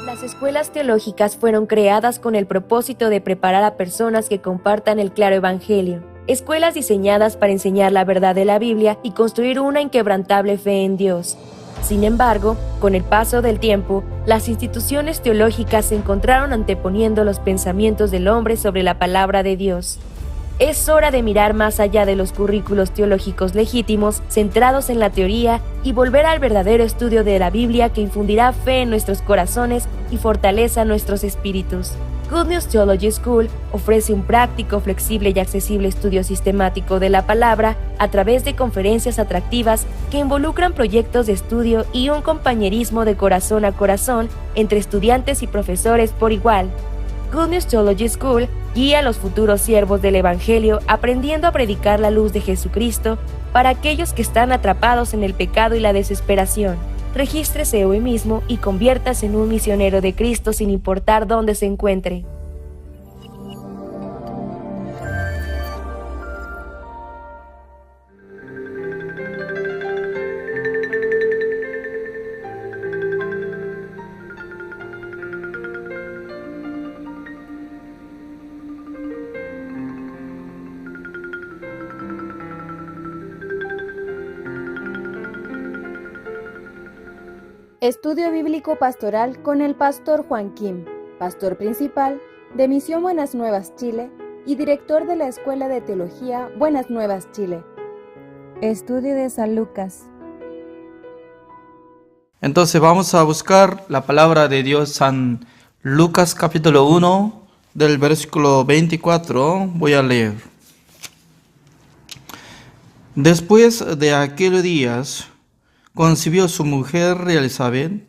Las escuelas teológicas fueron creadas con el propósito de preparar a personas que compartan el claro evangelio. Escuelas diseñadas para enseñar la verdad de la Biblia y construir una inquebrantable fe en Dios. Sin embargo, con el paso del tiempo, las instituciones teológicas se encontraron anteponiendo los pensamientos del hombre sobre la palabra de Dios. Es hora de mirar más allá de los currículos teológicos legítimos, centrados en la teoría, y volver al verdadero estudio de la Biblia que infundirá fe en nuestros corazones y fortaleza nuestros espíritus. Good News Theology School ofrece un práctico, flexible y accesible estudio sistemático de la palabra a través de conferencias atractivas que involucran proyectos de estudio y un compañerismo de corazón a corazón entre estudiantes y profesores por igual. Good News Theology School guía a los futuros siervos del Evangelio aprendiendo a predicar la luz de Jesucristo para aquellos que están atrapados en el pecado y la desesperación. Regístrese hoy mismo y conviértase en un misionero de Cristo sin importar dónde se encuentre. Estudio Bíblico Pastoral con el Pastor Juan Kim, Pastor Principal de Misión Buenas Nuevas Chile y Director de la Escuela de Teología Buenas Nuevas Chile. Estudio de San Lucas. Entonces vamos a buscar la palabra de Dios, San Lucas capítulo 1, del versículo 24, voy a leer. Después de aquellos días, concibió su mujer Elizabeth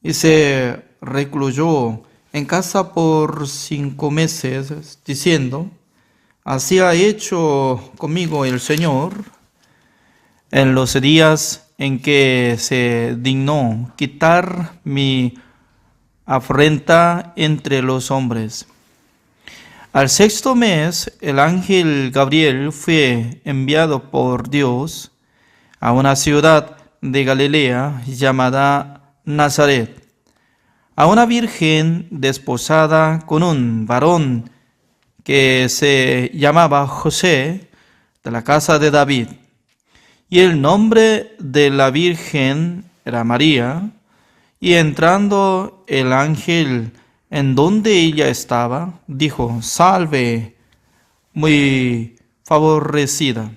y se recluyó en casa por 5 meses, diciendo: Así ha hecho conmigo el Señor, en los días en que se dignó quitar mi afrenta entre los hombres. Al 6º mes, el ángel Gabriel fue enviado por Dios a una ciudad de Galilea llamada Nazaret, a una virgen desposada con un varón que se llamaba José, de la casa de David, y el nombre de la virgen era María. Y entrando el ángel en donde ella estaba, dijo: Salve, muy favorecida,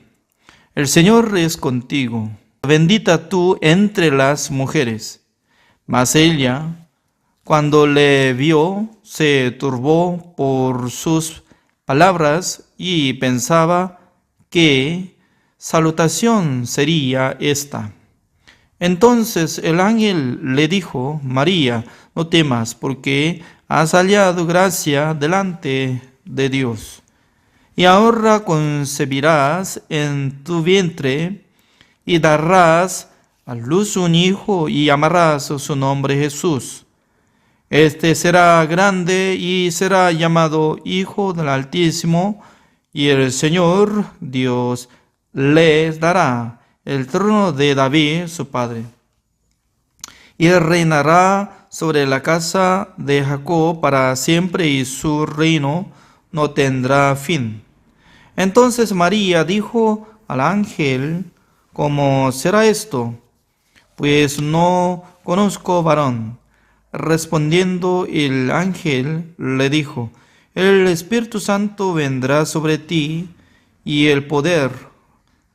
el Señor es contigo. Bendita tú entre las mujeres. Mas ella, cuando le vio, se turbó por sus palabras y pensaba qué salutación sería esta. Entonces el ángel le dijo: María, no temas, porque has hallado gracia delante de Dios. Y ahora concebirás en tu vientre y darás a luz un hijo y llamarás su nombre Jesús. Este será grande y será llamado Hijo del Altísimo, y el Señor Dios les dará el trono de David, su padre. Y él reinará sobre la casa de Jacob para siempre, y su reino no tendrá fin. Entonces María dijo al ángel: ¿Cómo será esto? Pues no conozco varón. Respondiendo el ángel le dijo: El Espíritu Santo vendrá sobre ti, y el poder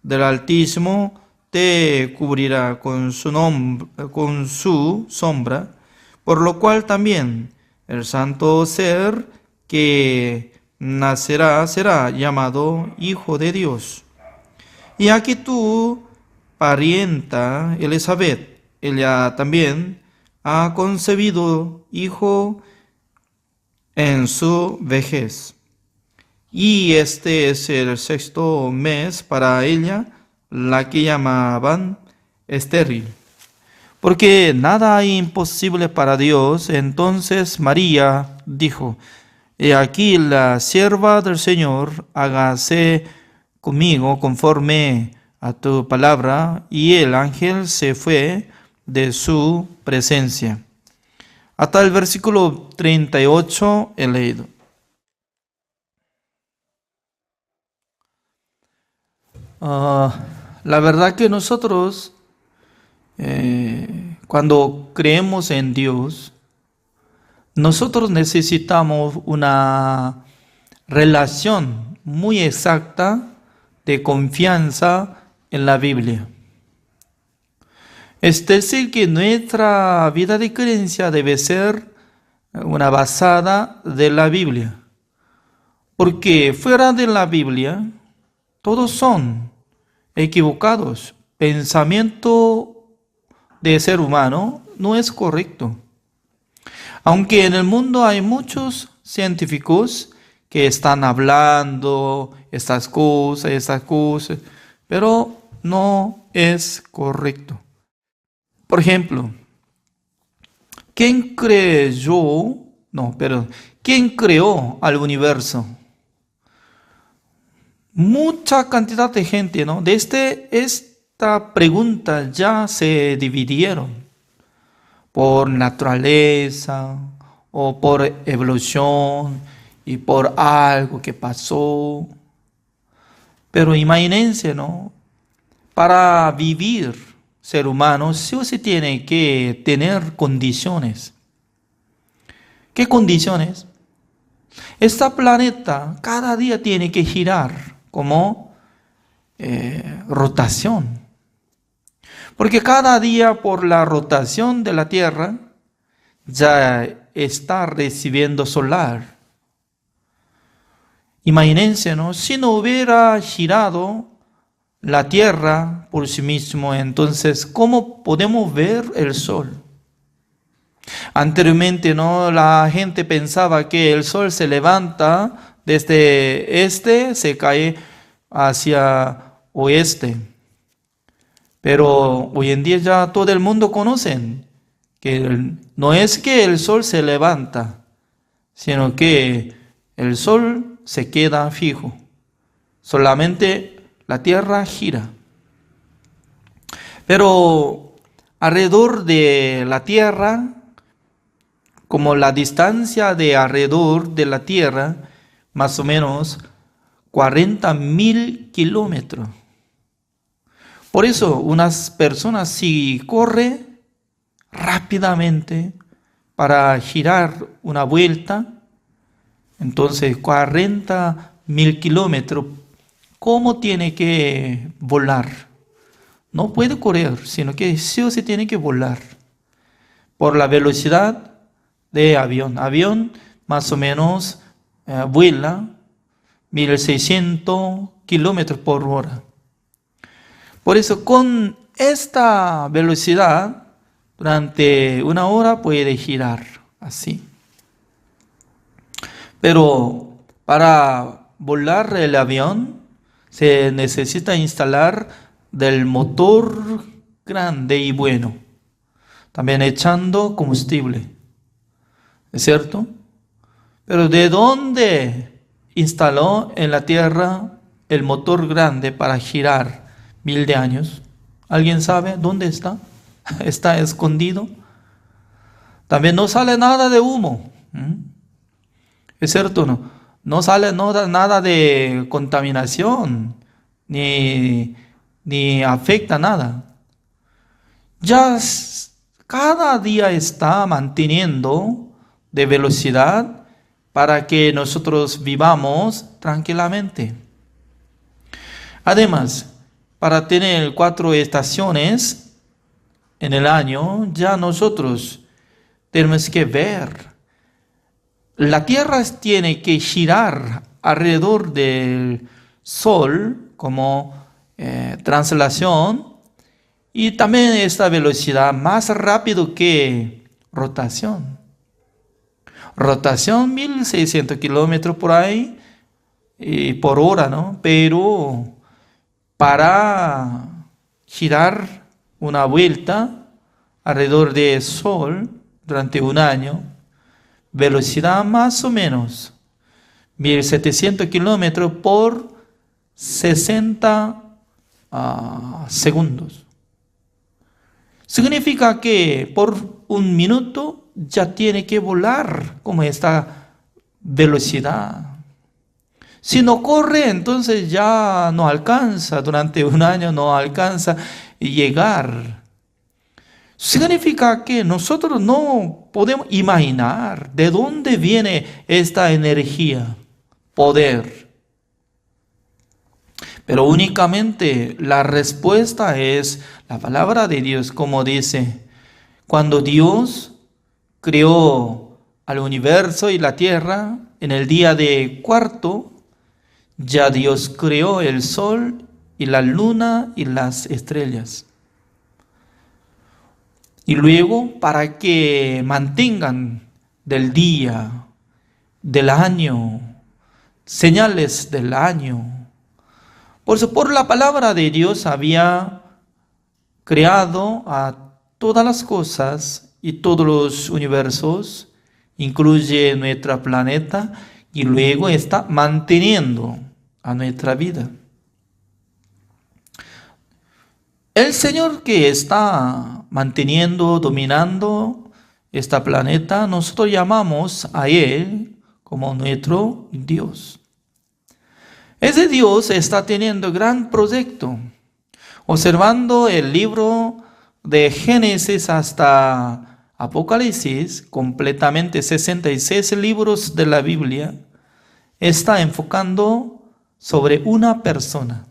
del Altísimo te cubrirá con su sombra, por lo cual también el santo ser que nacerá será llamado Hijo de Dios. Y aquí tu parienta Elizabeth, ella también ha concebido hijo en su vejez. Y este es el 6º mes para ella, la que llamaban estéril, porque nada hay imposible para Dios. Entonces María dijo: He aquí la sierva del Señor, hágase conmigo conforme a tu palabra. Y el ángel se fue de su presencia. Hasta el versículo 38 he leído. La verdad que nosotros, cuando creemos en Dios, nosotros necesitamos una relación muy exacta de confianza en la Biblia. Es decir, que nuestra vida de creencia debe ser una basada de la Biblia. Porque fuera de la Biblia, todos son equivocados. Pensamiento de ser humano no es correcto. Aunque en el mundo hay muchos científicos que están hablando estas cosas, pero no es correcto. Por ejemplo, ¿quién creó al universo? Mucha cantidad de gente, ¿no? Desde esta pregunta ya se dividieron por naturaleza o por evolución y por algo que pasó. Pero imagínense, ¿no? Para vivir ser humano, sí o sí tiene que tener condiciones. ¿Qué condiciones? Este planeta cada día tiene que girar como rotación. Porque cada día, por la rotación de la Tierra, ya está recibiendo solar. Imagínense, ¿no? Si no hubiera girado la Tierra por sí mismo, entonces, ¿cómo podemos ver el sol? Anteriormente, ¿no? La gente pensaba que el sol se levanta desde este, se cae hacia oeste. Pero hoy en día ya todo el mundo conoce que no es que el sol se levanta, sino que el sol se queda fijo. Solamente la Tierra gira. Pero alrededor de la Tierra, como la distancia de alrededor de la Tierra, más o menos 40.000 kilómetros. Por eso, unas personas si corren rápidamente para girar una vuelta, entonces 40.000 kilómetros, ¿cómo tiene que volar? No puede correr, sino que sí o sí tiene que volar por la velocidad de avión. Avión más o menos vuela 1.600 kilómetros por hora. Por eso, con esta velocidad, durante una hora puede girar así. Pero para volar el avión se necesita instalar del motor grande y bueno, también echando combustible, ¿es cierto? Pero ¿de dónde instaló en la tierra el motor grande para girar 1000 de años? ¿Alguien sabe dónde está? ¿Está escondido? También no sale nada de humo. ¿Es cierto o no? No sale nada de contaminación, ni afecta nada. Ya cada día está manteniendo de velocidad para que nosotros vivamos tranquilamente. Además, para tener 4 estaciones en el año, ya nosotros tenemos que ver. La Tierra tiene que girar alrededor del Sol como translación, y también esta velocidad más rápido que rotación. Rotación 1600 kilómetros por ahí por hora, ¿no? Pero para girar una vuelta alrededor del Sol durante un año, velocidad más o menos 1700 kilómetros por 60 segundos. Significa que por un minuto ya tiene que volar como esta velocidad. Si no corre, entonces ya no alcanza, durante un año no alcanza a llegar. Significa que nosotros no podemos imaginar de dónde viene esta energía, poder. Pero únicamente la respuesta es la palabra de Dios, como dice, cuando Dios creó al universo y la tierra, en el día de cuarto, ya Dios creó el sol y la luna y las estrellas. Y luego, para que mantengan del día, del año, señales del año. Por eso, por la palabra de Dios había creado a todas las cosas y todos los universos, incluye nuestro planeta, y luego está manteniendo a nuestra vida. El Señor que está manteniendo, dominando este planeta, nosotros llamamos a Él como nuestro Dios. Ese Dios está teniendo gran proyecto. Observando el libro de Génesis hasta Apocalipsis, completamente 66 libros de la Biblia, está enfocando sobre una persona.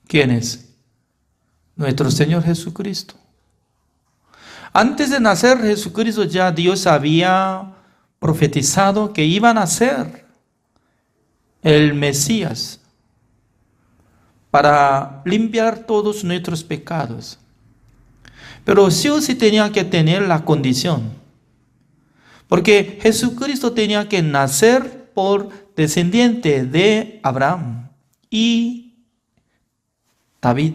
¿Quién es? Nuestro Señor Jesucristo. Antes de nacer Jesucristo, ya Dios había profetizado que iba a nacer el Mesías para limpiar todos nuestros pecados. Pero sí o sí tenía que tener la condición, porque Jesucristo tenía que nacer por descendiente de Abraham y David.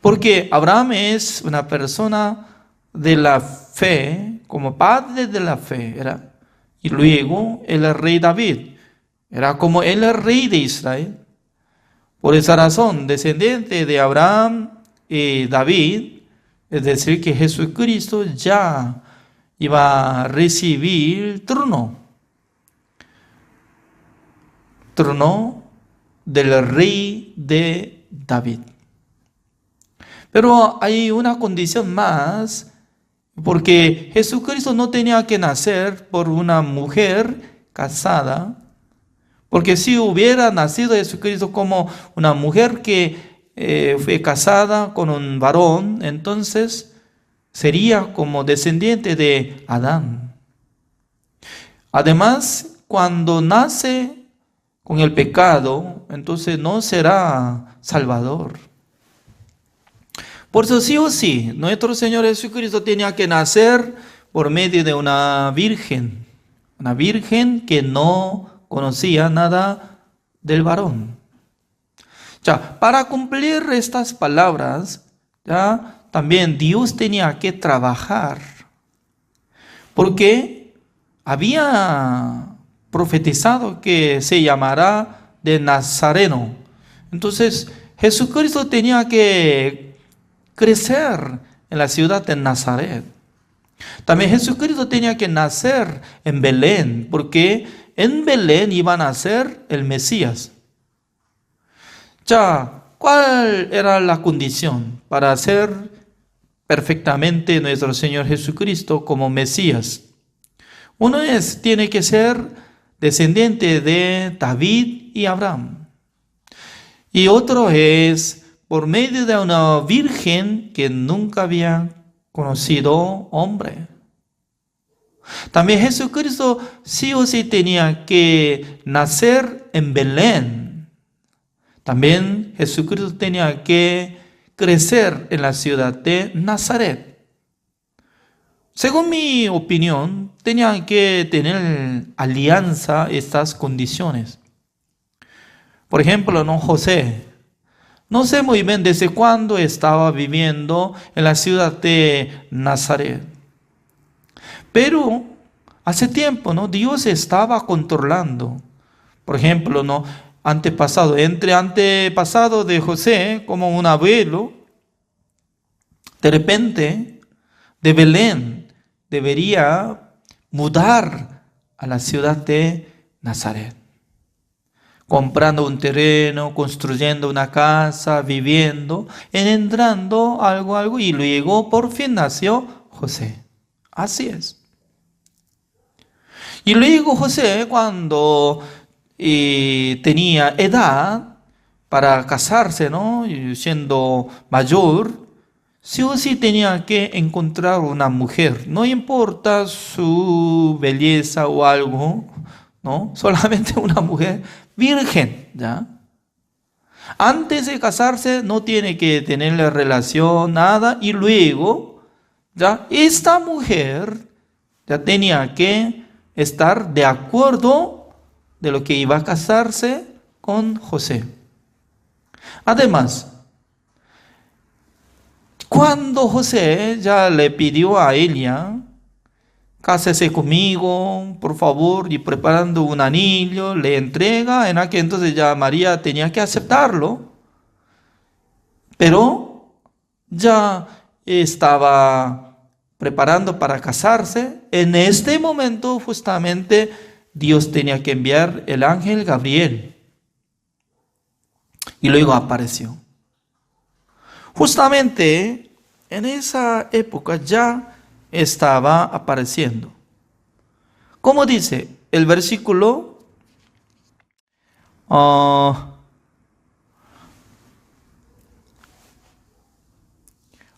Porque Abraham es una persona de la fe, como padre de la fe era. Y luego el rey David era como el rey de Israel. Por esa razón, descendiente de Abraham y David, es decir, que Jesucristo ya iba a recibir trono del rey de David. Pero hay una condición más, porque Jesucristo no tenía que nacer por una mujer casada, porque si hubiera nacido Jesucristo como una mujer que fue casada con un varón, entonces sería como descendiente de Adán. Además, cuando nace con el pecado, entonces no será Salvador. Por eso sí o sí, nuestro Señor Jesucristo tenía que nacer por medio de una virgen que no conocía nada del varón. Ya, para cumplir estas palabras, ya, también Dios tenía que trabajar, porque había profetizado que se llamará de Nazareno. Entonces, Jesucristo tenía que crecer en la ciudad de Nazaret. También Jesucristo tenía que nacer en Belén, porque en Belén iba a nacer el Mesías. Ya, ¿cuál era la condición para ser perfectamente nuestro Señor Jesucristo como Mesías? Uno tiene que ser descendiente de David y Abraham. Y otro es por medio de una virgen que nunca había conocido hombre. También Jesucristo sí o sí tenía que nacer en Belén. También Jesucristo tenía que crecer en la ciudad de Nazaret. Según mi opinión, tenía que tener alianza estas condiciones. Por ejemplo, José. No sé muy bien desde cuándo estaba viviendo en la ciudad de Nazaret. Pero hace tiempo, Dios estaba controlando. Por ejemplo, antepasado de José, como un abuelo, de repente, de Belén, debería mudar a la ciudad de Nazaret. Comprando un terreno, construyendo una casa, viviendo, engendrando algo, y luego por fin nació José. Así es. Y luego José, cuando tenía edad para casarse, y siendo mayor, sí o sí tenía que encontrar una mujer. No importa su belleza o algo, solamente una mujer virgen, ¿ya? Antes de casarse no tiene que tener relación, nada, y luego, ¿ya? Esta mujer ya tenía que estar de acuerdo de lo que iba a casarse con José. Además, cuando José ya le pidió a ella, cásese conmigo, por favor, y preparando un anillo, le entrega. En aquel entonces ya María tenía que aceptarlo, pero ya estaba preparando para casarse. En este momento, justamente, Dios tenía que enviar el ángel Gabriel. Y luego apareció. Justamente en esa época ya estaba apareciendo. ¿Cómo dice el versículo?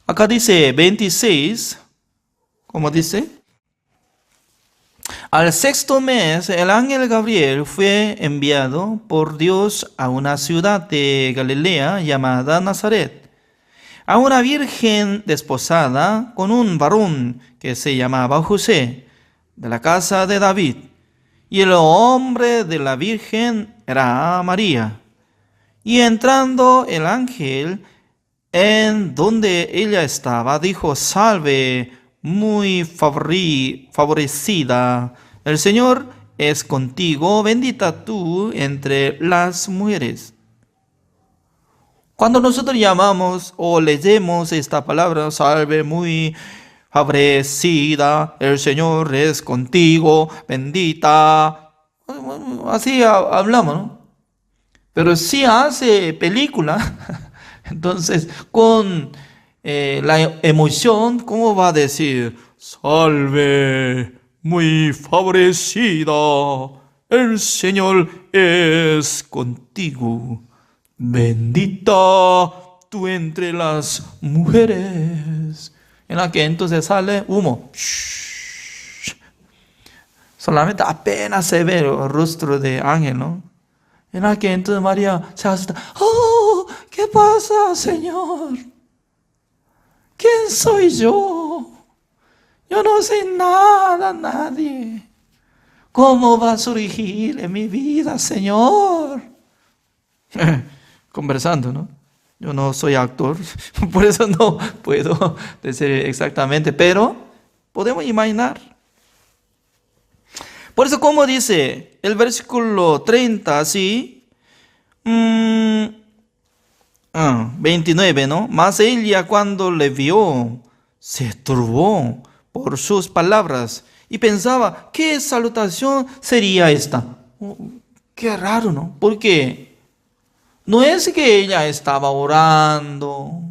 Acá dice 26. ¿Cómo dice? Al sexto mes, el ángel Gabriel fue enviado por Dios a una ciudad de Galilea llamada Nazaret, a una virgen desposada con un varón que se llamaba José, de la casa de David. Y el nombre de la virgen era María. Y entrando el ángel en donde ella estaba, dijo: Salve, muy favorecida, el Señor es contigo, bendita tú entre las mujeres. Cuando nosotros llamamos o leemos esta palabra, salve, muy favorecida, el Señor es contigo, bendita, así hablamos, Pero si hace película, entonces con la emoción, ¿cómo va a decir? Salve, muy favorecida, el Señor es contigo. Bendita tú entre las mujeres. En aquel entonces sale humo. Solamente apenas se ve el rostro de ángel, En aquel entonces María se asusta. ¡Oh! ¿Qué pasa, Señor? ¿Quién soy yo? Yo no sé nada, nadie. ¿Cómo va a surgir en mi vida, Señor? conversando, ¿no? Yo no soy actor, por eso no puedo decir exactamente, pero podemos imaginar. Por eso, como dice el versículo 30, así, 29, ¿no? Mas ella, cuando le vio, se turbó por sus palabras y pensaba, ¿qué salutación sería esta? Qué raro, ¿no? Porque no es que ella estaba orando,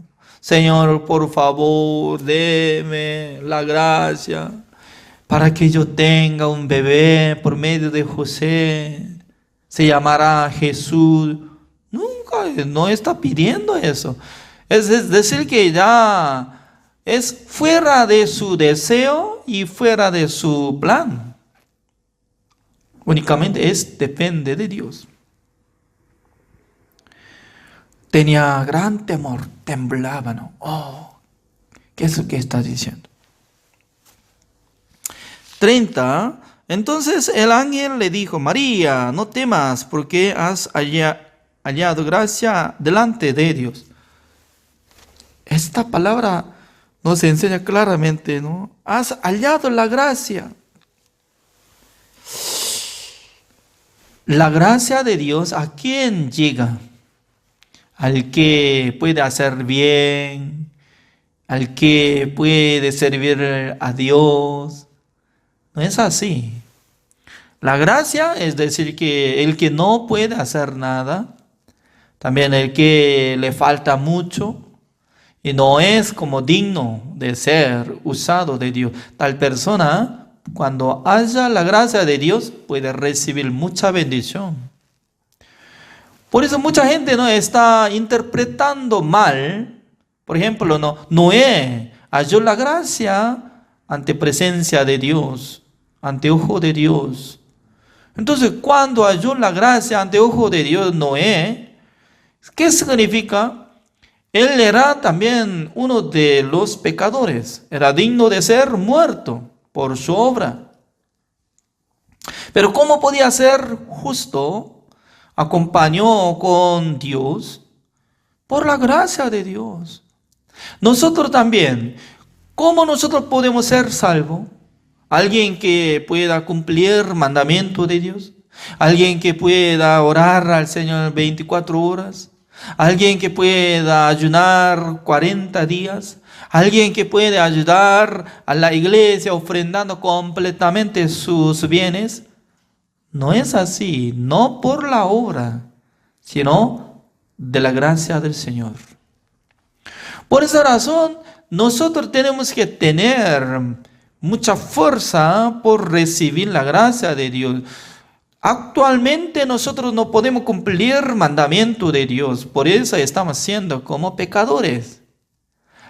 Señor, por favor, deme la gracia para que yo tenga un bebé por medio de José, se llamará Jesús. Nunca, no está pidiendo eso. Es decir, que ya es fuera de su deseo y fuera de su plan. Únicamente depende de Dios. Tenía gran temor, temblaba, ¿no? Oh, ¿qué es lo que está diciendo? 30. Entonces el ángel le dijo, María, no temas, porque has hallado gracia delante de Dios. Esta palabra nos enseña claramente, ¿no? Has hallado la gracia. La gracia de Dios, ¿a quién llega? Al que puede hacer bien, al que puede servir a Dios. No es así. La gracia es decir que el que no puede hacer nada, también el que le falta mucho y no es como digno de ser usado de Dios. Tal persona, cuando haya la gracia de Dios, puede recibir mucha bendición. Por eso mucha gente no está interpretando mal. Por ejemplo, Noé halló la gracia ante presencia de Dios, ante ojo de Dios. Entonces, cuando halló la gracia ante ojo de Dios, Noé, ¿qué significa? Él era también uno de los pecadores, era digno de ser muerto por su obra. Pero ¿cómo podía ser justo? Acompañó con Dios por la gracia de Dios. Nosotros también, ¿cómo nosotros podemos ser salvos? Alguien que pueda cumplir mandamiento de Dios, alguien que pueda orar al Señor 24 horas, alguien que pueda ayunar 40 días, alguien que puede ayudar a la iglesia ofrendando completamente sus bienes. No es así, no por la obra, sino de la gracia del Señor. Por esa razón, nosotros tenemos que tener mucha fuerza por recibir la gracia de Dios. Actualmente nosotros no podemos cumplir mandamiento de Dios, por eso estamos siendo como pecadores.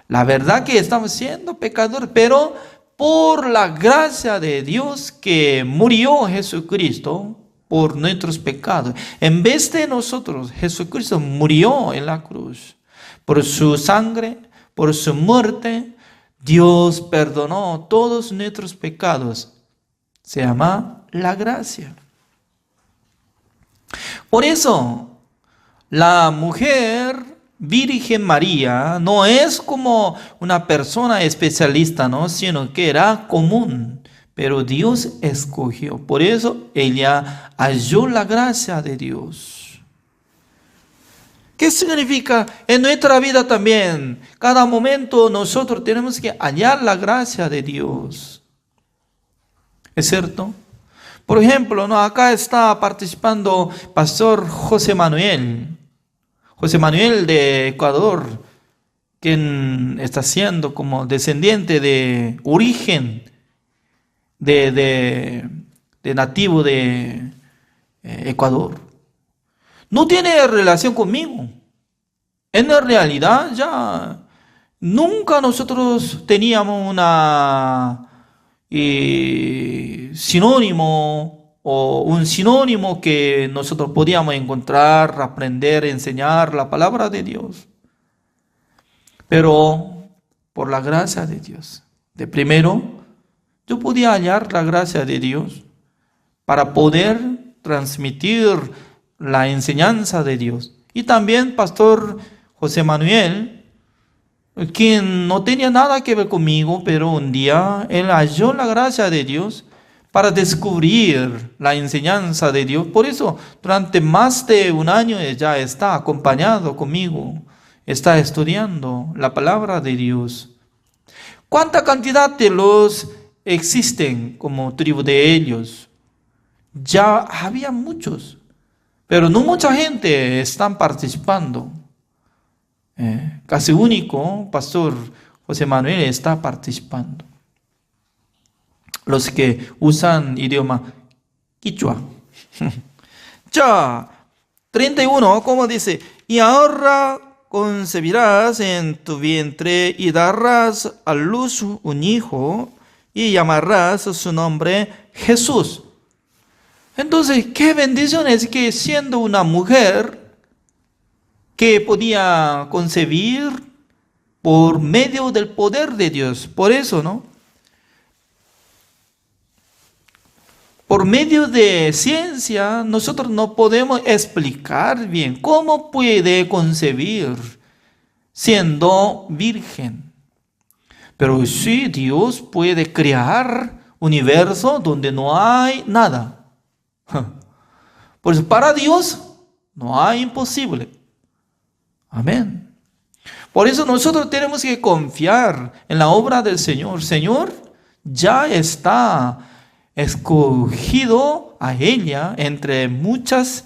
La verdad que estamos siendo pecadores, pero por la gracia de Dios que murió Jesucristo por nuestros pecados. En vez de nosotros, Jesucristo murió en la cruz. Por su sangre, por su muerte, Dios perdonó todos nuestros pecados. Se llama la gracia. Por eso, la mujer Virgen María no es como una persona especialista, ¿no? Sino que era común, pero Dios escogió. Por eso ella halló la gracia de Dios. ¿Qué significa? En nuestra vida también, cada momento nosotros tenemos que hallar la gracia de Dios. ¿Es cierto? Por ejemplo, ¿no? Acá está participando Pastor José Manuel. José Manuel de Ecuador, quien está siendo como descendiente de origen de nativo de Ecuador. No tiene relación conmigo. En la realidad ya nunca nosotros teníamos una sinónimo o un sinónimo que nosotros podíamos encontrar, aprender, enseñar la palabra de Dios. Pero por la gracia de Dios, de primero, yo podía hallar la gracia de Dios para poder transmitir la enseñanza de Dios. Y también Pastor José Manuel, quien no tenía nada que ver conmigo, pero un día él halló la gracia de Dios para descubrir la enseñanza de Dios. Por eso, durante más de un año ya está acompañado conmigo, está estudiando la palabra de Dios. ¿Cuánta cantidad de los existen como tribu de ellos? Ya había muchos, pero no mucha gente está participando. Casi único, Pastor José Manuel está participando. Los que usan idioma quichua. Ya, 31, como dice, y ahora concebirás en tu vientre y darás a luz un hijo y llamarás su nombre Jesús. Entonces, qué bendición es que siendo una mujer que podía concebir por medio del poder de Dios. Por eso, ¿no? Por medio de ciencia, nosotros no podemos explicar bien cómo puede concebir siendo virgen. Pero sí, Dios puede crear un universo donde no hay nada. Por eso, para Dios no hay imposible. Amén. Por eso nosotros tenemos que confiar en la obra del Señor. Señor ya está escogido a ella entre muchas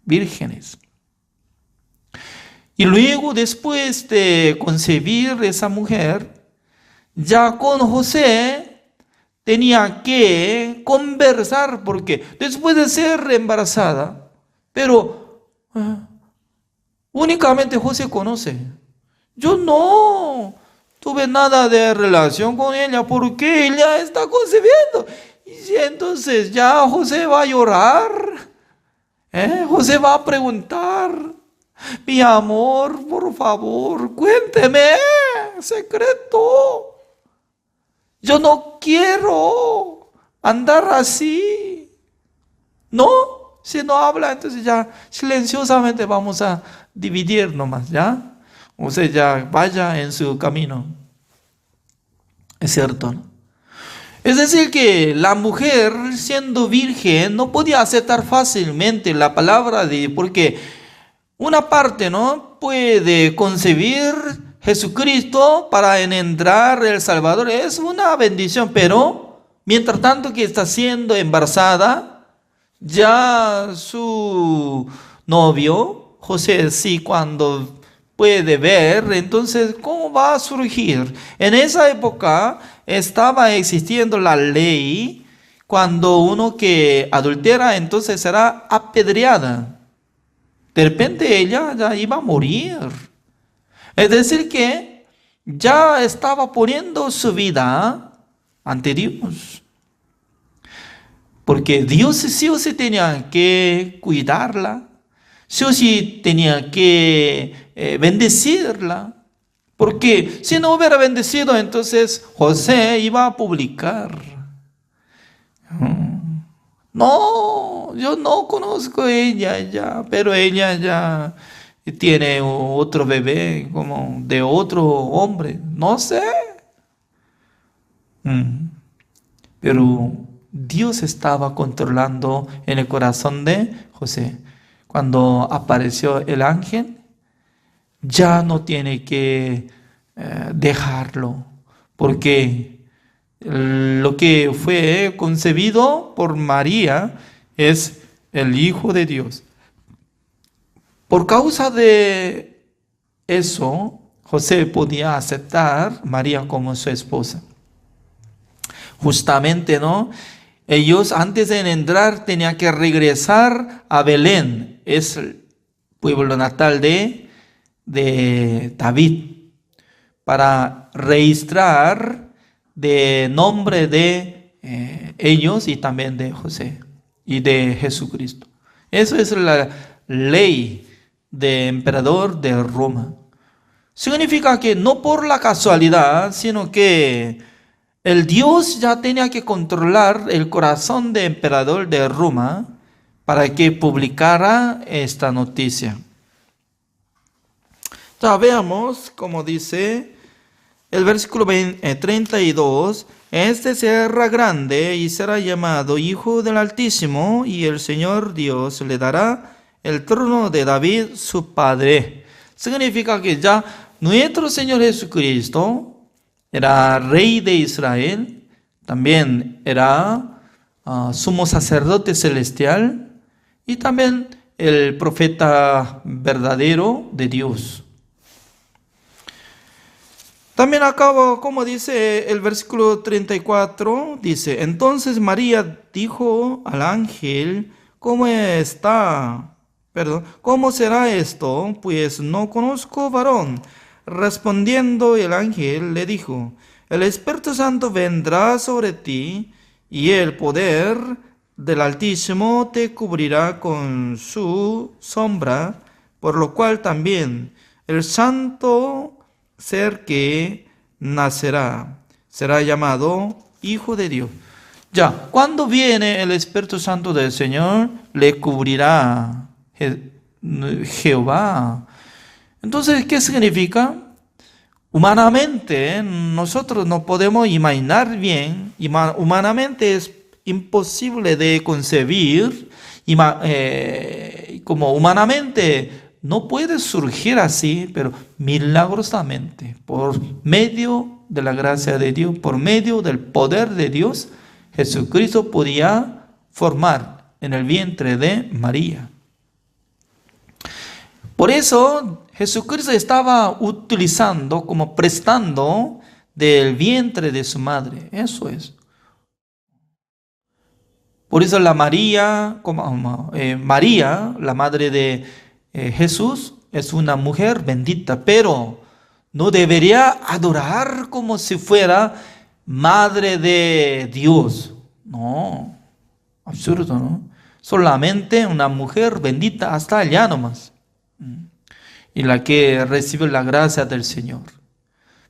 vírgenes. Y luego, después de concebir esa mujer, ya con José tenía que conversar, porque después de ser embarazada, pero únicamente José conoce. Yo no tuve nada de relación con ella porque ella está concebiendo. Y entonces ya José va a llorar. José va a preguntar: mi amor, por favor, cuénteme, secreto. Yo no quiero andar así. No, si no habla, entonces ya silenciosamente vamos a dividir nomás, ¿ya? O sea, ya vaya en su camino. Es cierto, ¿no? Es decir, que la mujer, siendo virgen, no podía aceptar fácilmente la palabra de Dios, porque una parte, ¿no?, puede concebir Jesucristo para engendrar el Salvador. Es una bendición, pero mientras tanto que está siendo embarazada, ya su novio, José, sí, cuando puede ver, entonces, ¿cómo va a surgir? En esa época estaba existiendo la ley, cuando uno que adultera, entonces será apedreada. De repente ella ya iba a morir. Es decir que ya estaba poniendo su vida ante Dios. Porque Dios sí o sí tenía que cuidarla. Sí o sí tenía que bendecirla. Porque si no hubiera bendecido, entonces José iba a publicar: no, yo no conozco a ella ya, pero ella ya tiene otro bebé como de otro hombre, no sé. Pero Dios estaba controlando en el corazón de José. Cuando apareció el ángel, ya no tiene que dejarlo, porque lo que fue concebido por María es el Hijo de Dios. Por causa de eso, José podía aceptar a María como su esposa. Justamente, ¿no? Ellos antes de entrar tenían que regresar a Belén. Es el pueblo natal de David, para registrar de nombre de ellos y también de José y de Jesucristo. Eso es la ley de emperador de Roma. Significa que no por la casualidad, sino que el Dios ya tenía que controlar el corazón de emperador de Roma para que publicara esta noticia. Ya veamos cómo dice el versículo 32. Este será grande y será llamado Hijo del Altísimo, y el Señor Dios le dará el trono de David, su padre. Significa que ya nuestro Señor Jesucristo era Rey de Israel, también era sumo sacerdote celestial y también el profeta verdadero de Dios. También acaba, como dice el versículo 34, dice: entonces María dijo al ángel: ¿cómo será esto? Pues no conozco varón. Respondiendo el ángel le dijo: el Espíritu Santo vendrá sobre ti, y el poder del Altísimo te cubrirá con su sombra, por lo cual también el santo ser que nacerá será llamado Hijo de Dios. Ya, cuando viene el Espíritu Santo del Señor, le cubrirá Jehová. Entonces, ¿qué significa? Humanamente, nosotros no podemos imaginar bien, humanamente es imposible de concebir, como humanamente no puede surgir así, pero milagrosamente, por medio de la gracia de Dios, por medio del poder de Dios, Jesucristo podía formar en el vientre de María. Por eso Jesucristo estaba utilizando, como prestando del vientre de su madre. Eso es. Por eso María, la madre de Jesús, es una mujer bendita, pero no debería adorar como si fuera madre de Dios. No, absurdo, ¿no? Solamente una mujer bendita hasta allá nomás, y la que recibe la gracia del Señor.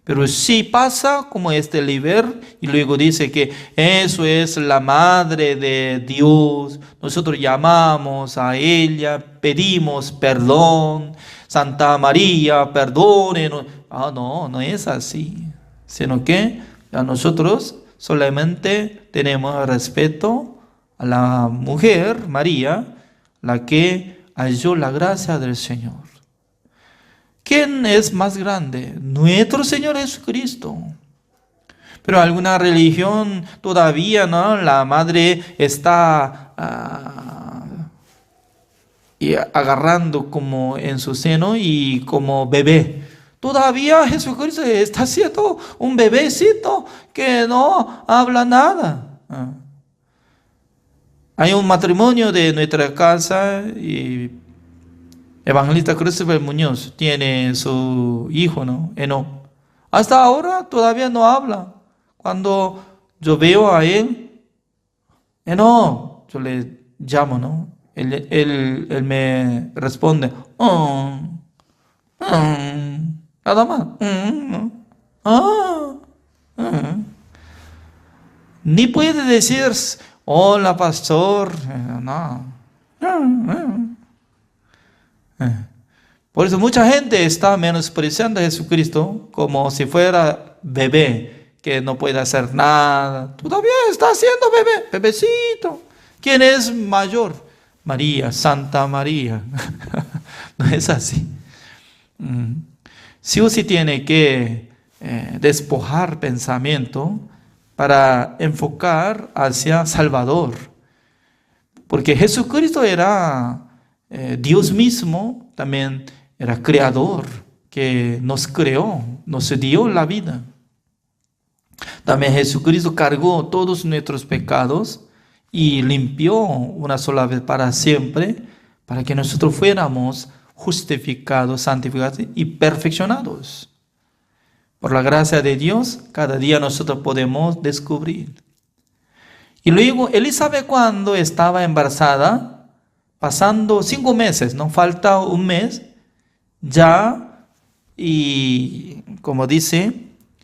Pero si pasa como este Liber, y luego dice que eso es la madre de Dios, nosotros llamamos a ella, pedimos perdón, Santa María, perdónenos. No es así, sino que nosotros solamente tenemos respeto a la mujer, María, la que halló la gracia del Señor. ¿Quién es más grande? Nuestro Señor Jesucristo. Pero alguna religión todavía, ¿no? La madre está agarrando como en su seno y como bebé. Todavía Jesucristo está siendo un bebecito que no habla nada. Hay un matrimonio de nuestra casa y Evangelista Christopher Muñoz tiene su hijo, ¿no? Enoch. Hasta ahora todavía no habla. Cuando yo veo a él, Enoch, yo le llamo, ¿no? Él me responde, nada más. Ni puede decir, hola pastor, no. Por eso mucha gente está menospreciando a Jesucristo como si fuera bebé, que no puede hacer nada. Todavía está siendo bebecito. ¿Quién es mayor? María, Santa María. No es así. Sí o sí tiene que despojar pensamiento para enfocar hacia Salvador. Porque Jesucristo era Dios mismo, también era creador, que nos creó, nos dio la vida. También Jesucristo cargó todos nuestros pecados y limpió una sola vez para siempre, para que nosotros fuéramos justificados, santificados y perfeccionados. Por la gracia de Dios, cada día nosotros podemos descubrir. Y luego Elizabeth, cuando estaba embarazada, pasando 5 meses, no falta un mes, ya, y como dice,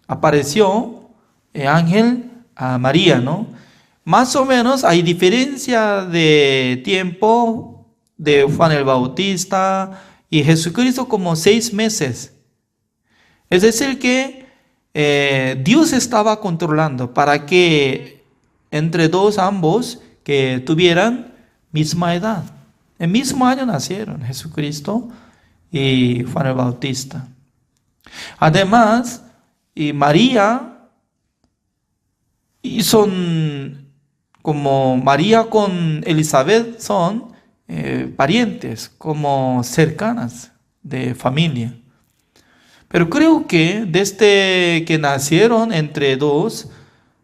apareció el ángel a María, ¿no? más o menos hay diferencia de tiempo de Juan el Bautista y Jesucristo como 6 meses. Es decir que Dios estaba controlando para que entre ambos que tuvieran misma edad. El mismo año nacieron Jesucristo y Juan el Bautista. Además, y María, y son como María con Elizabeth son parientes, como cercanas de familia. Pero creo que desde que nacieron entre dos,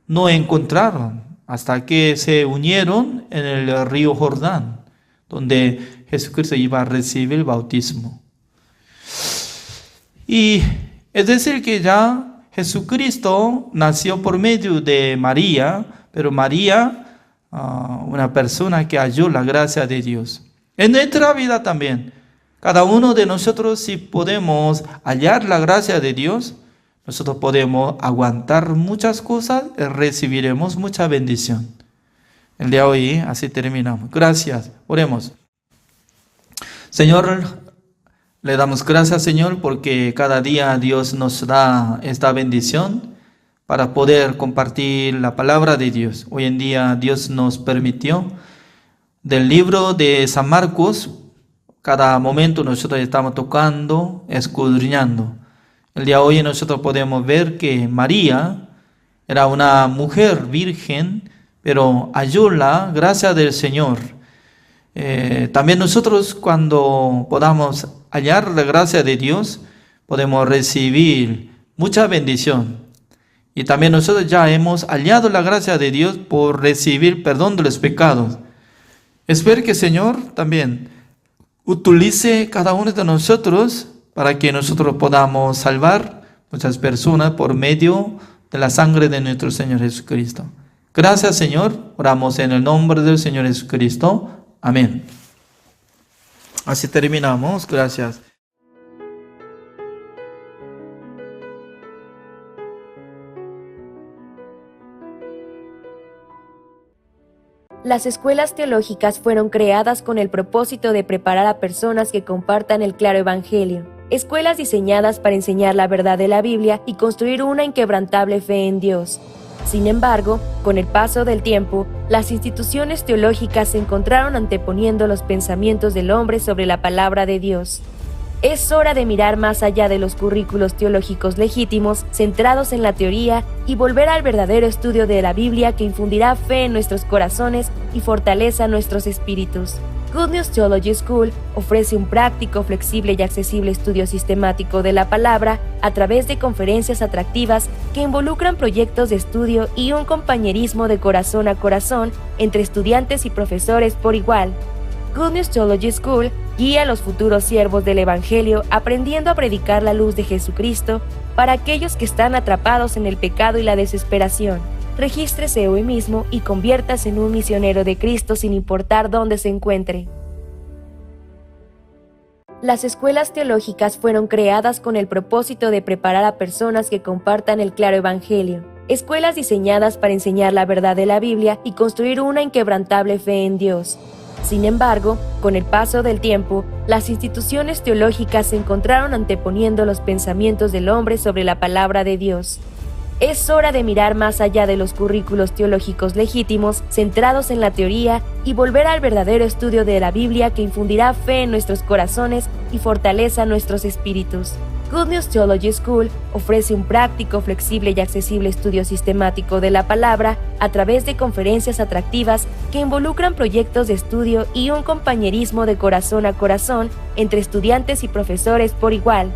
no encontraron hasta que se unieron en el río Jordán, donde Jesucristo iba a recibir el bautismo. Y es decir que ya Jesucristo nació por medio de María, pero María, una persona que halló la gracia de Dios. En nuestra vida también, cada uno de nosotros, si podemos hallar la gracia de Dios, nosotros podemos aguantar muchas cosas y recibiremos mucha bendición. El día de hoy, así terminamos. Gracias. Oremos. Señor, le damos gracias, Señor, porque cada día Dios nos da esta bendición para poder compartir la palabra de Dios. Hoy en día Dios nos permitió del libro de San Marcos. Cada momento nosotros estamos tocando, escudriñando. El día de hoy nosotros podemos ver que María era una mujer virgen, pero halló la gracia del Señor. También nosotros, cuando podamos hallar la gracia de Dios, podemos recibir mucha bendición. Y también nosotros ya hemos hallado la gracia de Dios por recibir perdón de los pecados. Espero que el Señor también utilice cada uno de nosotros para que nosotros podamos salvar muchas personas por medio de la sangre de nuestro Señor Jesucristo. Gracias, Señor. Oramos en el nombre del Señor Jesucristo. Amén. Así terminamos. Gracias. Las escuelas teológicas fueron creadas con el propósito de preparar a personas que compartan el claro evangelio. Escuelas diseñadas para enseñar la verdad de la Biblia y construir una inquebrantable fe en Dios. Sin embargo, con el paso del tiempo, las instituciones teológicas se encontraron anteponiendo los pensamientos del hombre sobre la palabra de Dios. Es hora de mirar más allá de los currículos teológicos legítimos, centrados en la teoría, y volver al verdadero estudio de la Biblia que infundirá fe en nuestros corazones y fortaleza nuestros espíritus. Good News Theology School ofrece un práctico, flexible y accesible estudio sistemático de la palabra a través de conferencias atractivas que involucran proyectos de estudio y un compañerismo de corazón a corazón entre estudiantes y profesores por igual. Good News Theology School guía a los futuros siervos del Evangelio aprendiendo a predicar la luz de Jesucristo para aquellos que están atrapados en el pecado y la desesperación. Regístrese hoy mismo y conviértase en un misionero de Cristo sin importar dónde se encuentre. Las escuelas teológicas fueron creadas con el propósito de preparar a personas que compartan el claro evangelio. Escuelas diseñadas para enseñar la verdad de la Biblia y construir una inquebrantable fe en Dios. Sin embargo, con el paso del tiempo, las instituciones teológicas se encontraron anteponiendo los pensamientos del hombre sobre la palabra de Dios. Es hora de mirar más allá de los currículos teológicos legítimos, centrados en la teoría, y volver al verdadero estudio de la Biblia que infundirá fe en nuestros corazones y fortaleza nuestros espíritus. Good News Theology School ofrece un práctico, flexible y accesible estudio sistemático de la palabra a través de conferencias atractivas que involucran proyectos de estudio y un compañerismo de corazón a corazón entre estudiantes y profesores por igual.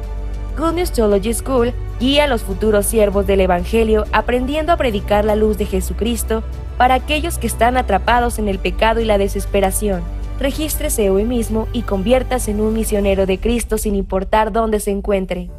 Good News Theology School guía a los futuros siervos del Evangelio aprendiendo a predicar la luz de Jesucristo para aquellos que están atrapados en el pecado y la desesperación. Regístrese hoy mismo y conviértase en un misionero de Cristo sin importar dónde se encuentre.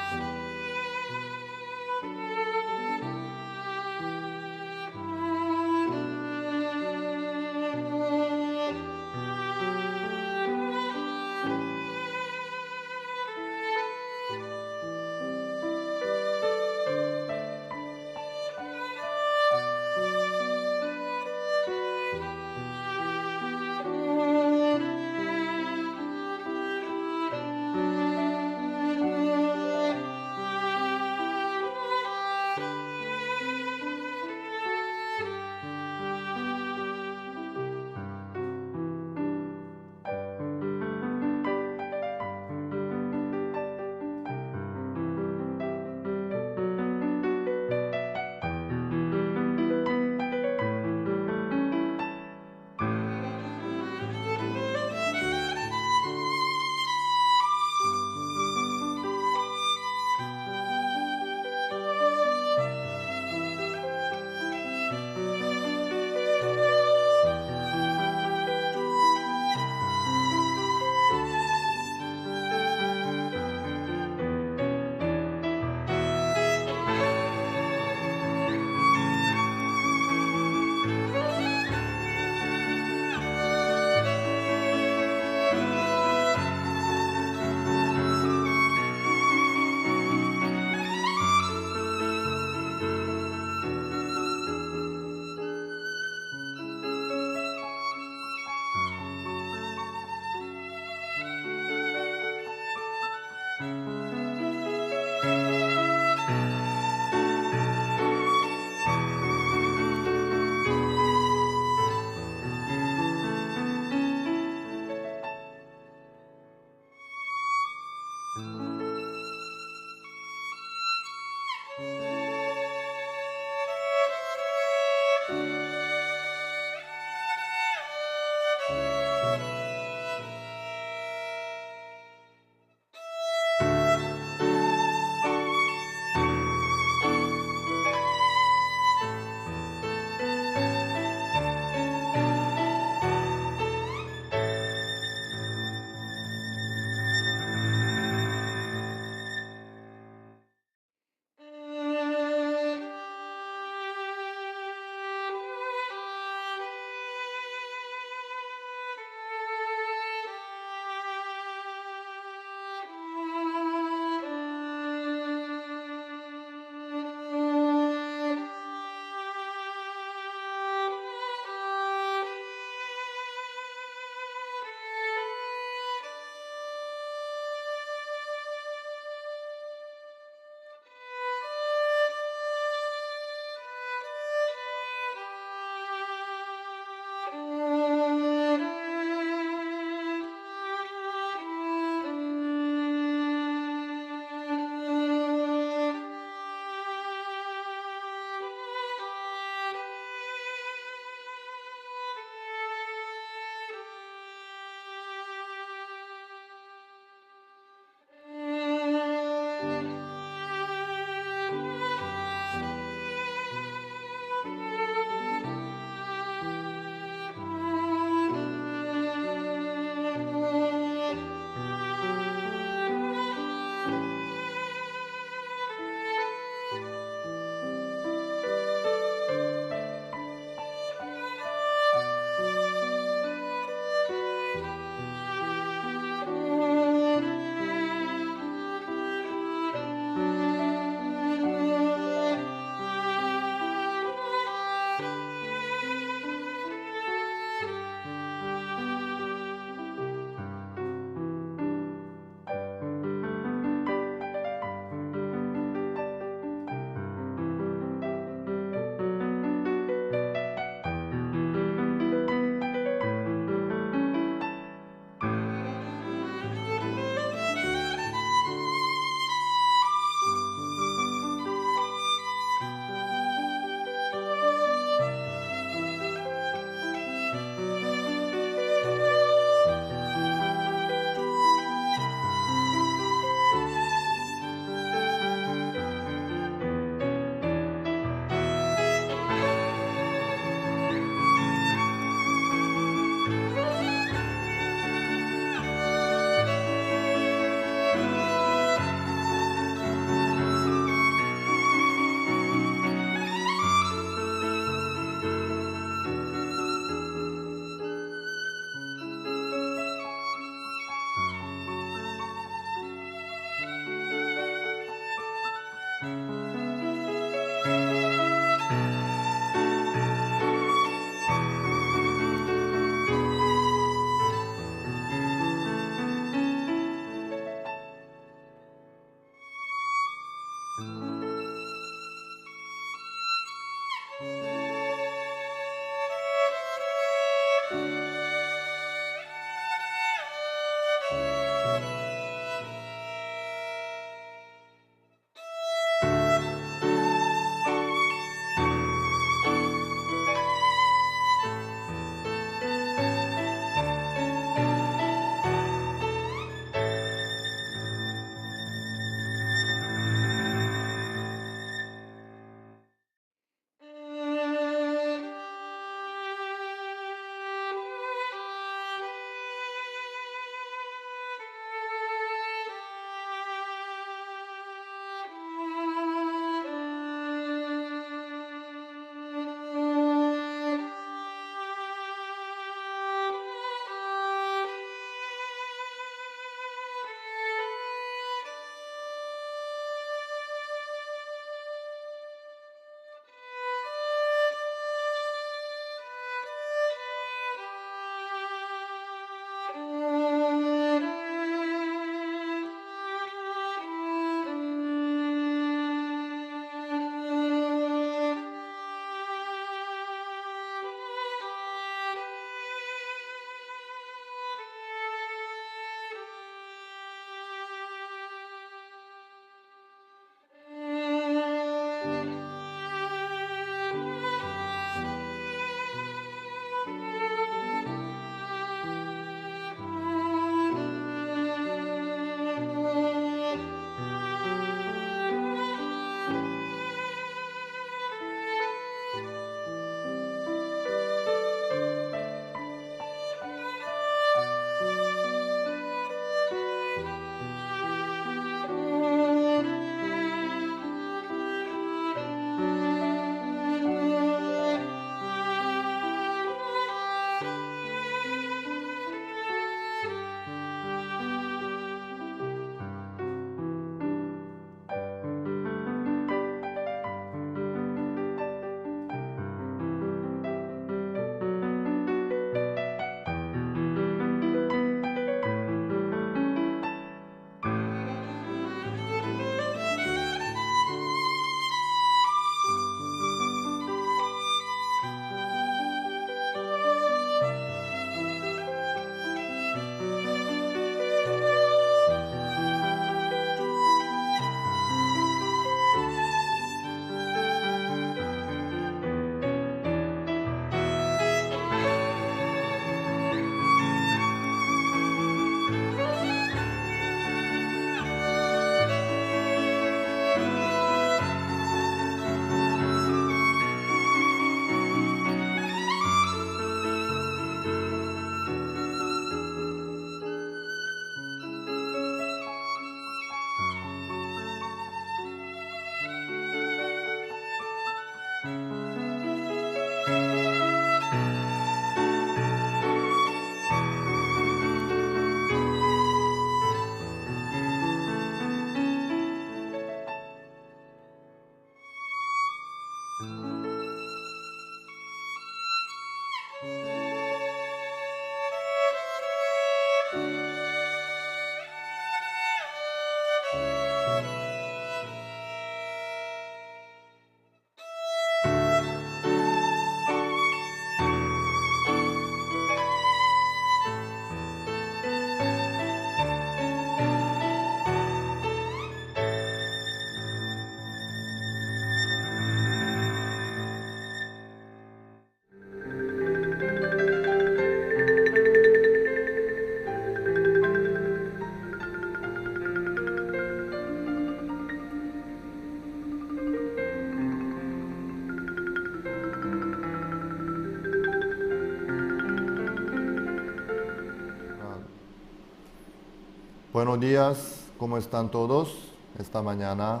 Buenos días, ¿cómo están todos? Esta mañana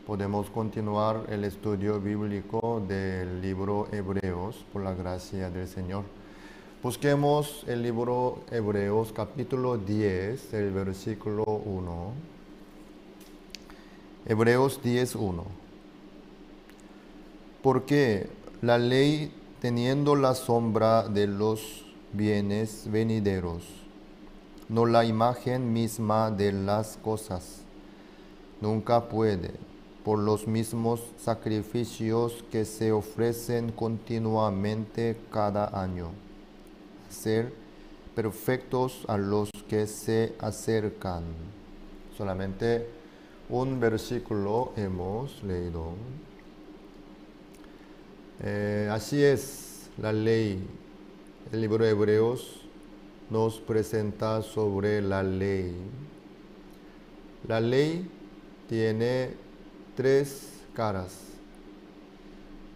podemos continuar el estudio bíblico del libro Hebreos por la gracia del Señor. Busquemos el libro Hebreos capítulo 10, el versículo 1. Hebreos 10:1. Porque la ley, teniendo la sombra de los bienes venideros, no la imagen misma de las cosas, nunca puede, por los mismos sacrificios que se ofrecen continuamente cada año, ser perfectos a los que se acercan. Solamente un versículo hemos leído. Así es la ley. El libro de Hebreos nos presenta sobre la ley. La ley tiene tres caras.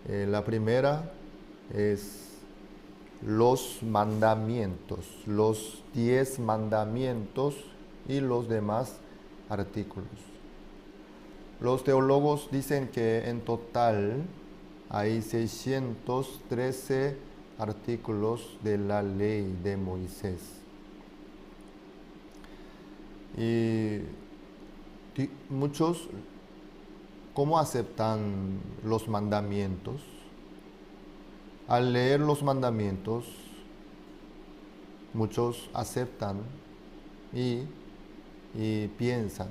La primera es los mandamientos, los 10 mandamientos y los demás artículos. Los teólogos dicen que en total hay 613 artículos de la ley de Moisés. Y muchos, ¿cómo aceptan los mandamientos? Al leer los mandamientos, muchos aceptan y piensan,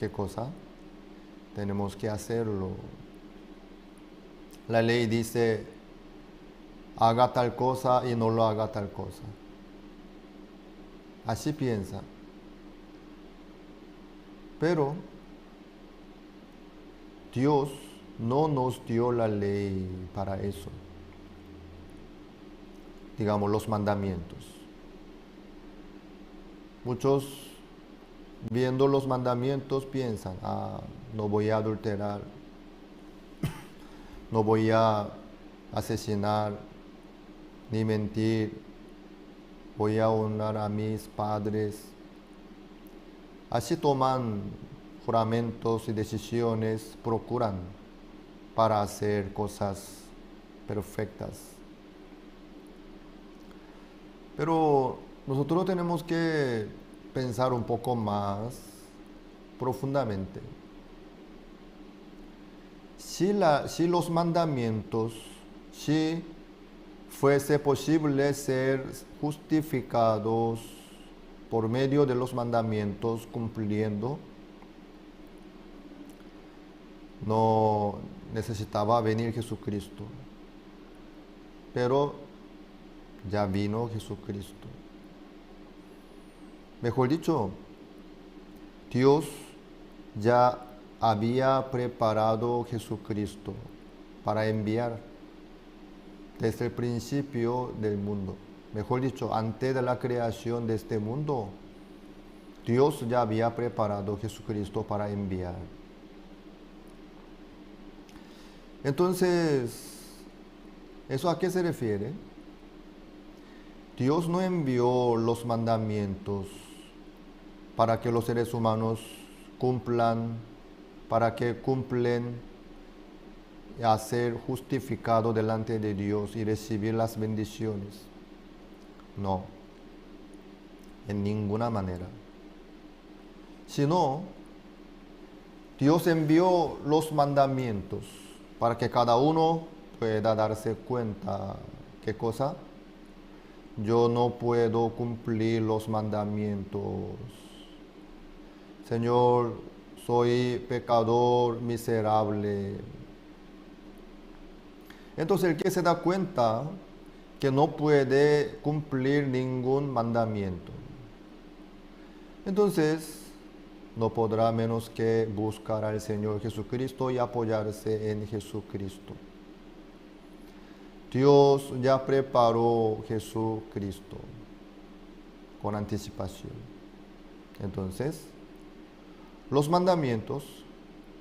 ¿qué cosa? Tenemos que hacerlo. La ley dice, haga tal cosa y no lo haga tal cosa. Así piensa. Pero Dios no nos dio la ley para eso. Digamos, los mandamientos. Muchos viendo los mandamientos piensan, no voy a adulterar, no voy a asesinar, ni mentir, voy a honrar a mis padres. Así toman juramentos y decisiones, procuran para hacer cosas perfectas. Pero nosotros tenemos que pensar un poco más profundamente. Si los mandamientos, si fuese posible ser justificados por medio de los mandamientos cumpliendo, no necesitaba venir Jesucristo. Pero ya vino Jesucristo. Mejor dicho, Dios ya había preparado Jesucristo para enviar desde el principio del mundo. Mejor dicho, antes de la creación de este mundo, Dios ya había preparado Jesucristo para enviar. Entonces, ¿eso a qué se refiere? Dios no envió los mandamientos para que los seres humanos cumplan, para que cumplen a ser justificados delante de Dios y recibir las bendiciones. No, en ninguna manera. Sino, Dios envió los mandamientos para que cada uno pueda darse cuenta. ¿Qué cosa? Yo no puedo cumplir los mandamientos. Señor, soy pecador miserable. Entonces el que se da cuenta que no puede cumplir ningún mandamiento, entonces no podrá menos que buscar al Señor Jesucristo y apoyarse en Jesucristo. Dios ya preparó Jesucristo con anticipación. Entonces, los mandamientos,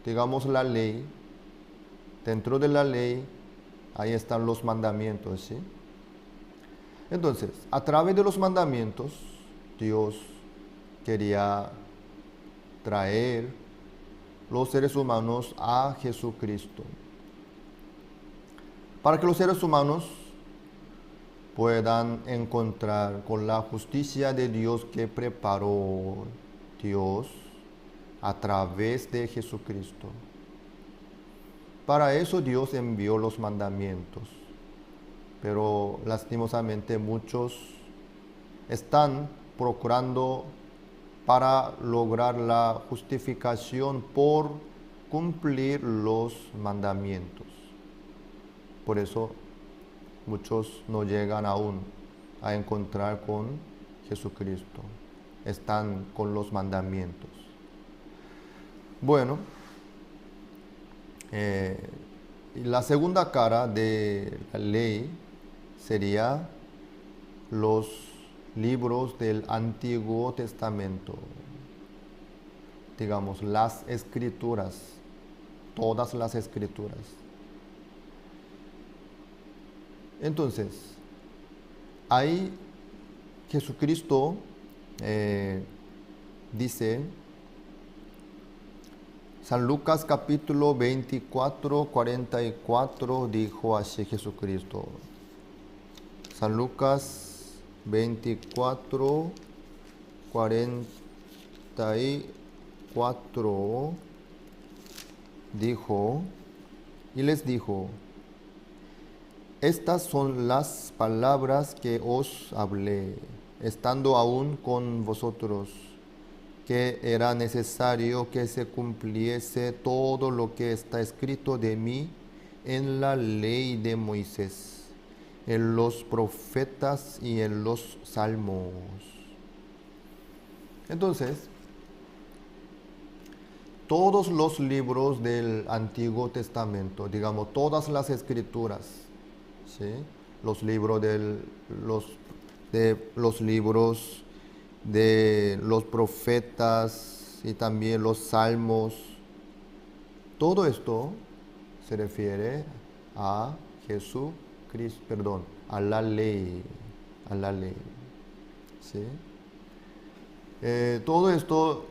digamos la ley, dentro de la ley, ahí están los mandamientos, ¿sí? Entonces, a través de los mandamientos, Dios quería traer los seres humanos a Jesucristo, para que los seres humanos puedan encontrar con la justicia de Dios que preparó Dios a través de Jesucristo. Para eso Dios envió los mandamientos, pero lastimosamente muchos están procurando para lograr la justificación por cumplir los mandamientos. Por eso muchos no llegan aún a encontrar con Jesucristo. Están con los mandamientos. Bueno, la segunda cara de la ley sería los libros del Antiguo Testamento. Digamos, las escrituras, todas las escrituras. Entonces, ahí Jesucristo dice, San Lucas capítulo 24, 44, dijo así Jesucristo. San Lucas 24, 44, dijo, y les dijo, estas son las palabras que os hablé, estando aún con vosotros, que era necesario que se cumpliese todo lo que está escrito de mí en la ley de Moisés, en los profetas y en los salmos. Entonces, todos los libros del Antiguo Testamento, digamos, todas las escrituras, ¿sí? Los libros de los profetas y también los salmos, todo esto se refiere a Jesucristo, perdón, a la ley, ¿sí? Todo esto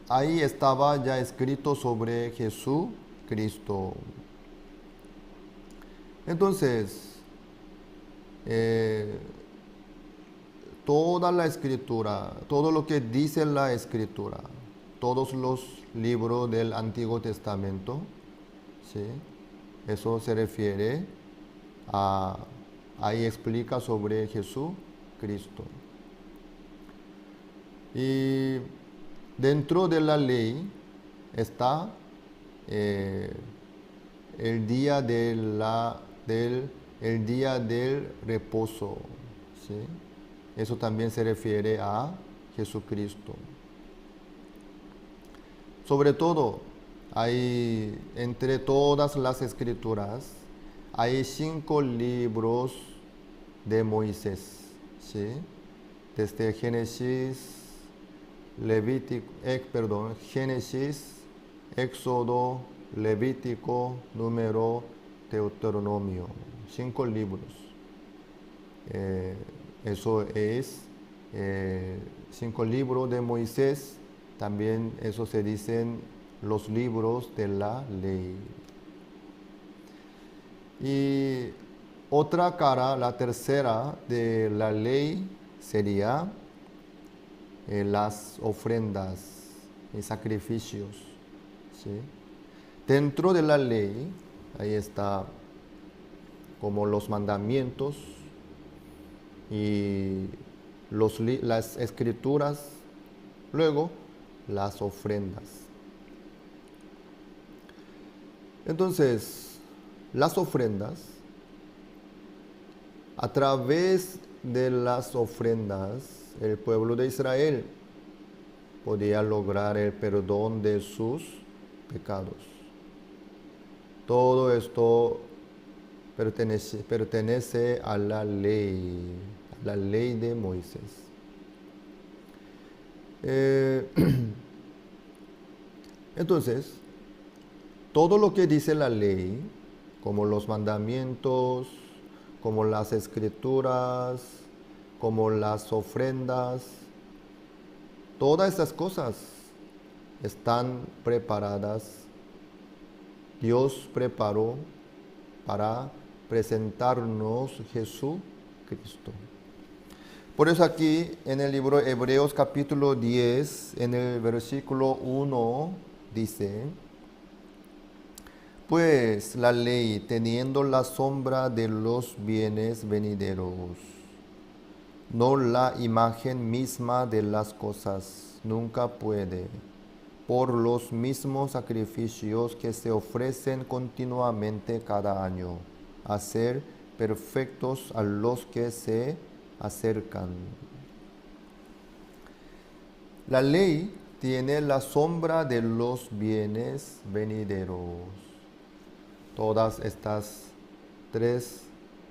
ahí estaba ya escrito sobre Jesucristo. Entonces, toda la escritura, todo lo que dice la escritura, todos los libros del Antiguo Testamento, ¿sí? Eso se refiere ahí explica sobre Jesucristo. Y dentro de la ley está el día del reposo, ¿sí? Eso también se refiere a Jesucristo. Sobre todo, hay entre todas las escrituras, hay 5 libros de Moisés, ¿sí? Desde Génesis, Éxodo, Levítico, Número, Deuteronomio. 5 libros. Eso es 5 libros de Moisés. También eso se dicen los libros de la ley. Y otra cara, la tercera de la ley sería las ofrendas y sacrificios, ¿sí? Dentro de la ley, ahí está como los mandamientos y las escrituras, luego las ofrendas. Entonces, las ofrendas, a través de las ofrendas, el pueblo de Israel podía lograr el perdón de sus pecados. Todo esto pertenece a la ley de Moisés. Entonces, todo lo que dice la ley, como los mandamientos, como las escrituras, como las ofrendas, todas estas cosas están preparadas. Dios preparó para presentarnos Jesucristo. Por eso aquí en el libro de Hebreos capítulo 10, en el versículo 1, dice: pues la ley, teniendo la sombra de los bienes venideros, no la imagen misma de las cosas, nunca puede, por los mismos sacrificios que se ofrecen continuamente cada año, hacer perfectos a los que se acercan. La ley tiene la sombra de los bienes venideros. Todas estas 3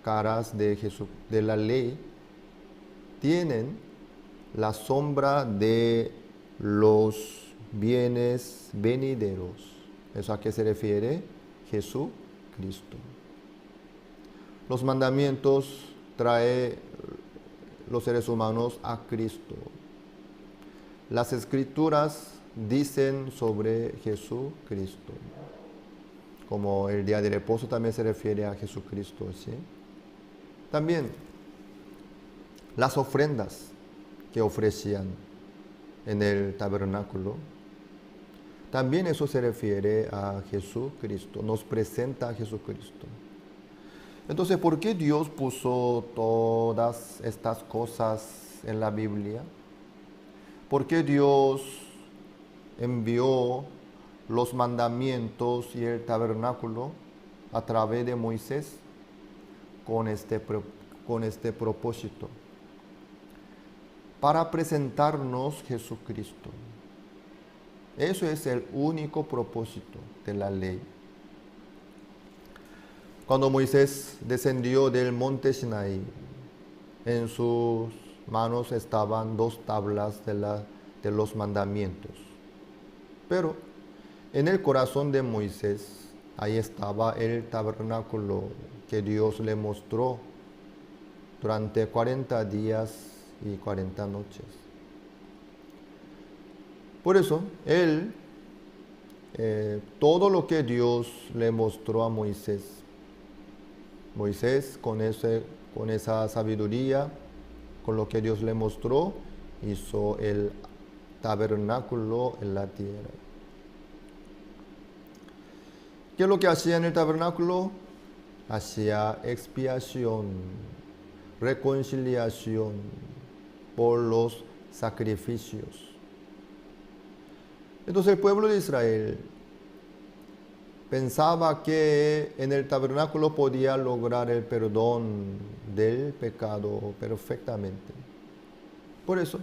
caras de la ley tienen la sombra de los bienes venideros. ¿Eso a qué se refiere? Jesucristo. Los mandamientos traen los seres humanos a Cristo. Las escrituras dicen sobre Jesucristo. Como el día de reposo también se refiere a Jesucristo, ¿sí? También las ofrendas que ofrecían en el tabernáculo, también eso se refiere a Jesucristo, nos presenta a Jesucristo. Entonces, ¿por qué Dios puso todas estas cosas en la Biblia? ¿Por qué Dios envió los mandamientos y el tabernáculo a través de Moisés con este propósito? Para presentarnos Jesucristo. Eso es el único propósito de la ley. Cuando Moisés descendió del monte Sinaí, en sus manos estaban 2 tablas de los mandamientos. Pero en el corazón de Moisés, ahí estaba el tabernáculo que Dios le mostró durante 40 días y 40 noches. Por eso, todo lo que Dios le mostró a Moisés con esa sabiduría, con lo que Dios le mostró, hizo el tabernáculo en la tierra. ¿Qué es lo que hacía en el tabernáculo? Hacía expiación, reconciliación por los sacrificios. Entonces el pueblo de Israel pensaba que en el tabernáculo podía lograr el perdón del pecado perfectamente. Por eso,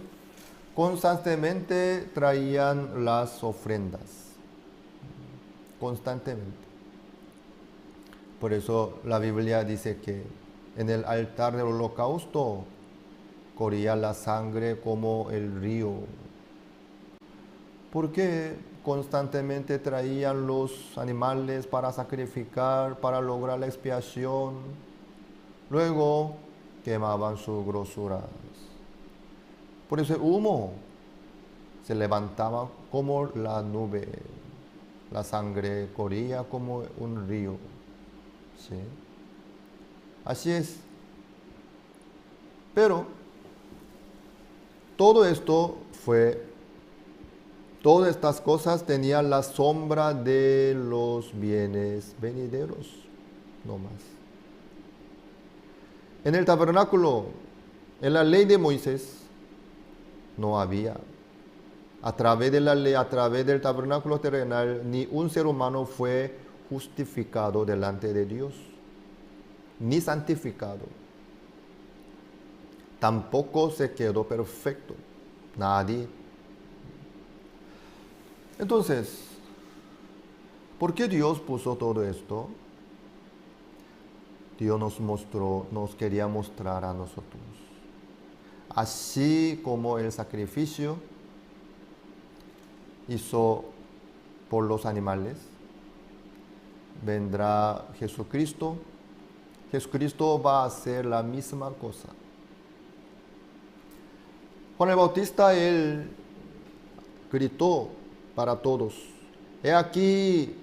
constantemente traían las ofrendas. Constantemente. Por eso la Biblia dice que en el altar del holocausto corría la sangre como el río. Porque constantemente traían los animales para sacrificar, para lograr la expiación. Luego quemaban sus grosuras. Por eso el humo se levantaba como la nube. La sangre corría como un río. ¿Sí? Así es. Pero todas estas cosas tenían la sombra de los bienes venideros, no más. En el tabernáculo, en la ley de Moisés, no había. A través de la ley, a través del tabernáculo terrenal, ni un ser humano fue justificado delante de Dios, ni santificado. Tampoco se quedó perfecto, nadie. Entonces, ¿por qué Dios puso todo esto? Dios nos quería mostrar a nosotros. Así como el sacrificio hizo por los animales, vendrá Jesucristo. Jesucristo va a hacer la misma cosa. Juan el Bautista, él gritó para todos: he aquí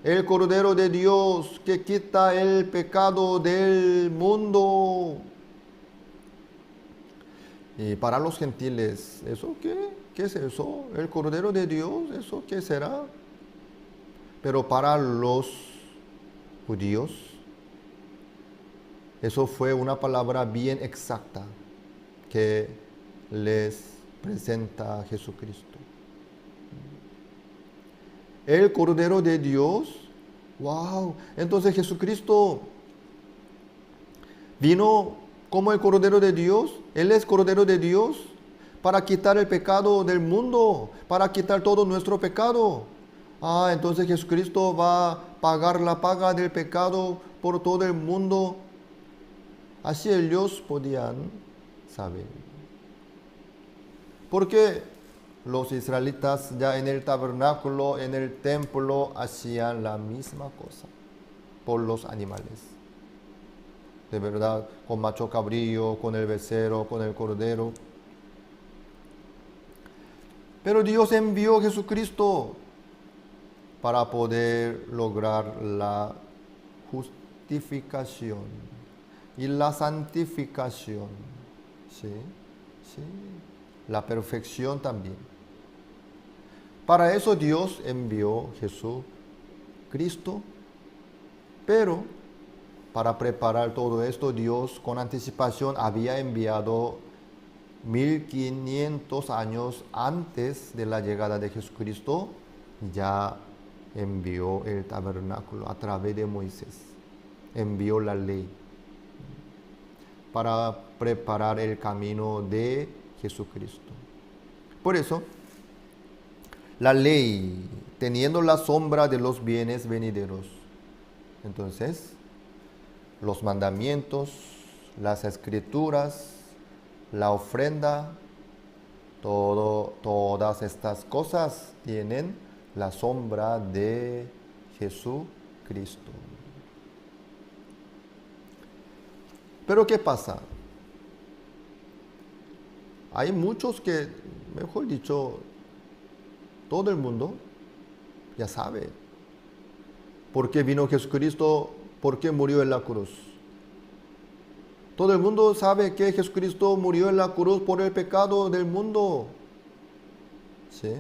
el Cordero de Dios que quita el pecado del mundo. Y para los gentiles, ¿eso qué? ¿Qué es eso? ¿El Cordero de Dios? ¿Eso qué será? Pero para los judíos, eso fue una palabra bien exacta que les presenta a Jesucristo. El Cordero de Dios. ¡Wow! Entonces Jesucristo vino como el Cordero de Dios. Él es Cordero de Dios para quitar el pecado del mundo, para quitar todo nuestro pecado. Entonces Jesucristo va a pagar la paga del pecado por todo el mundo. Así ellos podían saber. Porque los israelitas ya en el tabernáculo, en el templo, hacían la misma cosa por los animales. De verdad, con macho cabrío, con el becerro, con el cordero. Pero Dios envió a Jesucristo para poder lograr la justificación y la santificación. ¿Sí? Sí. La perfección también. Para eso Dios envió a Jesucristo. Pero para preparar todo esto, Dios con anticipación había enviado 1500 años antes de la llegada de Jesucristo. Ya envió el tabernáculo a través de Moisés. Envió la ley para preparar el camino de Jesucristo. Por eso, la ley, teniendo la sombra de los bienes venideros. Entonces, los mandamientos, las escrituras, la ofrenda, todas estas cosas tienen la sombra de Jesucristo. Pero ¿qué pasa? Hay muchos que, mejor dicho, todo el mundo ya sabe por qué vino Jesucristo, por qué murió en la cruz. Todo el mundo sabe que Jesucristo murió en la cruz por el pecado del mundo. ¿Sí?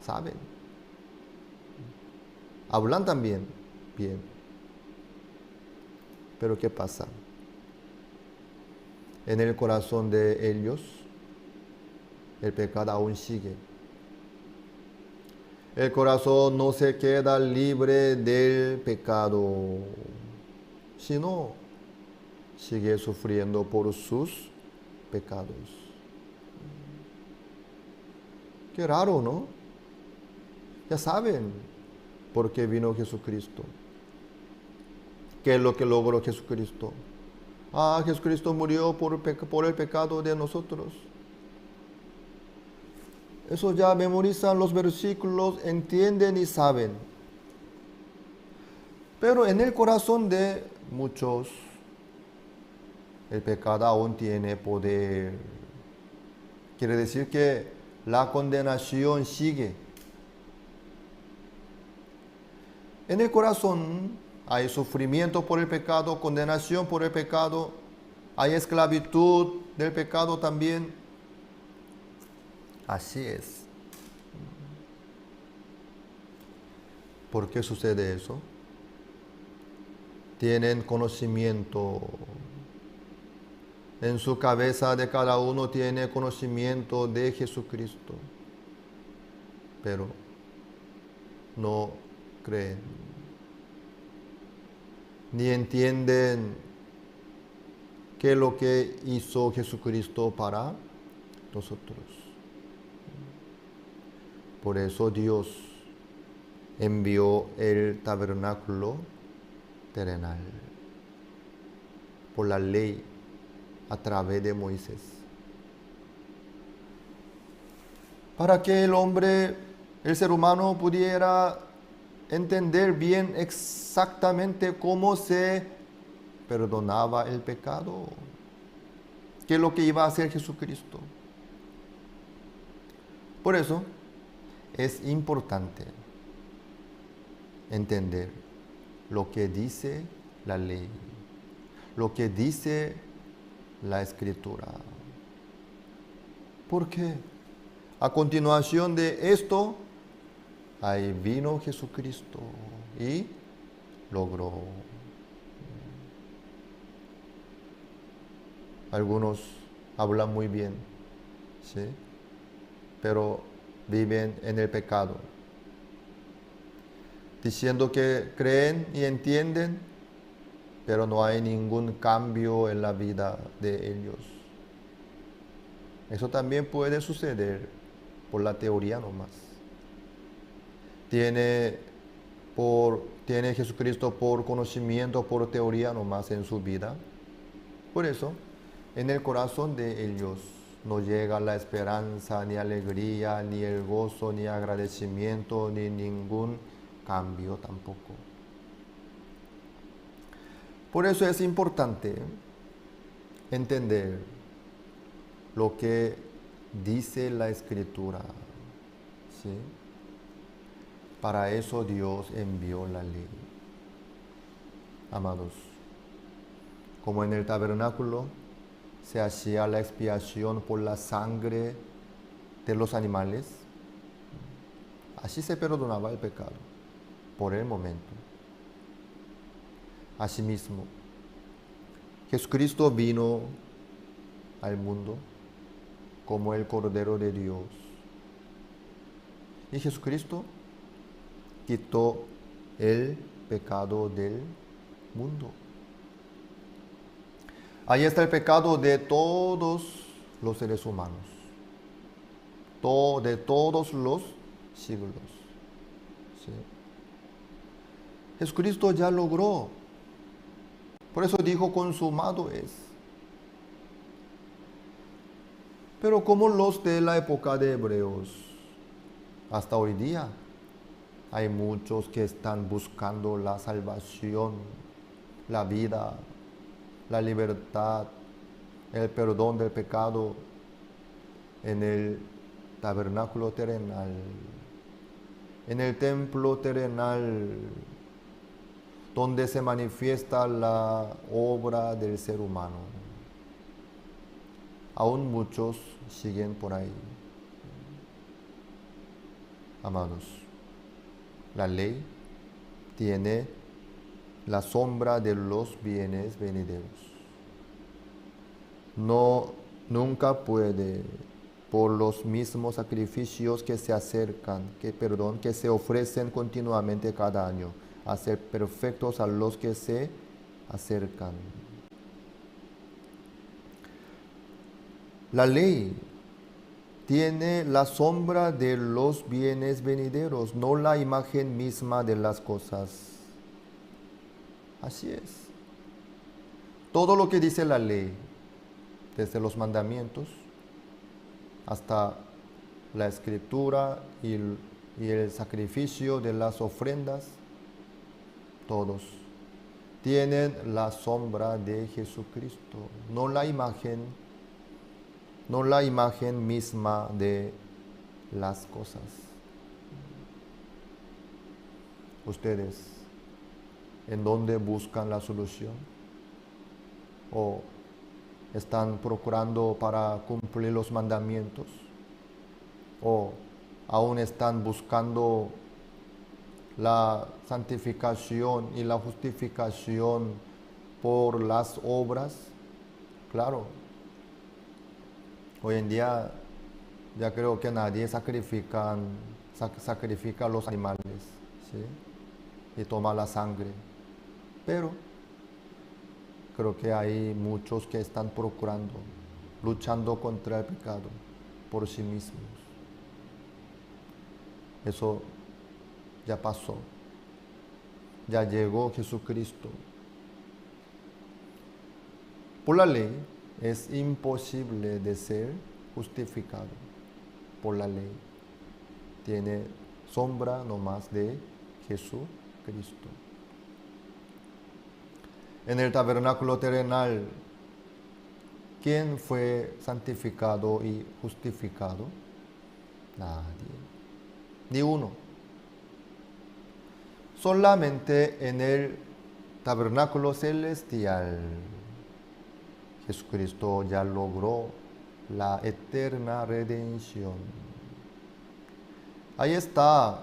Saben. Hablan también bien. Pero ¿qué pasa? En el corazón de ellos, el pecado aún sigue. El corazón no se queda libre del pecado, sino sigue sufriendo por sus pecados. Qué raro, ¿no? Ya saben por qué vino Jesucristo. ¿Qué es lo que logró Jesucristo? Jesucristo murió por el pecado de nosotros. Eso ya memorizan los versículos, entienden y saben. Pero en el corazón de muchos, el pecado aún tiene poder. Quiere decir que la condenación sigue. En el corazón hay sufrimiento por el pecado, condenación por el pecado, hay esclavitud del pecado también. Así es. ¿Por qué sucede eso? Tienen conocimiento. En su cabeza de cada uno tiene conocimiento de Jesucristo. Pero no creen. Ni entienden qué es lo que hizo Jesucristo para nosotros. Por eso Dios envió el tabernáculo terrenal por la ley a través de Moisés, para que el hombre, el ser humano, pudiera entender bien exactamente cómo se perdonaba el pecado, qué es lo que iba a hacer Jesucristo. Por eso es importante entender lo que dice la ley, lo que dice la escritura. ¿Por qué? A continuación de esto, ahí vino Jesucristo y logró. Algunos hablan muy bien, ¿sí? Pero viven en el pecado, diciendo que creen y entienden, pero no hay ningún cambio en la vida de ellos. Eso también puede suceder por la teoría nomás. Tiene Jesucristo por conocimiento, por teoría nomás en su vida. Por eso, en el corazón de ellos no llega la esperanza, ni alegría, ni el gozo, ni agradecimiento, ni ningún cambio tampoco. Por eso es importante entender lo que dice la Escritura, ¿sí? Para eso Dios envió la ley. Amados, como en el tabernáculo se hacía la expiación por la sangre de los animales, así se perdonaba el pecado por el momento. Asimismo, Jesucristo vino al mundo como el Cordero de Dios. Y Jesucristo quitó el pecado del mundo. Ahí está el pecado de todos los seres humanos, de todos los siglos. ¿Sí? Jesucristo ya logró. Por eso dijo, consumado es. Pero como los de la época de Hebreos, hasta hoy día, hay muchos que están buscando la salvación, la vida, la libertad, el perdón del pecado en el tabernáculo terrenal, en el templo terrenal, donde se manifiesta la obra del ser humano. Aún muchos siguen por ahí. Amados, la ley tiene la sombra de los bienes venideros. Nunca puede, por los mismos sacrificios que se acercan, que se ofrecen continuamente cada año, hacer perfectos a los que se acercan. La ley tiene la sombra de los bienes venideros, no la imagen misma de las cosas. Así es. Todo lo que dice la ley, desde los mandamientos hasta la escritura y el sacrificio de las ofrendas, todos tienen la sombra de Jesucristo, no la imagen misma de las cosas. Ustedes, ¿en dónde buscan la solución? ¿O están procurando para cumplir los mandamientos? ¿O aún están buscando la santificación y la justificación por las obras? Claro, hoy en día ya creo que nadie sacrifica los animales, ¿sí? Y toma la sangre. Pero creo que hay muchos que están procurando, luchando contra el pecado por sí mismos. Eso ya pasó. Ya llegó Jesucristo. Por la ley es imposible de ser justificado. Por la ley tiene sombra nomás de Jesucristo. En el tabernáculo terrenal, ¿quién fue santificado y justificado? Nadie, ni uno. Solamente en el tabernáculo celestial, Jesucristo ya logró la eterna redención. Ahí está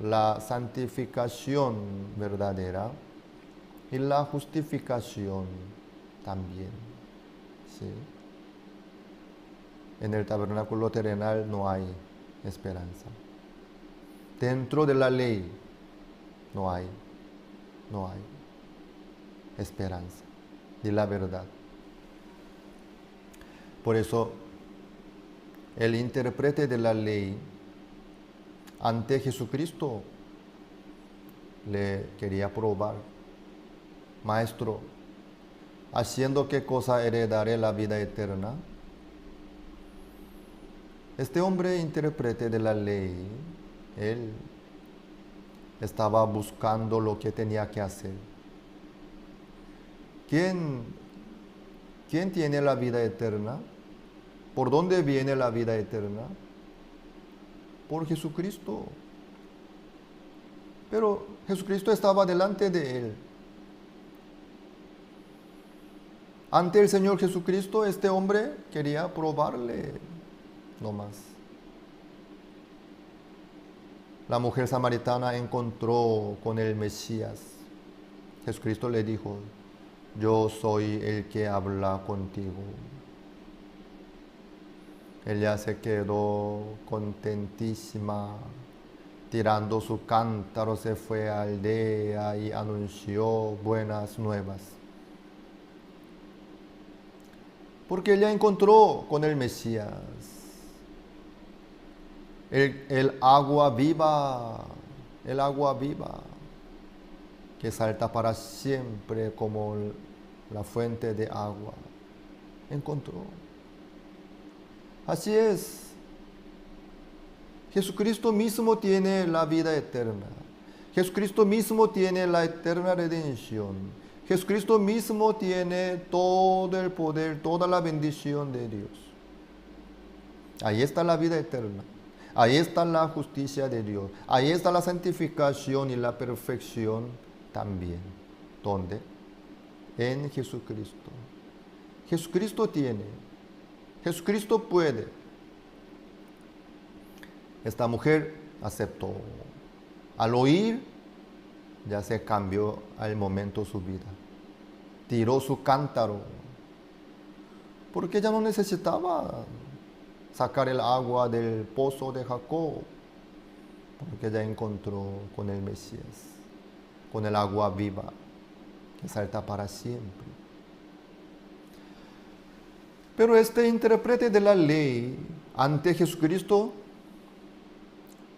la santificación verdadera y la justificación también. ¿Sí? En el tabernáculo terrenal no hay esperanza. Dentro de la ley no hay esperanza de la verdad. Por eso, el intérprete de la ley ante Jesucristo le quería probar: Maestro, ¿haciendo qué cosa heredaré la vida eterna? Este hombre intérprete de la ley, él estaba buscando lo que tenía que hacer. ¿Quién tiene la vida eterna? ¿Por dónde viene la vida eterna? Por Jesucristo. Pero Jesucristo estaba delante de él. Ante el Señor Jesucristo, este hombre quería probarle nomás. La mujer samaritana encontró con el Mesías. Jesucristo le dijo: yo soy el que habla contigo. Ella se quedó contentísima, tirando su cántaro se fue a la aldea y anunció buenas nuevas. Porque ella encontró con el Mesías. el agua viva, el agua viva, que salta para siempre como la fuente de agua. Encontró. Así es. Jesucristo mismo tiene la vida eterna. Jesucristo mismo tiene la eterna redención. Jesucristo mismo tiene todo el poder, toda la bendición de Dios. Ahí está la vida eterna. Ahí está la justicia de Dios. Ahí está la santificación y la perfección también. ¿Dónde? En Jesucristo. Jesucristo tiene. Jesucristo puede. Esta mujer aceptó. Al oír, ya se cambió al momento su vida. Tiró su cántaro. Porque ya no necesitaba sacar el agua del pozo de Jacob. Porque ya encontró con el Mesías, con el agua viva que salta para siempre. Pero este intérprete de la ley ante Jesucristo,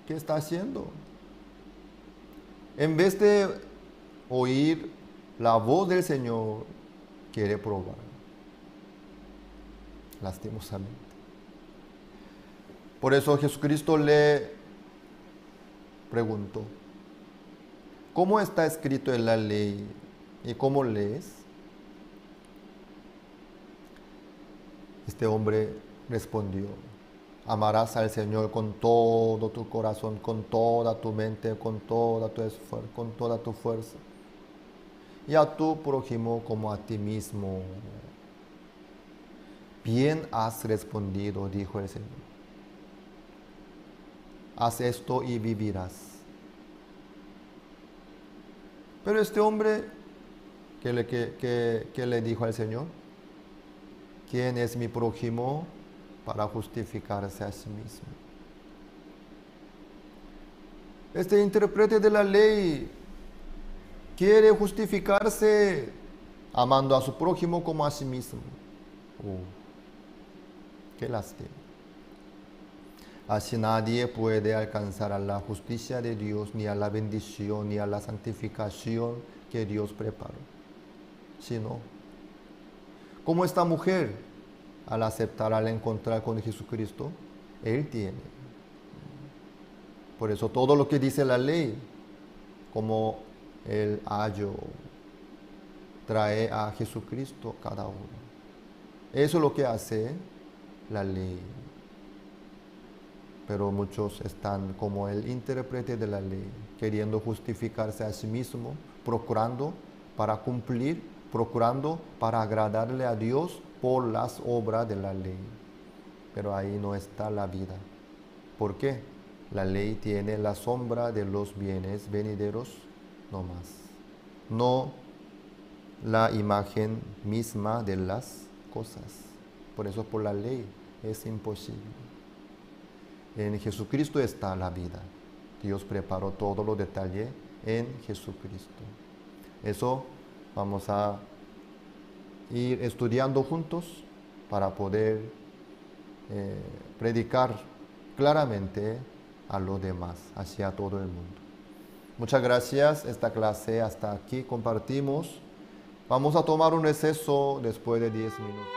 ¿qué está haciendo? En vez de oír la voz del Señor, quiere probar. Lastimosamente. Por eso Jesucristo le preguntó, ¿cómo está escrito en la ley y cómo lees? Este hombre respondió, amarás al Señor con todo tu corazón, con toda tu mente, con toda tu esfuerzo, con toda tu fuerza. Y a tu prójimo como a ti mismo. Bien has respondido, dijo el Señor. Haz esto y vivirás. Pero este hombre, ¿qué le dijo al Señor? ¿Quién es mi prójimo para justificarse a sí mismo? Este intérprete de la ley quiere justificarse amando a su prójimo como a sí mismo. Qué lástima. Así nadie puede alcanzar a la justicia de Dios, ni a la bendición, ni a la santificación que Dios preparó. Sino, como esta mujer, al aceptar, al encontrar con Jesucristo, Él tiene. Por eso todo lo que dice la ley, como el ayo, trae a Jesucristo cada uno. Eso es lo que hace la ley. Pero muchos están como el intérprete de la ley, queriendo justificarse a sí mismo, procurando para cumplir, procurando para agradarle a Dios por las obras de la ley. Pero ahí no está la vida. ¿Por qué? La ley tiene la sombra de los bienes venideros, no más. No la imagen misma de las cosas. Por eso por la ley es imposible. En Jesucristo está la vida. Dios preparó todos los detalles en Jesucristo. Eso vamos a ir estudiando juntos para poder predicar claramente a los demás, hacia todo el mundo. Muchas gracias. Esta clase hasta aquí compartimos. Vamos a tomar un receso después de 10 minutos.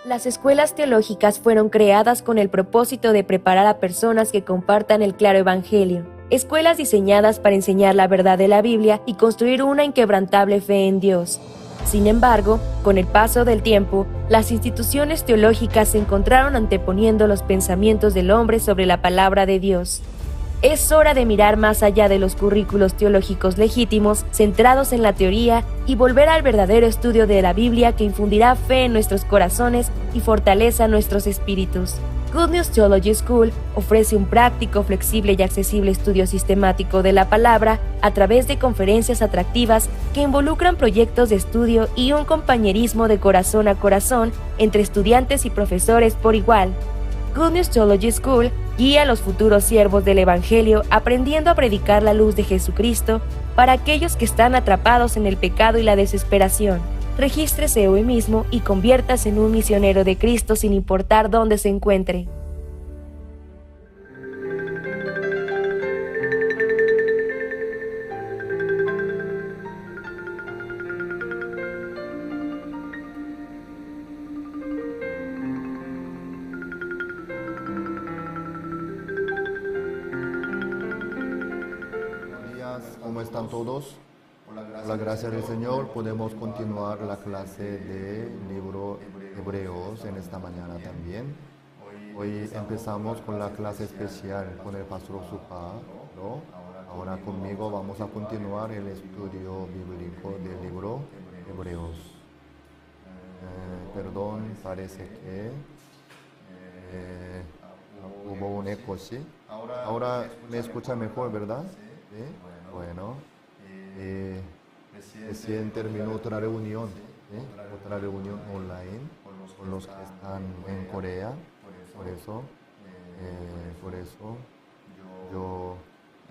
Las escuelas teológicas fueron creadas con el propósito de preparar a personas que compartan el claro evangelio. Escuelas diseñadas para enseñar la verdad de la Biblia y construir una inquebrantable fe en Dios. Sin embargo, con el paso del tiempo, las instituciones teológicas se encontraron anteponiendo los pensamientos del hombre sobre la palabra de Dios. Es hora de mirar más allá de los currículos teológicos legítimos, centrados en la teoría, y volver al verdadero estudio de la Biblia que infundirá fe en nuestros corazones y fortaleza nuestros espíritus. Good News Theology School ofrece un práctico, flexible y accesible estudio sistemático de la palabra a través de conferencias atractivas que involucran proyectos de estudio y un compañerismo de corazón a corazón entre estudiantes y profesores por igual. Good News Theology School guía a los futuros siervos del Evangelio aprendiendo a predicar la luz de Jesucristo para aquellos que están atrapados en el pecado y la desesperación. Regístrese hoy mismo y conviértase en un misionero de Cristo sin importar dónde se encuentre. ¿Cómo están todos? Por la gracia del Señor podemos continuar la clase del libro Hebreos en esta mañana también. Hoy empezamos con la clase especial con el pastor Supa, ¿no? Ahora conmigo vamos a continuar el estudio bíblico del libro Hebreos. Perdón, parece que hubo un eco, ¿sí? Ahora me escucha mejor, ¿verdad? ¿Sí? Bueno, recién terminó otra reunión online con los que están en Corea. Por eso yo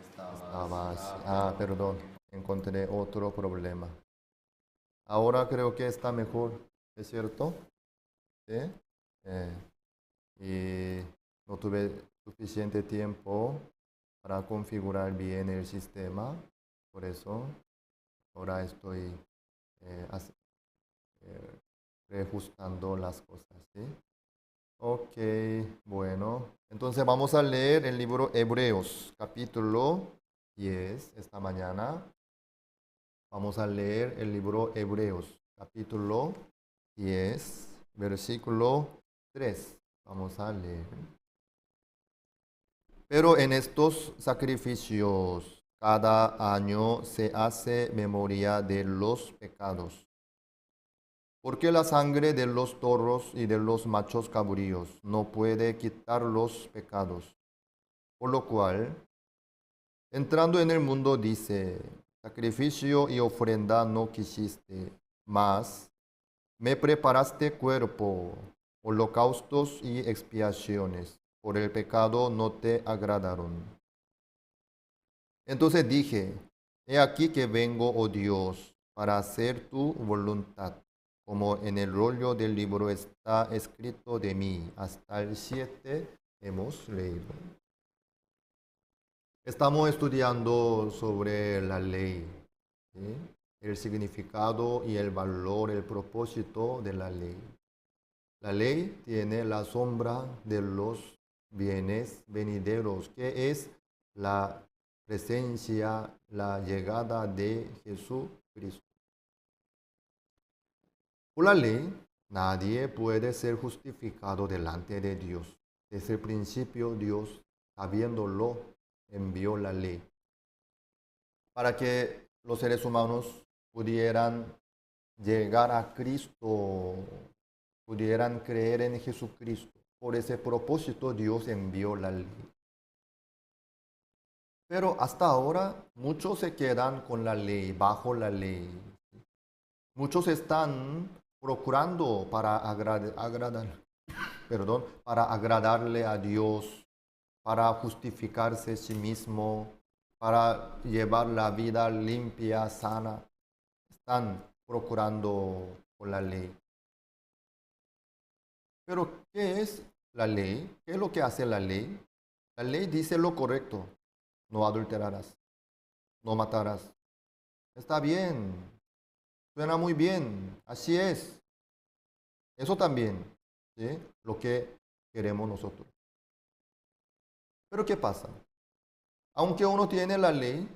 estaba así. Perdón, encontré otro problema. Ahora creo que está mejor, ¿es cierto? ¿Sí? Y no tuve suficiente tiempo para configurar bien el sistema, por eso ahora estoy reajustando las cosas, ¿sí? Ok, bueno, entonces vamos a leer el libro Hebreos, capítulo 10, esta mañana. Vamos a leer el libro Hebreos, capítulo 10, versículo 3. Vamos a leer. Pero en estos sacrificios cada año se hace memoria de los pecados, porque la sangre de los toros y de los machos cabríos no puede quitar los pecados. Por lo cual, entrando en el mundo dice, sacrificio y ofrenda no quisiste, mas me preparaste cuerpo, holocaustos y expiaciones. Por el pecado no te agradaron. Entonces dije, he aquí que vengo, oh Dios, para hacer tu voluntad, como en el rollo del libro está escrito de mí. Hasta el 7 hemos leído. Estamos estudiando sobre la ley, ¿sí? El significado y el valor, el propósito de la ley. La ley tiene la sombra de los bienes venideros, que es la presencia, la llegada de Jesucristo. Por la ley, nadie puede ser justificado delante de Dios. Desde el principio, Dios, habiéndolo, envió la ley para que los seres humanos pudieran llegar a Cristo, pudieran creer en Jesucristo. Por ese propósito Dios envió la ley. Pero hasta ahora muchos se quedan con la ley, bajo la ley. Muchos están procurando para agradarle a Dios, para justificarse a sí mismo, para llevar la vida limpia, sana. Están procurando por la ley. Pero, ¿qué es la ley? ¿Qué es lo que hace la ley? La ley dice lo correcto. No adulterarás. No matarás. Está bien. Suena muy bien. Así es. Eso también. ¿sí? Lo que queremos nosotros. Pero ¿qué pasa? Aunque uno tiene la ley,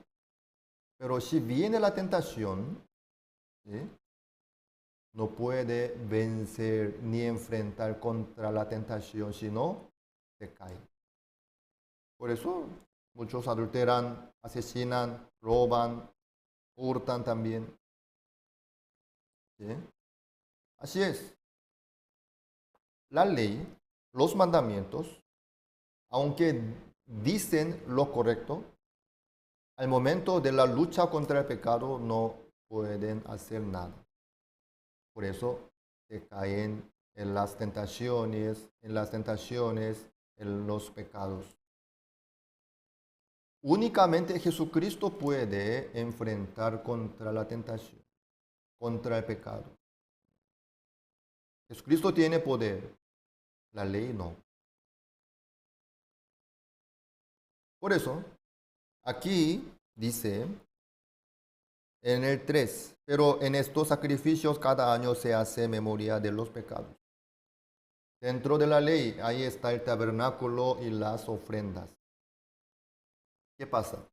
pero si viene la tentación, ¿sí? No puede vencer ni enfrentar contra la tentación, sino se cae. Por eso muchos adulteran, asesinan, roban, hurtan también. ¿Sí? Así es. La ley, los mandamientos, aunque dicen lo correcto, al momento de la lucha contra el pecado no pueden hacer nada. Por eso se caen en las tentaciones, en los pecados. Únicamente Jesucristo puede enfrentar contra la tentación, contra el pecado. Jesucristo tiene poder, la ley no. Por eso, aquí dice en el 3, pero en estos sacrificios cada año se hace memoria de los pecados. Dentro de la ley, ahí está el tabernáculo y las ofrendas. ¿Qué pasa?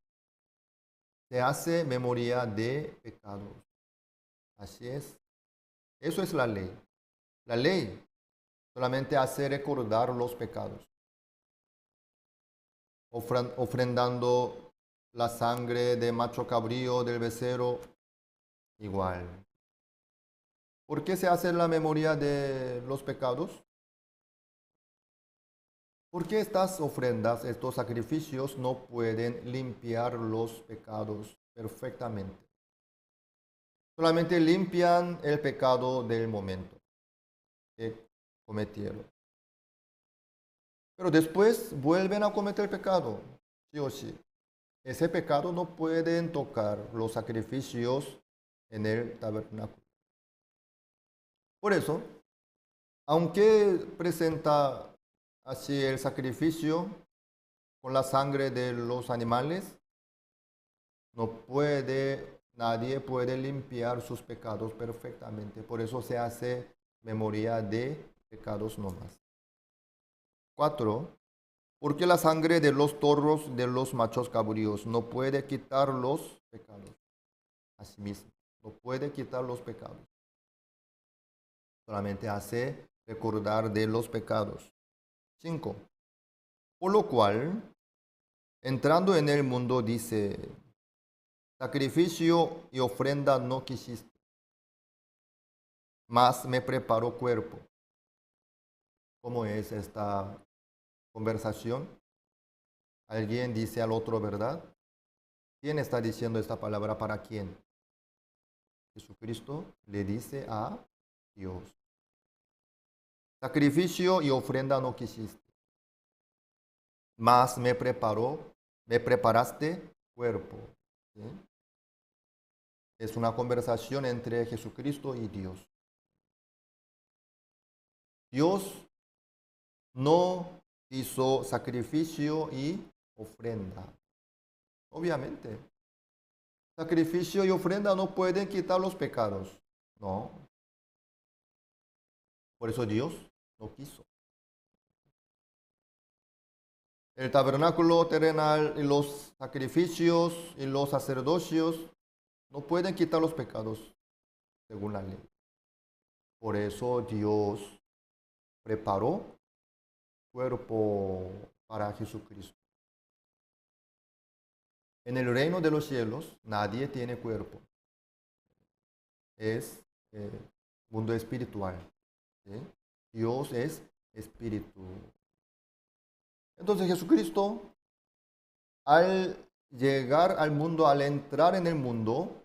Se hace memoria de pecados. Así es. Eso es la ley. La ley solamente hace recordar los pecados. Ofrendando la sangre de macho cabrío, del becerro, igual. ¿Por qué se hace la memoria de los pecados? Porque estas ofrendas, estos sacrificios no pueden limpiar los pecados perfectamente. Solamente limpian el pecado del momento que cometieron. Pero después vuelven a cometer pecado, sí o sí. Ese pecado no pueden tocar los sacrificios en el tabernáculo. Por eso, aunque presenta así el sacrificio con la sangre de los animales, nadie puede limpiar sus pecados perfectamente. Por eso se hace memoria de pecados nomás. 4. Porque la sangre de los toros de los machos cabríos no puede quitar los pecados. Asimismo, no puede quitar los pecados. Solamente hace recordar de los pecados. 5. Por lo cual, entrando en el mundo, dice, sacrificio y ofrenda no quisiste, mas me preparó cuerpo. ¿Cómo es esta conversación? ¿Alguien dice al otro verdad? ¿Quién está diciendo esta palabra para quién? Jesucristo le dice a Dios. Sacrificio y ofrenda no quisiste, mas me preparaste cuerpo. ¿Sí? Es una conversación entre Jesucristo y Dios. Dios no hizo sacrificio y ofrenda. Obviamente, sacrificio y ofrenda no pueden quitar los pecados. No. Por eso Dios no quiso. El tabernáculo terrenal y los sacrificios y los sacerdocios no pueden quitar los pecados según la ley. Por eso Dios preparó cuerpo para Jesucristo. En el reino de los cielos nadie tiene cuerpo. Es mundo espiritual. ¿Sí? Dios es espíritu. Entonces Jesucristo, al llegar al mundo, al entrar en el mundo,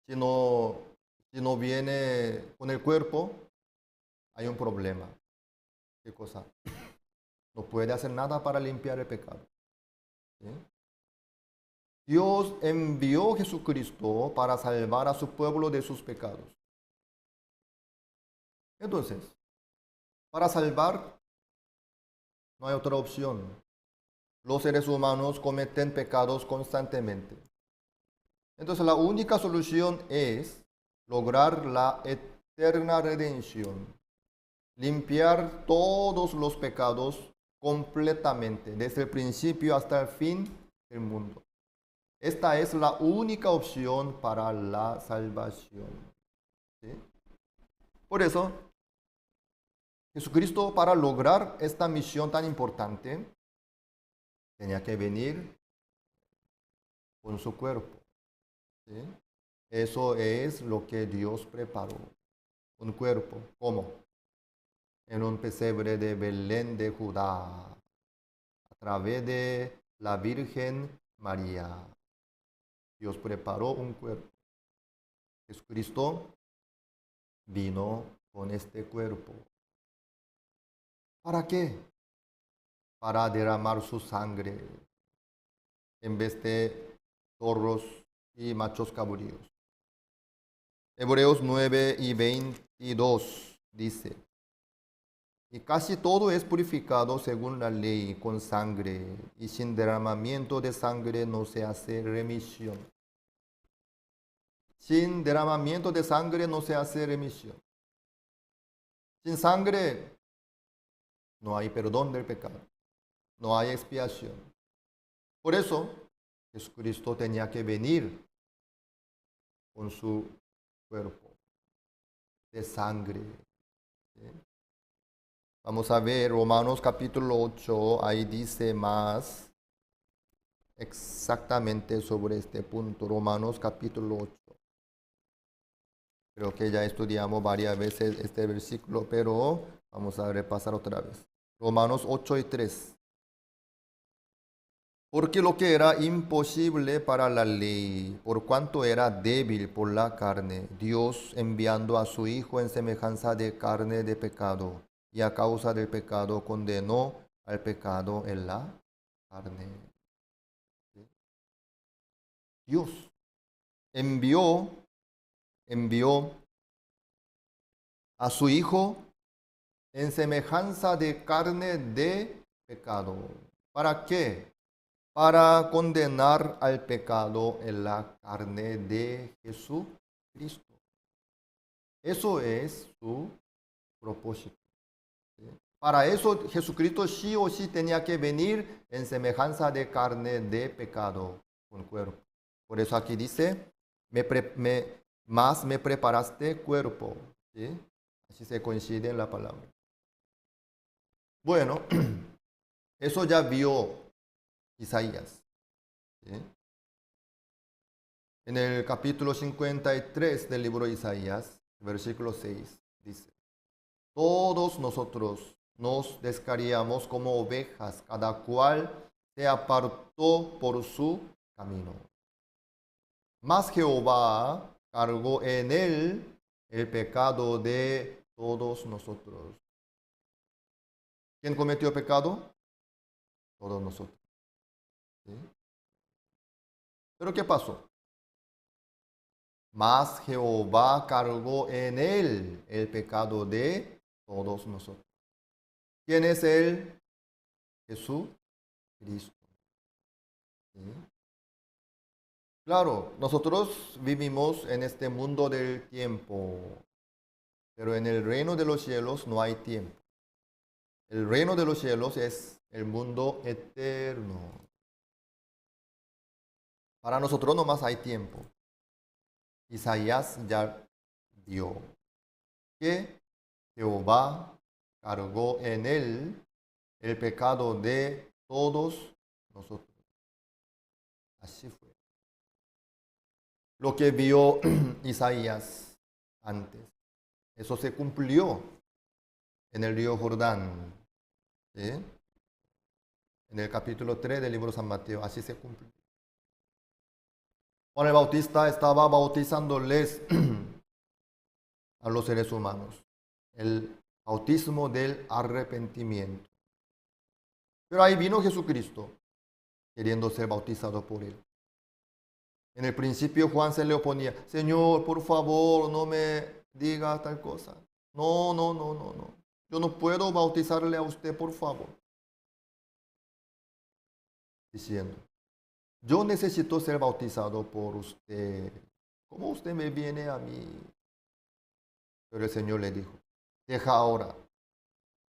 si no viene con el cuerpo, hay un problema. ¿Qué cosa? No puede hacer nada para limpiar el pecado. ¿Sí? Dios envió a Jesucristo para salvar a su pueblo de sus pecados. Entonces, para salvar, no hay otra opción. Los seres humanos cometen pecados constantemente. Entonces, la única solución es lograr la eterna redención. limpiar todos los pecados completamente, desde el principio hasta el fin del mundo. Esta es la única opción para la salvación. ¿Sí? Por eso, Jesucristo, para lograr esta misión tan importante, tenía que venir con su cuerpo. ¿Sí? Eso es lo que Dios preparó. Un cuerpo. ¿Cómo? En un pesebre de Belén de Judá, a través de la Virgen María. Dios preparó un cuerpo. Jesucristo vino con este cuerpo. ¿Para qué? Para derramar su sangre en vez de toros y machos cabríos. Hebreos 9 y 22 dice: y casi todo es purificado según la ley con sangre, y sin derramamiento de sangre no se hace remisión. Sin derramamiento de sangre no se hace remisión. Sin sangre no hay perdón del pecado, no hay expiación. Por eso Jesucristo tenía que venir con su cuerpo de sangre. ¿Sí? Vamos a ver Romanos capítulo 8, ahí dice más exactamente sobre este punto. Romanos capítulo 8. Creo que ya estudiamos varias veces este versículo, pero vamos a repasar otra vez. Romanos 8 y 3. Porque lo que era imposible para la ley, por cuanto era débil por la carne, Dios enviando a su Hijo en semejanza de carne de pecado, y a causa del pecado condenó al pecado en la carne. ¿Sí? Dios envió a su Hijo en semejanza de carne de pecado. ¿Para qué? Para condenar al pecado en la carne de Jesucristo. Eso es su propósito. ¿Sí? Para eso Jesucristo sí o sí tenía que venir en semejanza de carne de pecado con cuerpo. Por eso aquí dice, más me preparaste cuerpo. ¿Sí? Así se coincide en la palabra. Bueno, eso ya vio Isaías. ¿Sí? En el capítulo 53 del libro de Isaías, versículo 6, dice: todos nosotros nos descarriamos como ovejas, cada cual se apartó por su camino. Mas Jehová cargó en él el pecado de todos nosotros. ¿Quién cometió pecado? Todos nosotros. ¿Sí? ¿Pero qué pasó? Mas Jehová cargó en él el pecado de todos nosotros. ¿Quién es él? Jesucristo. ¿Sí? Claro, nosotros vivimos en este mundo del tiempo, pero en el reino de los cielos no hay tiempo. El reino de los cielos es el mundo eterno. Para nosotros nomás hay tiempo. Isaías ya vio que Jehová cargó en él el pecado de todos nosotros. Así fue. Lo que vio Isaías antes, eso se cumplió en el río Jordán. ¿Sí? En el capítulo 3 del libro de San Mateo, así se cumplió. Juan el Bautista estaba bautizándoles a los seres humanos. El bautismo del arrepentimiento. Pero ahí vino Jesucristo, queriendo ser bautizado por él. En el principio Juan se le oponía: Señor, por favor, no me diga tal cosa. No. Yo no puedo bautizarle a usted, por favor. Diciendo: yo necesito ser bautizado por usted. ¿Cómo usted me viene a mí? Pero el Señor le dijo: deja ahora,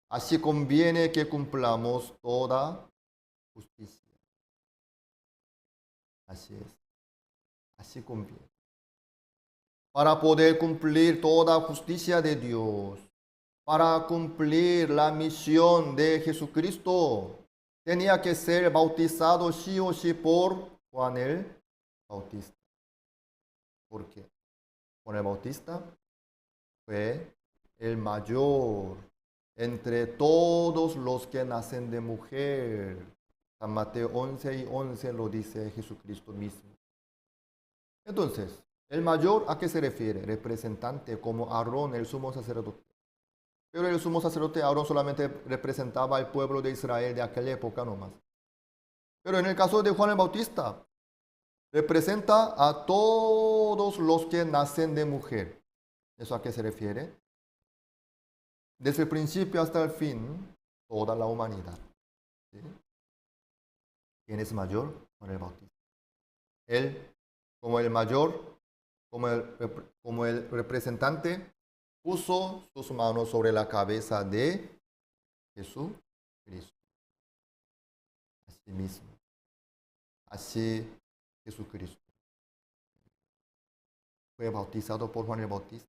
Así conviene que cumplamos toda justicia. Así es. Así conviene. Para poder cumplir toda justicia de Dios, para cumplir la misión de Jesucristo, tenía que ser bautizado sí o sí por Juan el Bautista. ¿Por qué? Juan el Bautista fue el mayor entre todos los que nacen de mujer. San Mateo 11:11 lo dice Jesucristo mismo. Entonces, ¿el mayor a qué se refiere? Representante, como Aarón, el sumo sacerdote. Pero el sumo sacerdote Aarón solamente representaba al pueblo de Israel de aquella época nomás. Pero en el caso de Juan el Bautista, representa a todos los que nacen de mujer. ¿Eso a qué se refiere? Desde el principio hasta el fin, toda la humanidad. ¿Sí? ¿Quién es mayor? Juan el Bautista. Él, como el mayor, como el representante, puso sus manos sobre la cabeza de Jesucristo. Así mismo. Así Jesucristo fue bautizado por Juan el Bautista.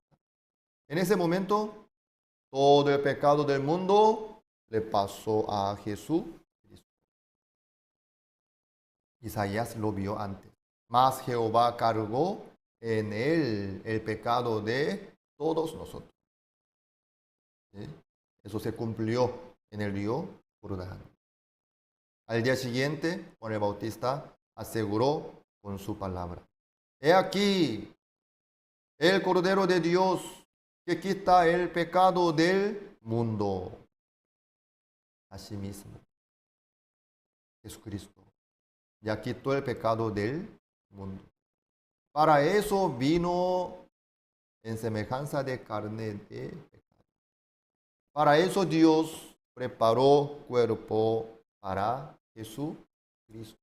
En ese momento, todo el pecado del mundo le pasó a Jesucristo. Isaías lo vio antes. Mas Jehová cargó en él el pecado de todos nosotros. ¿Sí? Eso se cumplió en el río Jordán. Al día siguiente, Juan el Bautista aseguró con su palabra: He aquí el Cordero de Dios que quita el pecado del mundo. Asimismo, Jesucristo ya quitó el pecado del mundo. Para eso vino en semejanza de carne de pecado. Para eso Dios preparó cuerpo para Jesucristo,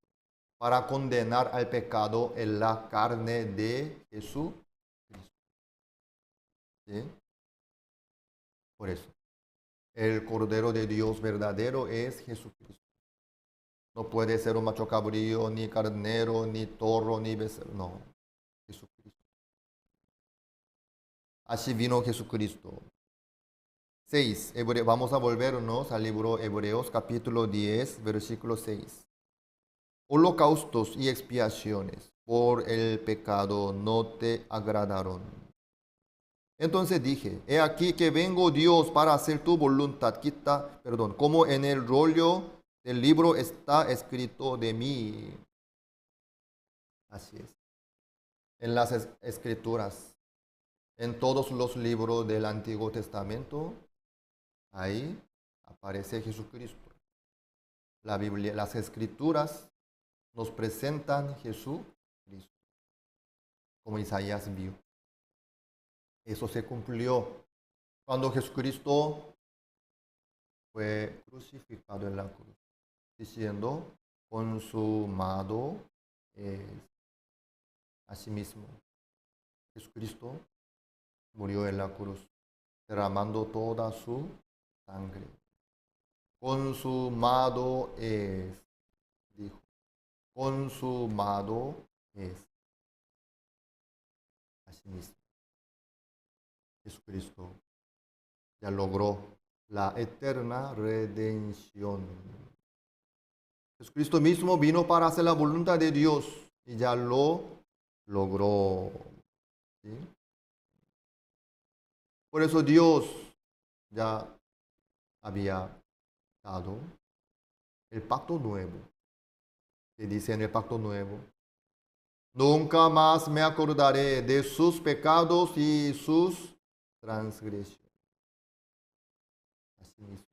para condenar al pecado en la carne de Jesucristo. ¿Sí? Por eso, el Cordero de Dios verdadero es Jesucristo. No puede ser un macho cabrío, ni carnero, ni toro, ni becerro. No, Jesucristo. Así vino Jesucristo. 6. Vamos a volvernos al libro Hebreos capítulo 10, versículo 6. Holocaustos y expiaciones por el pecado no te agradaron. Entonces dije: He aquí que vengo, Dios, para hacer tu voluntad. Como en el rollo del libro está escrito de mí. Así es. En las escrituras, en todos los libros del Antiguo Testamento, ahí aparece Jesucristo. La Biblia, las escrituras nos presentan Jesucristo, como Isaías vio. Eso se cumplió cuando Jesucristo fue crucificado en la cruz, diciendo: consumado es. Asimismo, Jesucristo murió en la cruz, derramando toda su sangre. Consumado es, dijo. Consumado es. Asimismo, Jesucristo ya logró la eterna redención. Jesucristo mismo vino para hacer la voluntad de Dios y ya lo logró. ¿Sí? Por eso Dios ya había dado el pacto nuevo. Se dice en el pacto nuevo: nunca más me acordaré de sus pecados y sus transgresiones. Así mismo.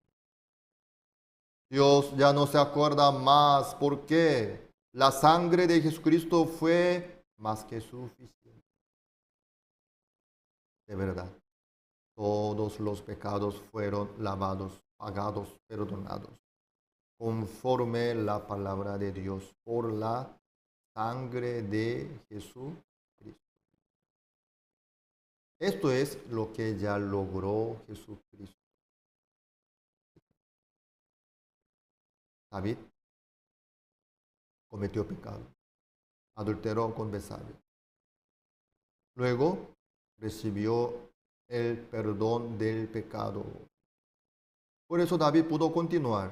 Dios ya no se acuerda más porque la sangre de Jesucristo fue más que suficiente. De verdad, todos los pecados fueron lavados, pagados, perdonados, conforme la palabra de Dios, por la sangre de Jesucristo. Esto es lo que ya logró Jesucristo. David cometió pecado, adulteró con Betsabé. Luego recibió el perdón del pecado. Por eso David pudo continuar.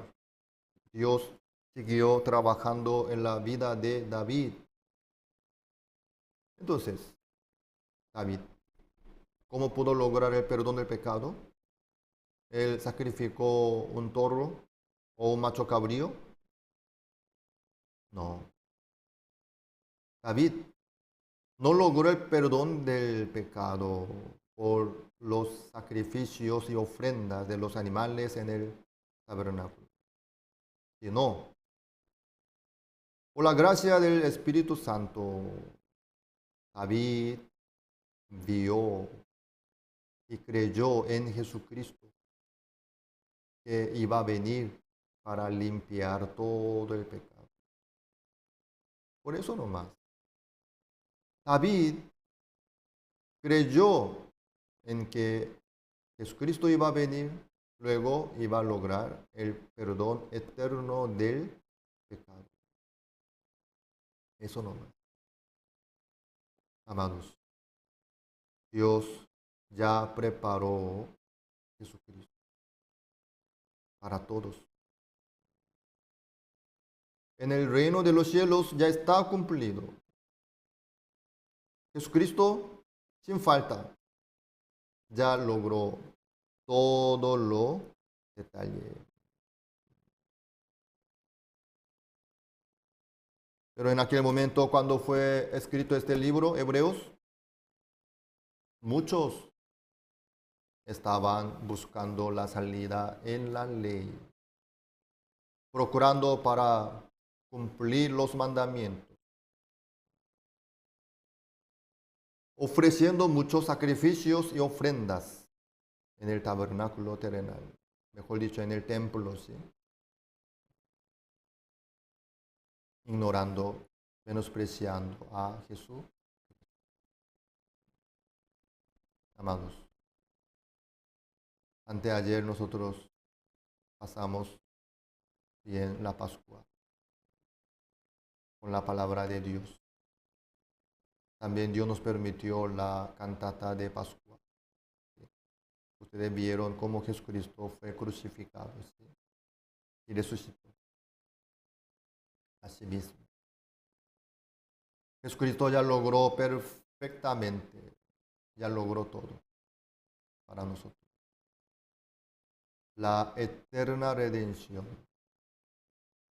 Dios siguió trabajando en la vida de David. Entonces, David, ¿cómo pudo lograr el perdón del pecado? ¿Él sacrificó un toro o un macho cabrío? No. David no logró el perdón del pecado por los sacrificios y ofrendas de los animales en el tabernáculo, sino por la gracia del Espíritu Santo. David vio y creyó en Jesucristo, que iba a venir para limpiar todo el pecado. Por eso nomás. David creyó en que Jesucristo iba a venir, luego iba a lograr el perdón eterno del pecado. Eso nomás. Amados, Dios ya preparó Jesucristo para todos. En el reino de los cielos ya está cumplido. Jesucristo, sin falta, ya logró todo lo detalle. Pero en aquel momento, cuando fue escrito este libro, Hebreos, muchos estaban buscando la salida en la ley, procurando para cumplir los mandamientos, ofreciendo muchos sacrificios y ofrendas en el tabernáculo terrenal, mejor dicho, en el templo, ¿sí? Ignorando, menospreciando a Jesús. Amados, anteayer nosotros pasamos bien la Pascua con la palabra de Dios. También Dios nos permitió la cantata de Pascua. ¿Sí? Ustedes vieron cómo Jesucristo fue crucificado, ¿sí? Y resucitó. Así mismo. Jesucristo ya logró perfectamente, ya logró todo para nosotros. La eterna redención.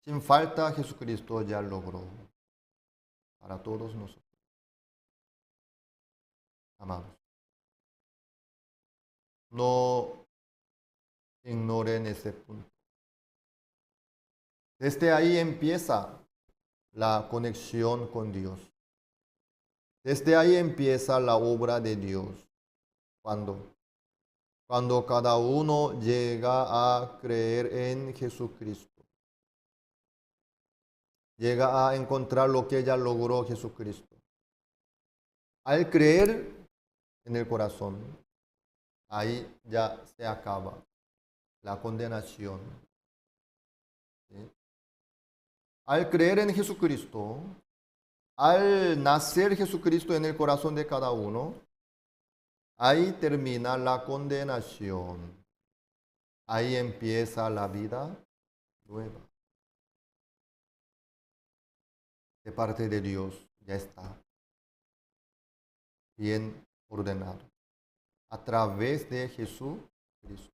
Sin falta, Jesucristo ya logró para todos nosotros. Amados, no ignoren ese punto. Desde ahí empieza la conexión con Dios. Desde ahí empieza la obra de Dios. Cuando cada uno llega a creer en Jesucristo, llega a encontrar lo que ya logró Jesucristo. Al creer en el corazón, ahí ya se acaba la condenación. ¿Sí? Al creer en Jesucristo, al nacer Jesucristo en el corazón de cada uno, ahí termina la condenación. Ahí empieza la vida nueva. De parte de Dios ya está bien ordenado. A través de Jesucristo.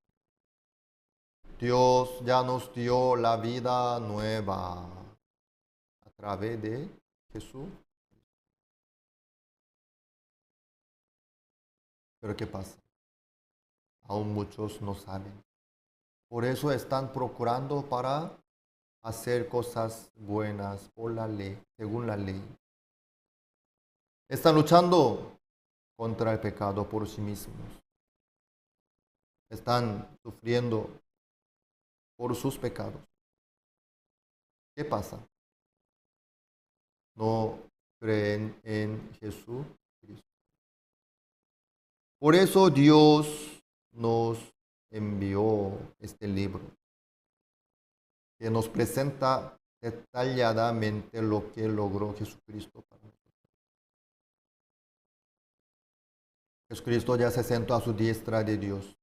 Dios ya nos dio la vida nueva. A través de Jesús. Pero ¿qué pasa? Aún muchos no saben. Por eso están procurando para hacer cosas buenas por la ley, según la ley. Están luchando contra el pecado por sí mismos. Están sufriendo por sus pecados. ¿Qué pasa? No creen en Jesucristo. Por eso Dios nos envió este libro. que nos presenta detalladamente lo que logró Jesucristo para nosotros. Jesucristo ya se sentó a su diestra de Dios.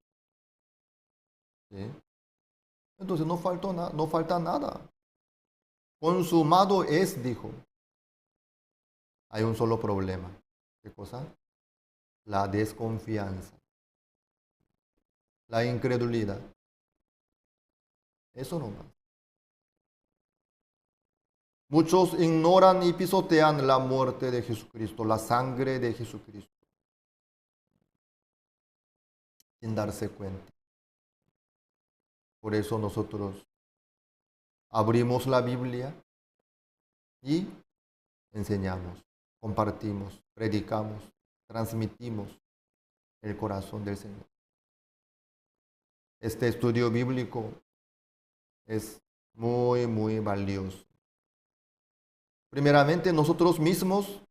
¿Sí? Entonces no falta nada. Consumado es, dijo. Hay un solo problema. ¿Qué cosa? La desconfianza. La incredulidad. Eso no más. Muchos ignoran y pisotean la muerte de Jesucristo, la sangre de Jesucristo, sin darse cuenta. Por eso nosotros abrimos la Biblia y enseñamos, compartimos, predicamos, transmitimos el corazón del Señor. Este estudio bíblico es muy valioso. Primeramente, nosotros mismos,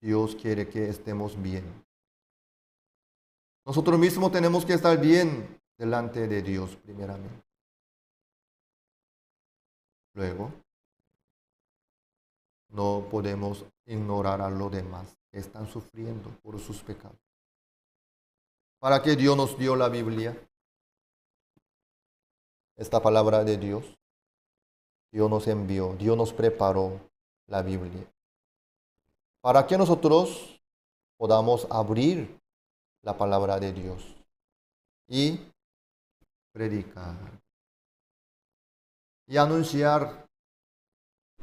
Dios quiere que estemos bien. Nosotros mismos tenemos que estar bien delante de Dios, primeramente. Luego, no podemos ignorar a los demás que están sufriendo por sus pecados. ¿Para qué Dios nos dio la Biblia? Esta palabra de Dios. Dios nos envió, Dios nos preparó la Biblia. Para que nosotros podamos abrir la palabra de Dios y predicar y anunciar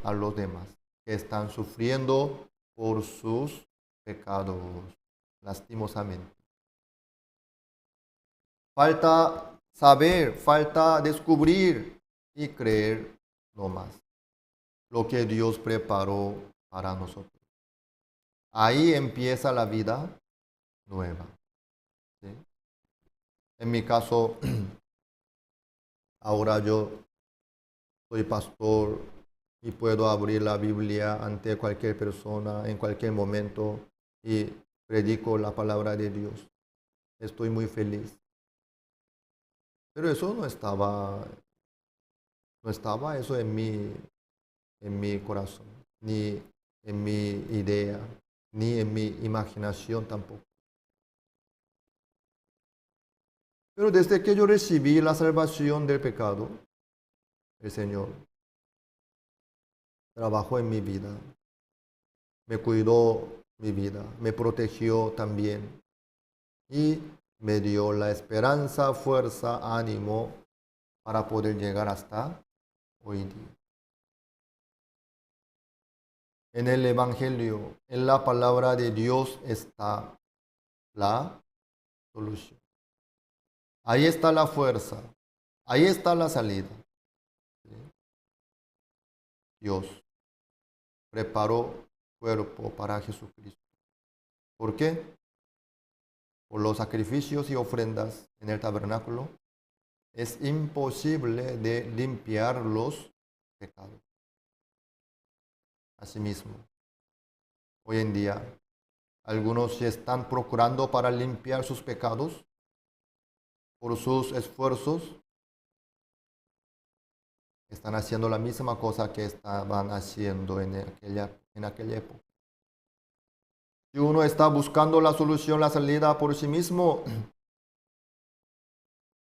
a los demás que están sufriendo por sus pecados, lastimosamente. Falta saber, falta descubrir y creer no más lo que Dios preparó para nosotros. Ahí empieza la vida nueva. ¿Sí? En mi caso, ahora yo soy pastor y puedo abrir la Biblia ante cualquier persona en cualquier momento y predico la palabra de Dios. Estoy muy feliz. Pero eso no estaba eso en mi corazón, ni en mi idea, ni en mi imaginación tampoco. Pero desde que yo recibí la salvación del pecado, el Señor trabajó en mi vida, me cuidó mi vida, me protegió también y me dio la esperanza, fuerza, ánimo para poder llegar hasta hoy día. En el Evangelio, en la palabra de Dios está la solución. Ahí está la fuerza, ahí está la salida. Dios preparó cuerpo para Jesucristo. ¿Por qué? Por los sacrificios y ofrendas en el tabernáculo es imposible de limpiar los pecados. Asimismo, hoy en día, algunos se están procurando para limpiar sus pecados por sus esfuerzos. Están haciendo la misma cosa que estaban haciendo en aquella época. Si uno está buscando la solución, la salida por sí mismo,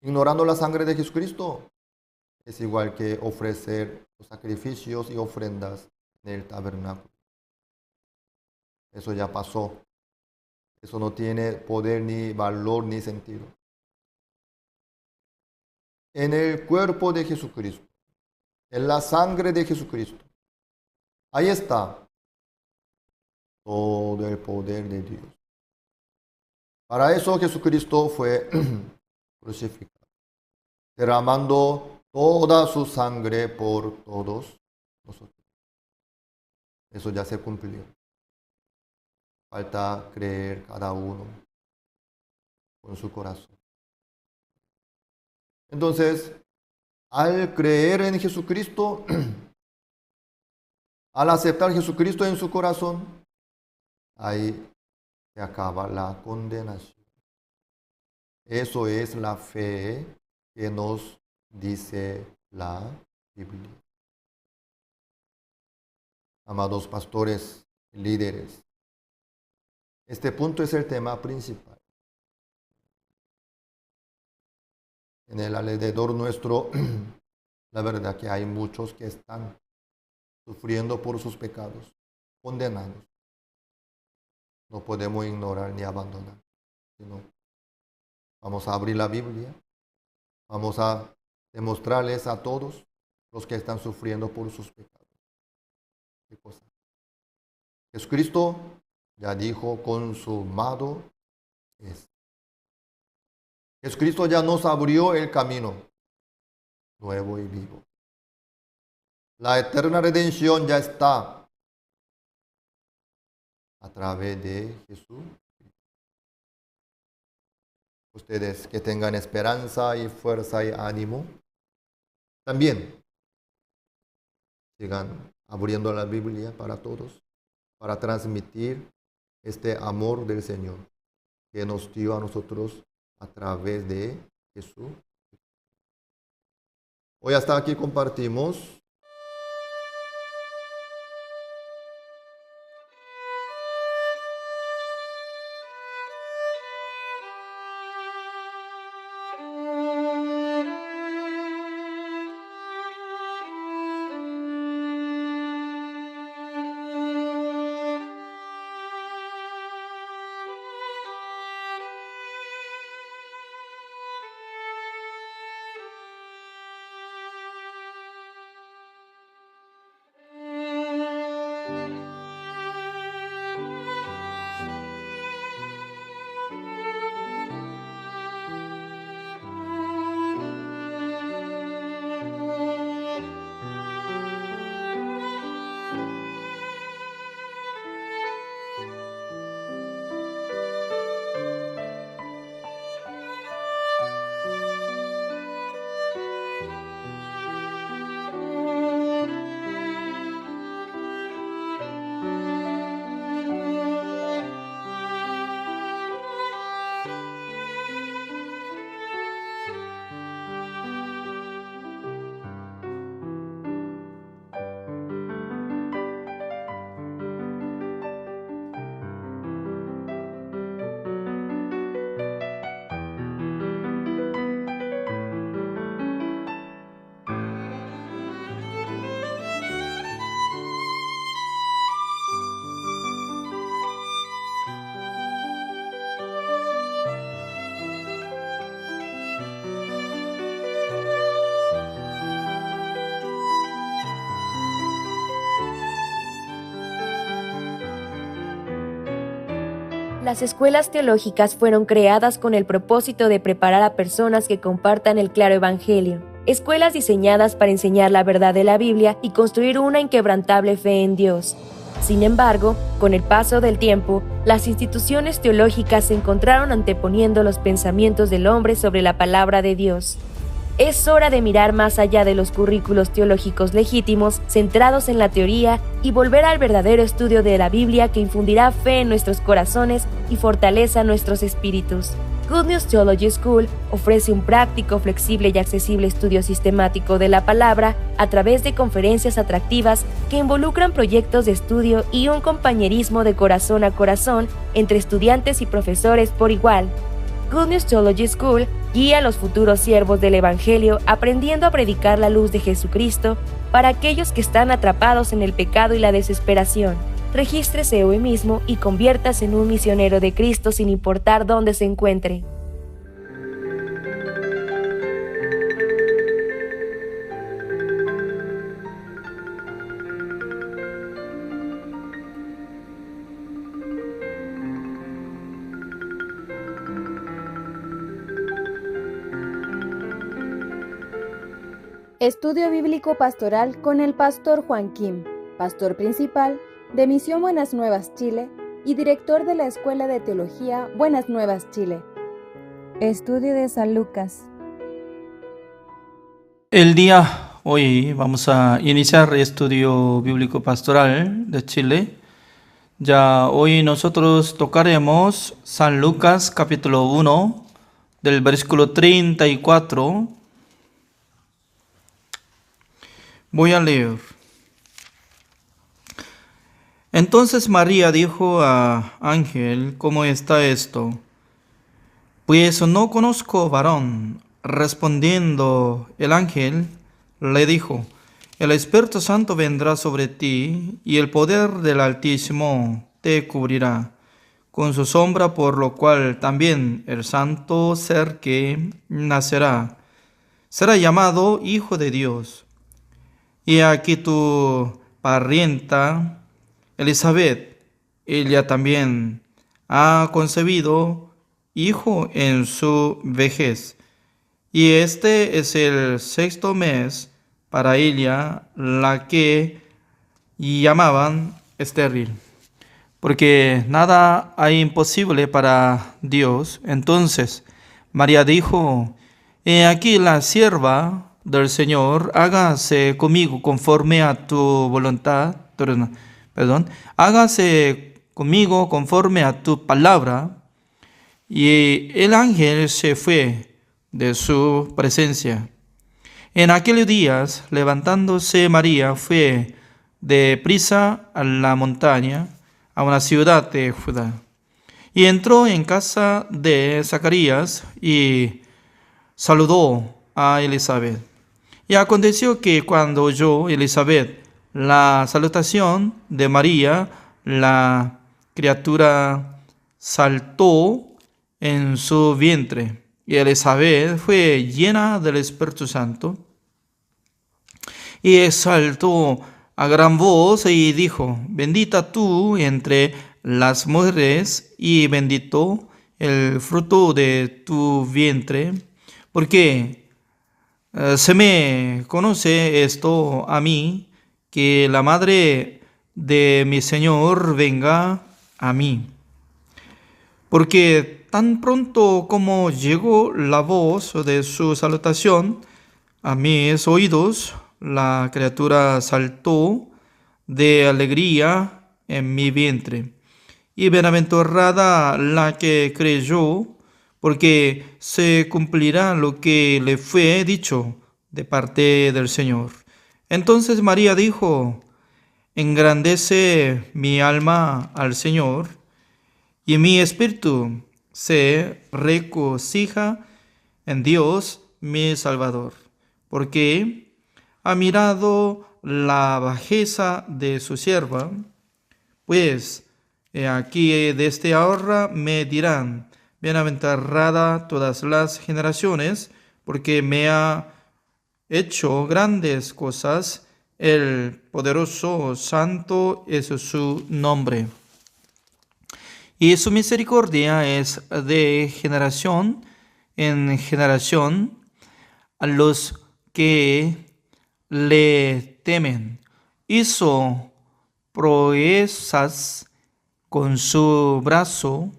ignorando la sangre de Jesucristo, es igual que ofrecer los sacrificios y ofrendas en el tabernáculo. Eso ya pasó. Eso no tiene poder, ni valor, ni sentido. En el cuerpo de Jesucristo, en la sangre de Jesucristo, ahí está todo el poder de Dios. Para eso Jesucristo fue crucificado, derramando toda su sangre por todos nosotros. Eso ya se cumplió. Falta creer cada uno con su corazón. Entonces, al creer en Jesucristo, al aceptar a Jesucristo en su corazón, ahí se acaba la condenación. Eso es la fe que nos dice la Biblia. Amados pastores y líderes, este punto es el tema principal. En el alrededor nuestro, la verdad que hay muchos que están sufriendo por sus pecados, condenados. No podemos ignorar ni abandonar, sino vamos a abrir la Biblia, vamos a demostrarles a todos los que están sufriendo por sus pecados. ¿Qué cosa? Jesucristo ya dijo, consumado es. Jesucristo ya nos abrió el camino nuevo y vivo. La eterna redención ya está a través de Jesús. Ustedes que tengan esperanza y fuerza y ánimo, también sigan abriendo la Biblia para todos, para transmitir este amor del Señor que nos dio a nosotros a través de Jesús. Hoy hasta aquí compartimos. Las escuelas teológicas fueron creadas con el propósito de preparar a personas que compartan el claro evangelio. Escuelas diseñadas para enseñar la verdad de la Biblia y construir una inquebrantable fe en Dios. Sin embargo, con el paso del tiempo, las instituciones teológicas se encontraron anteponiendo los pensamientos del hombre sobre la palabra de Dios. Es hora de mirar más allá de los currículos teológicos legítimos, centrados en la teoría, y volver al verdadero estudio de la Biblia que infundirá fe en nuestros corazones y fortaleza nuestros espíritus. Good News Theology School ofrece un práctico, flexible y accesible estudio sistemático de la palabra a través de conferencias atractivas que involucran proyectos de estudio y un compañerismo de corazón a corazón entre estudiantes y profesores por igual. Good News Theology School guía a los futuros siervos del Evangelio aprendiendo a predicar la luz de Jesucristo para aquellos que están atrapados en el pecado y la desesperación. Regístrese hoy mismo y conviértase en un misionero de Cristo sin importar dónde se encuentre. Estudio Bíblico Pastoral con el Pastor Juan Kim, pastor principal de Misión Buenas Nuevas Chile y director de la Escuela de Teología Buenas Nuevas Chile. Estudio de San Lucas. El día hoy vamos a iniciar el estudio bíblico pastoral de Chile. Ya hoy nosotros tocaremos San Lucas capítulo 1 del versículo 34 Voy a leer. Entonces María dijo a ángel, ¿cómo está esto? Pues no conozco varón. Respondiendo el ángel, le dijo, el Espíritu Santo vendrá sobre ti, y el poder del Altísimo te cubrirá con su sombra, por lo cual también el santo ser que nacerá será llamado Hijo de Dios. Y aquí tu parienta Elizabeth, ella también ha concebido hijo en su vejez, y este es el 6º mes para ella, la que llamaban estéril, porque nada hay imposible para Dios. Entonces María dijo, he aquí la sierva del Señor, hágase conmigo conforme a tu voluntad, hágase conmigo conforme a tu palabra. Y el ángel se fue de su presencia. En aquellos días, levantándose María, fue de prisa a la montaña, a una ciudad de Judá, y entró en casa de Zacarías y saludó a Elizabeth. Y aconteció que cuando oyó Elizabeth la salutación de María, la criatura saltó en su vientre, y Elizabeth fue llena del Espíritu Santo, y exaltó a gran voz y dijo, bendita tú entre las mujeres, y bendito el fruto de tu vientre, porque se me conoce esto a mí, que la madre de mi Señor venga a mí. Porque tan pronto como llegó la voz de su salutación a mis oídos, la criatura saltó de alegría en mi vientre. Y bienaventurada la que creyó, porque se cumplirá lo que le fue dicho de parte del Señor. Entonces María dijo, engrandece mi alma al Señor, y mi espíritu se regocija en Dios mi Salvador, porque ha mirado la bajeza de su sierva. Pues aquí desde ahora me dirán, bienaventurada todas las generaciones, porque me ha hecho grandes cosas, el poderoso santo es su nombre. Y su misericordia es de generación en generación a los que le temen. Hizo proezas con su brazo,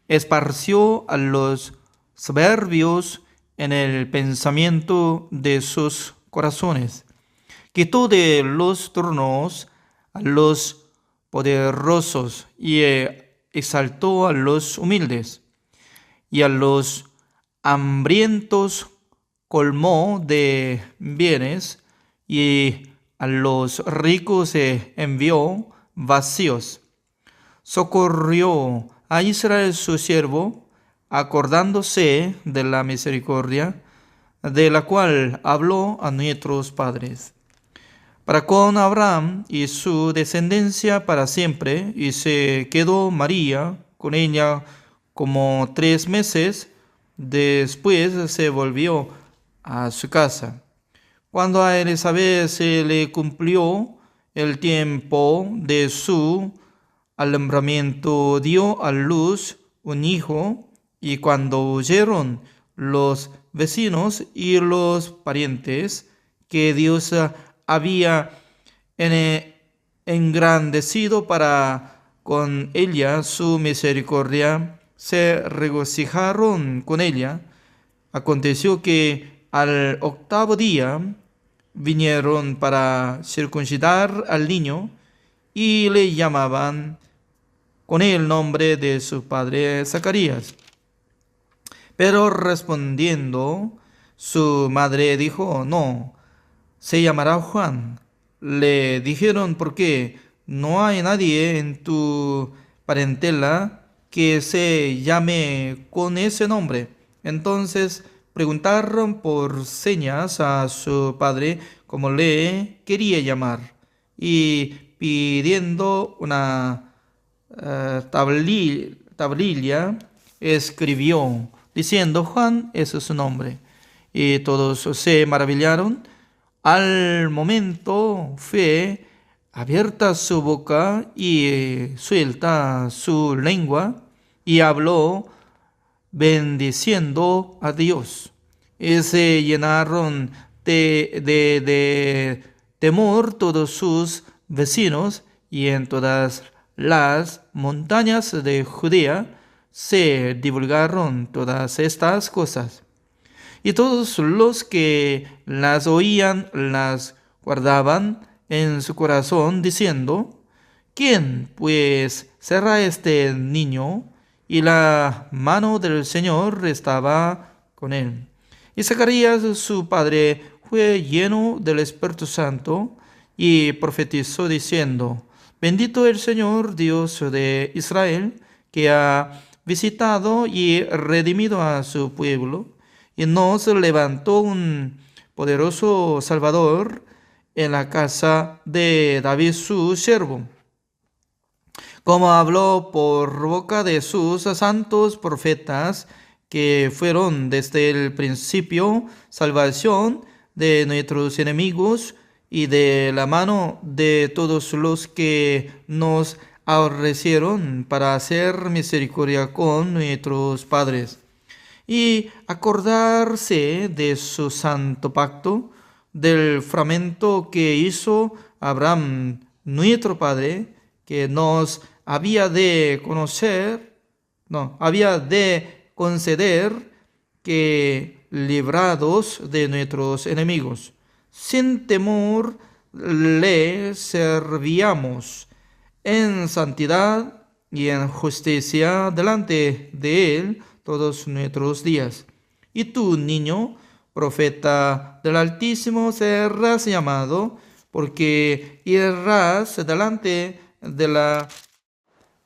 esparció a los soberbios en el pensamiento de sus corazones. Quitó de los tronos a los poderosos y exaltó a los humildes, y a los hambrientos colmó de bienes, y a los ricos envió vacíos. Socorrió a Israel su siervo, acordándose de la misericordia de la cual habló a nuestros padres, para con Abraham y su descendencia para siempre. Y se quedó María con ella como 3 meses. Después se volvió a su casa. Cuando a Elizabeth se le cumplió el tiempo de su alumbramiento, dio a luz un hijo, y cuando oyeron los vecinos y los parientes que Dios había engrandecido para con ella su misericordia, se regocijaron con ella. Aconteció que al 8º día vinieron para circuncidar al niño, y le llamaban con el nombre de su padre Zacarías. Pero respondiendo su madre dijo, no se llamará Juan. Le dijeron, porque no hay nadie en tu parentela que se llame con ese nombre. Entonces preguntaron por señas a su padre cómo le quería llamar, y pidiendo una tablilla, escribió, diciendo, Juan es su nombre. Y todos se maravillaron. Al momento fue abierta su boca y suelta su lengua, y habló bendiciendo a Dios. Y se llenaron de temor todos sus vecinos, y en todas las montañas de Judea se divulgaron todas estas cosas. Y todos los que las oían las guardaban en su corazón, diciendo, ¿quién pues será este niño? Y la mano del Señor estaba con él. Y Zacarías, su padre, fue lleno del Espíritu Santo y profetizó diciendo, bendito el Señor Dios de Israel, que ha visitado y redimido a su pueblo, y nos levantó un poderoso Salvador en la casa de David su siervo, como habló por boca de sus santos profetas, que fueron desde el principio salvación de nuestros enemigos y de la mano de todos los que nos aborrecieron, para hacer misericordia con nuestros padres, y acordarse de su santo pacto, del juramento que hizo Abraham nuestro padre, que nos había de conceder, que librados de nuestros enemigos, sin temor le servíamos en santidad y en justicia delante de él todos nuestros días. Y tú, niño, profeta del Altísimo, serás llamado, porque irás delante de la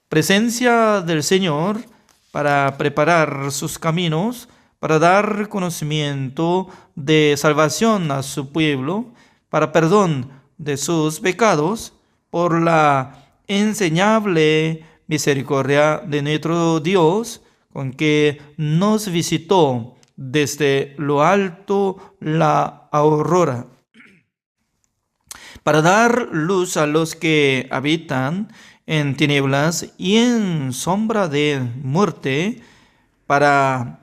presencia del Señor para preparar sus caminos, para dar conocimiento de salvación a su pueblo, para perdón de sus pecados, por la enseñable misericordia de nuestro Dios, con que nos visitó desde lo alto la aurora, para dar luz a los que habitan en tinieblas y en sombra de muerte, para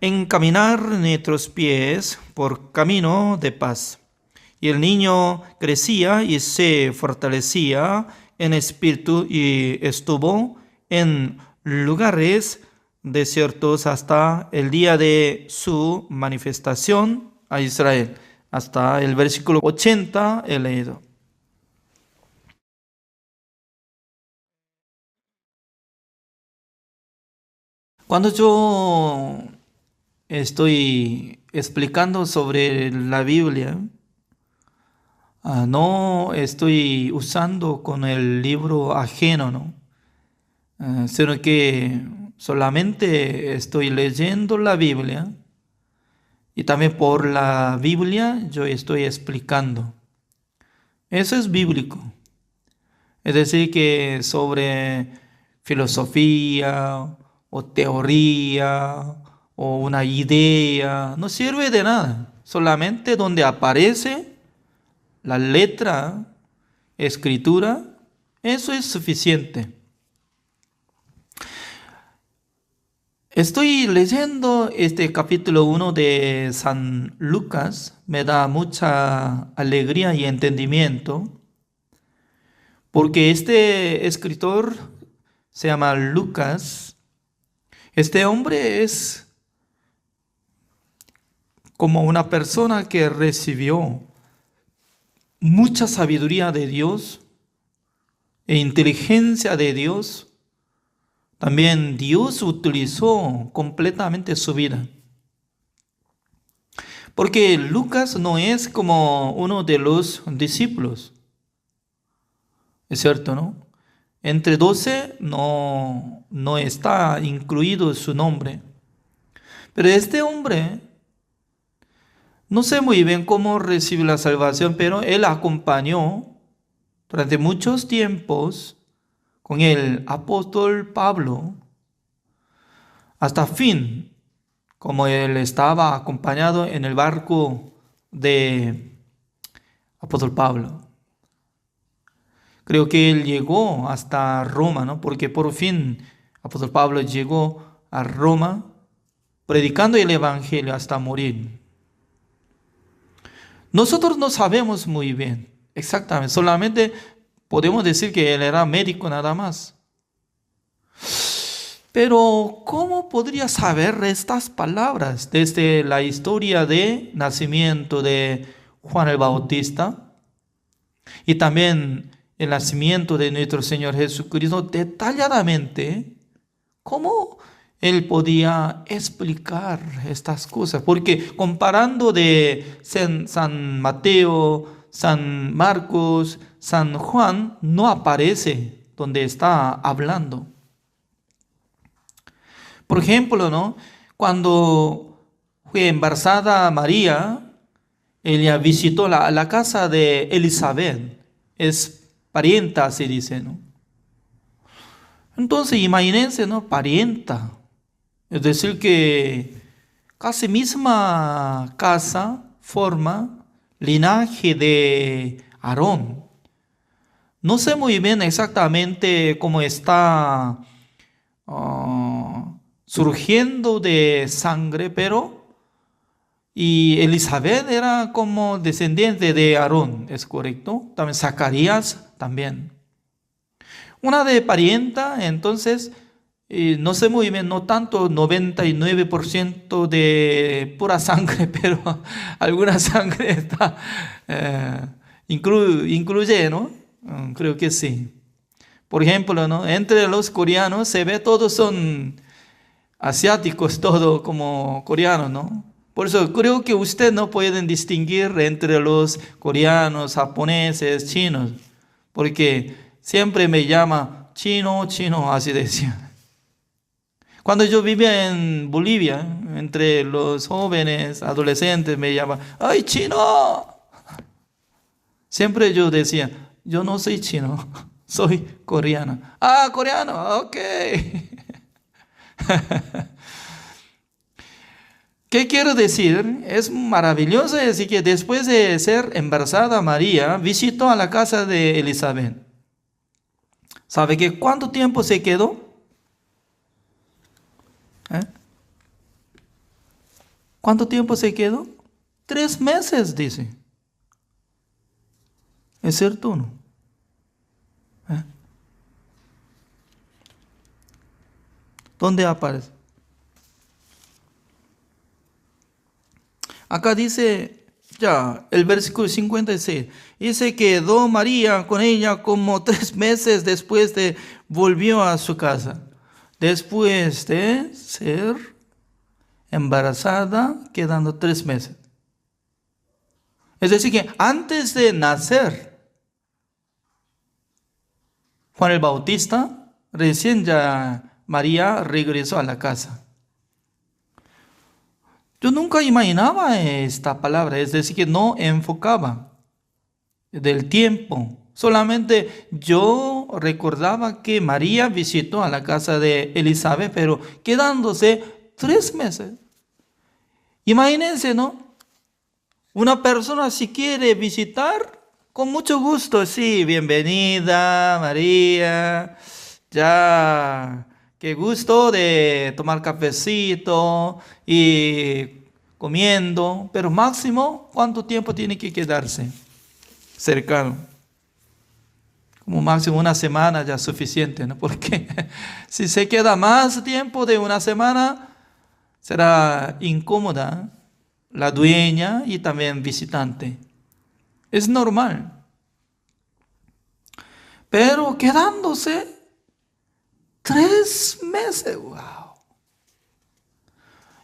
encaminar nuestros pies por camino de paz. Y el niño crecía y se fortalecía en espíritu, y estuvo en lugares desiertos hasta el día de su manifestación a Israel. Hasta el versículo 80 he leído. Cuando yo estoy explicando sobre la Biblia, no estoy usando con el libro ajeno, ¿no? Sino que solamente estoy leyendo la Biblia, y también por la Biblia yo estoy explicando. Eso es bíblico. Es decir, que sobre filosofía o teoría o una idea no sirve de nada. Solamente donde aparece la letra, escritura, eso es suficiente. Estoy leyendo este capítulo 1 de San Lucas. Me da mucha alegría y entendimiento, porque este escritor se llama Lucas. Este hombre es como una persona que recibió mucha sabiduría de Dios e inteligencia de Dios. También Dios utilizó completamente su vida Porque Lucas no es como uno de los discípulos. Es cierto, ¿no? Entre 12 no está incluido su nombre. Pero este hombre, no sé muy bien cómo recibió la salvación, pero él acompañó durante muchos tiempos con el apóstol Pablo hasta fin, como él estaba acompañado en el barco de apóstol Pablo. Creo que él llegó hasta Roma, ¿no? Porque por fin apóstol Pablo llegó a Roma predicando el evangelio hasta morir. Nosotros no sabemos muy bien exactamente, solamente podemos decir que él era médico nada más. Pero ¿cómo podría saber estas palabras desde la historia de nacimiento de Juan el Bautista y también el nacimiento de nuestro Señor Jesucristo detalladamente? ¿Cómo él podía explicar estas cosas? Porque comparando de San Mateo, San Marcos, San Juan, no aparece donde está hablando. Por ejemplo, ¿no? Cuando fue embarazada María, ella visitó la casa de Elizabeth. Es parienta, se dice, ¿no? Entonces, imagínense, ¿no? Parienta. Es decir, que casi misma casa forma linaje de Aarón. No sé muy bien exactamente cómo está surgiendo de sangre, pero y Elizabeth era como descendiente de Aarón, ¿es correcto? También Zacarías también. Una de parienta, entonces, no sé muy bien, no tanto 99% de pura sangre, pero alguna sangre está, incluye, ¿no? Creo que sí. Por ejemplo, ¿no? Entre los coreanos se ve todos son asiáticos, todo como coreanos, ¿no? Por eso creo que ustedes no pueden distinguir entre los coreanos, japoneses, chinos, porque siempre me llama chino, chino, así decía. Cuando yo vivía en Bolivia, entre los jóvenes, adolescentes, me llamaban, ¡ay, chino! Siempre yo decía, yo no soy chino, soy coreano. Ah, coreano, ok. ¿Qué quiero decir? Es maravilloso decir que después de ser embarazada María, visitó a la casa de Elizabeth. ¿Sabe que cuánto tiempo se quedó? ¿Cuánto tiempo se quedó? 3 meses, dice. ¿Es cierto o no? ¿Dónde aparece? Acá dice, ya, el versículo 56. Y se quedó María con ella como 3 meses después de volvió a su casa. Después de ser embarazada, quedando 3 meses. Es decir, que antes de nacer, Juan el Bautista, recién ya María regresó a la casa. Yo nunca imaginaba esta palabra, es decir, que no enfocaba del tiempo. Solamente yo recordaba que María visitó a la casa de Elizabeth, pero quedándose 3 meses. Imagínense, ¿no? Una persona si quiere visitar, con mucho gusto, sí, bienvenida María, ya, qué gusto de tomar cafecito y comiendo, pero máximo, ¿cuánto tiempo tiene que quedarse cercano? Como máximo 1 semana ya es suficiente, ¿no? Porque si se queda más tiempo de 1 semana, será incómoda la dueña y también visitante. Es normal. Pero quedándose 3 meses, wow.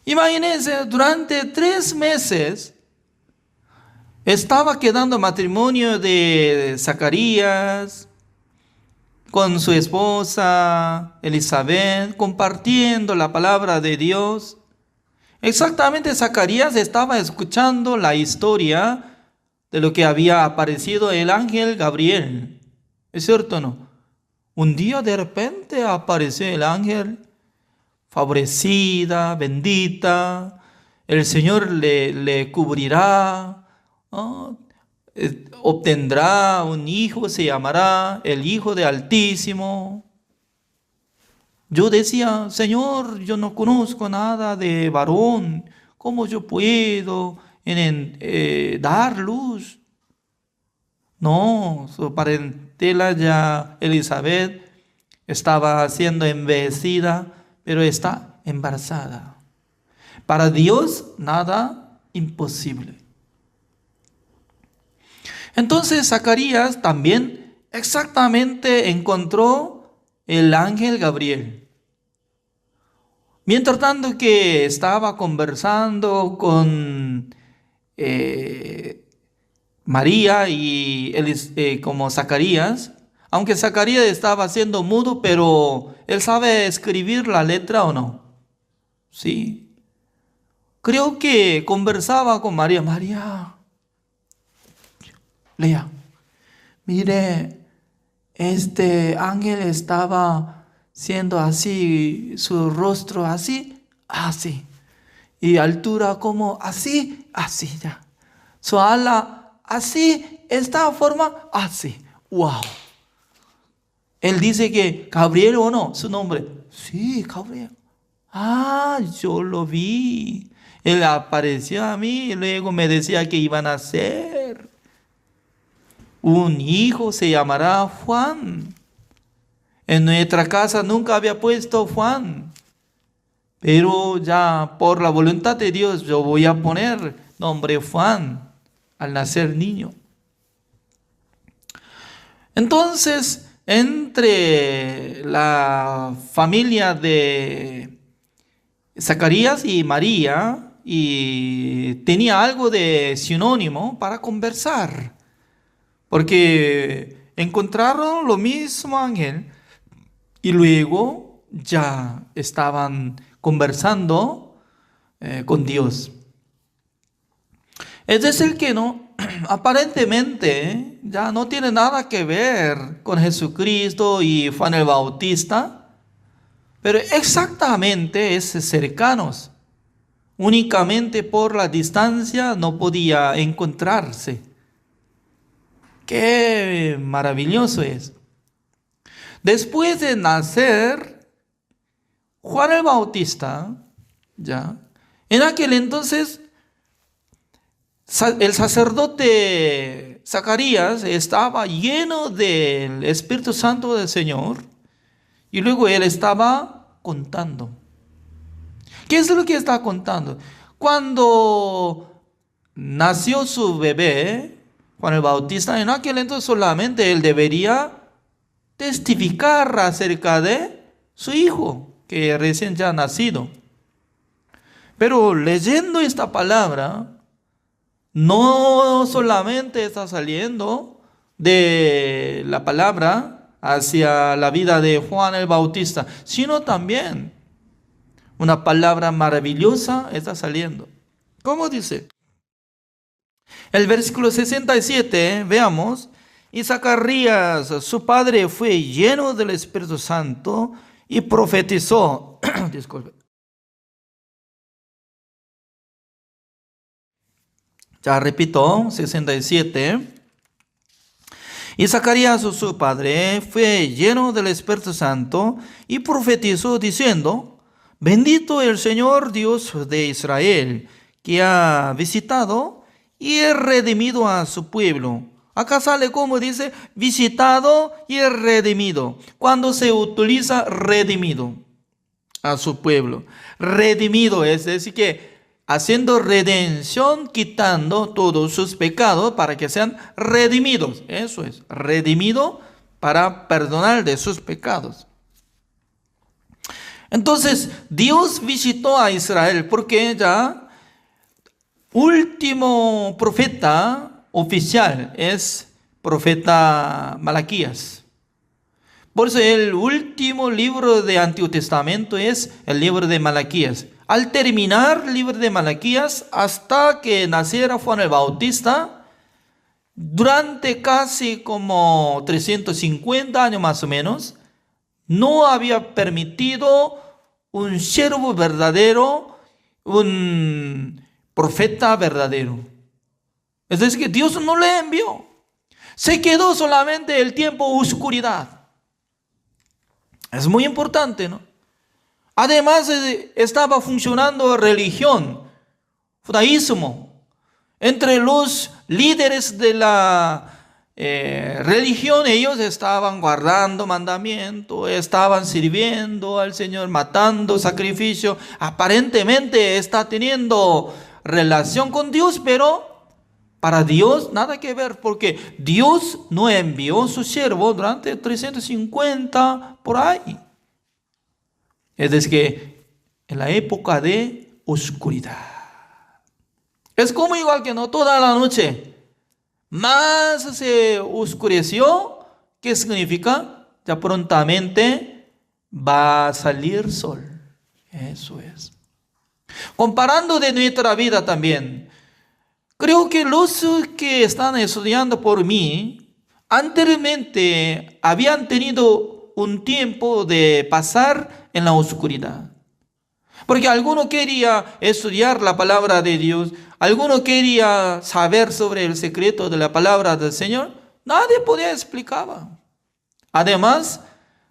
Imagínense, durante 3 meses Estaba quedando matrimonio de Zacarías con su esposa Elizabeth, compartiendo la palabra de Dios. Exactamente, Zacarías estaba escuchando la historia de lo que había aparecido el ángel Gabriel. ¿Es cierto o no? Un día de repente apareció el ángel, favorecida, bendita. El Señor le cubrirá, ¿no? Obtendrá un hijo, se llamará el Hijo del Altísimo. Yo decía, Señor, yo no conozco nada de varón, ¿cómo yo puedo dar luz? No, su parentela ya, Elizabeth, estaba siendo envejecida, pero está embarazada. Para Dios, nada imposible. Entonces Zacarías también exactamente encontró el ángel Gabriel. Mientras tanto que estaba conversando con María y como Zacarías, aunque Zacarías estaba siendo mudo, pero él sabe escribir la letra o no. Sí. Creo que conversaba con María. María, lea. Mire, este ángel estaba siendo así, su rostro así, así. Y altura como así, así ya. Su ala así, esta forma así. ¡Wow! Él dice que Gabriel o no, su nombre. Sí, Gabriel. Ah, yo lo vi. Él apareció a mí y luego me decía que iban a nacer un hijo, se llamará Juan. En nuestra casa nunca había puesto Juan, pero ya por la voluntad de Dios yo voy a poner nombre Juan al nacer niño. Entonces, entre la familia de Zacarías y María, y tenía algo de sinónimo para conversar, porque encontraron lo mismo ángel y luego ya estaban conversando con Dios. Es decir que no, aparentemente ya no tiene nada que ver con Jesucristo y Juan el Bautista, pero exactamente es cercanos. Únicamente por la distancia no podía encontrarse. ¡Qué maravilloso es! Después de nacer, Juan el Bautista, ya, en aquel entonces, el sacerdote Zacarías estaba lleno del Espíritu Santo del Señor y luego él estaba contando. ¿Qué es lo que está contando? Cuando nació su bebé, Juan el Bautista, en aquel entonces solamente él debería testificar acerca de su hijo, que recién ya ha nacido. Pero leyendo esta palabra, no solamente está saliendo de la palabra hacia la vida de Juan el Bautista, sino también una palabra maravillosa está saliendo. ¿Cómo dice? El versículo 67, veamos. Y Zacarías, su padre, fue lleno del Espíritu Santo y profetizó. Disculpe. Ya repito, 67. Y Zacarías, su padre, fue lleno del Espíritu Santo y profetizó diciendo: Bendito el Señor Dios de Israel, que ha visitado y redimido a su pueblo. Acá sale como dice, visitado y redimido. Cuando se utiliza redimido a su pueblo. Redimido es decir que haciendo redención, quitando todos sus pecados para que sean redimidos. Eso es, redimido para perdonar de sus pecados. Entonces, Dios visitó a Israel porque ya último profeta oficial es profeta Malaquías. Por eso el último libro de Antiguo Testamento es el libro de Malaquías. Al terminar el libro de Malaquías, hasta que naciera Juan el Bautista, durante casi como 350 años más o menos, no había permitido un siervo verdadero, un profeta verdadero. Es decir, que Dios no le envió. Se quedó solamente el tiempo oscuridad. Es muy importante, ¿no? Además, estaba funcionando religión, judaísmo. Entre los líderes de la religión, ellos estaban guardando mandamientos, estaban sirviendo al Señor, matando sacrificio. Aparentemente está teniendo relación con Dios, pero para Dios nada que ver, porque Dios no envió su siervo durante 350 por ahí. Es decir, que en la época de oscuridad. Es como igual que no toda la noche. Más se oscureció, ¿qué significa? Ya prontamente va a salir sol. Eso es. Comparando de nuestra vida también, creo que los que están estudiando por mí, anteriormente habían tenido un tiempo de pasar en la oscuridad. Porque alguno quería estudiar la palabra de Dios, alguno quería saber sobre el secreto de la palabra del Señor, nadie podía explicar. Además,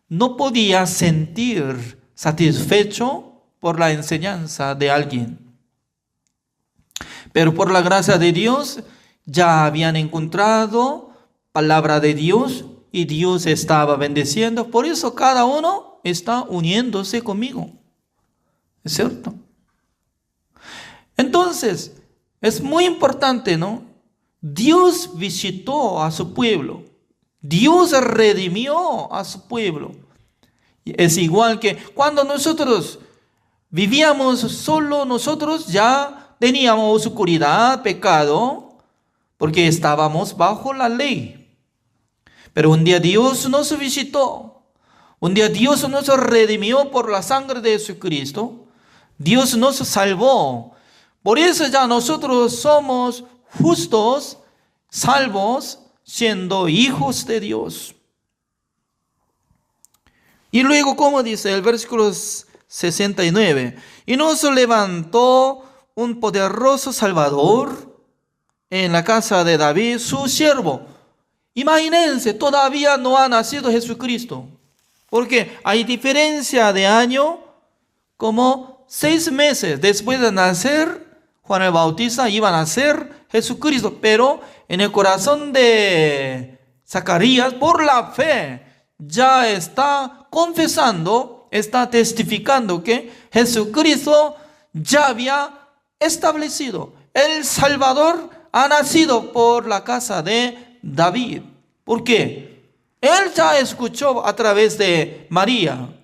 no podía sentir satisfecho por la enseñanza de alguien. Pero por la gracia de Dios, ya habían encontrado palabra de Dios y Dios estaba bendeciendo. Por eso cada uno está uniéndose conmigo. ¿Es cierto? Entonces, es muy importante, ¿no? Dios visitó a su pueblo. Dios redimió a su pueblo. Es igual que cuando nosotros vivíamos solo, nosotros ya teníamos oscuridad, pecado, porque estábamos bajo la ley. Pero un día Dios nos visitó. Un día Dios nos redimió por la sangre de Jesucristo. Dios nos salvó. Por eso ya nosotros somos justos, salvos, siendo hijos de Dios. Y luego, como dice el versículo 69, y nos levantó un poderoso Salvador en la casa de David, su siervo. Imagínense, todavía no ha nacido Jesucristo. Porque hay diferencia de año, como 6 meses después de nacer Juan el Bautista iba a nacer Jesucristo. Pero en el corazón de Zacarías, por la fe, ya está confesando, está testificando que Jesucristo ya había establecido. El Salvador ha nacido por la casa de David. ¿Por qué? Él ya escuchó a través de María.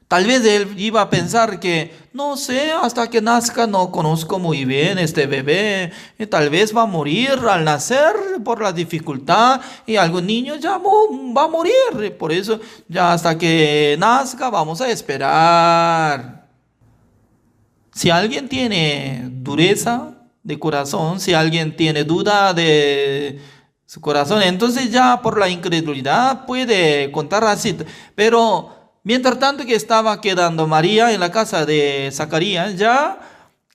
Tal vez él iba a pensar que, no sé, hasta que nazca no conozco muy bien este bebé. Y tal vez va a morir al nacer por la dificultad. Y algún niño ya va a morir. Por eso ya hasta que nazca vamos a esperar. Si alguien tiene dureza de corazón, si alguien tiene duda de su corazón, entonces ya por la incredulidad puede contar así. Pero mientras tanto que estaba quedando María en la casa de Zacarías, ya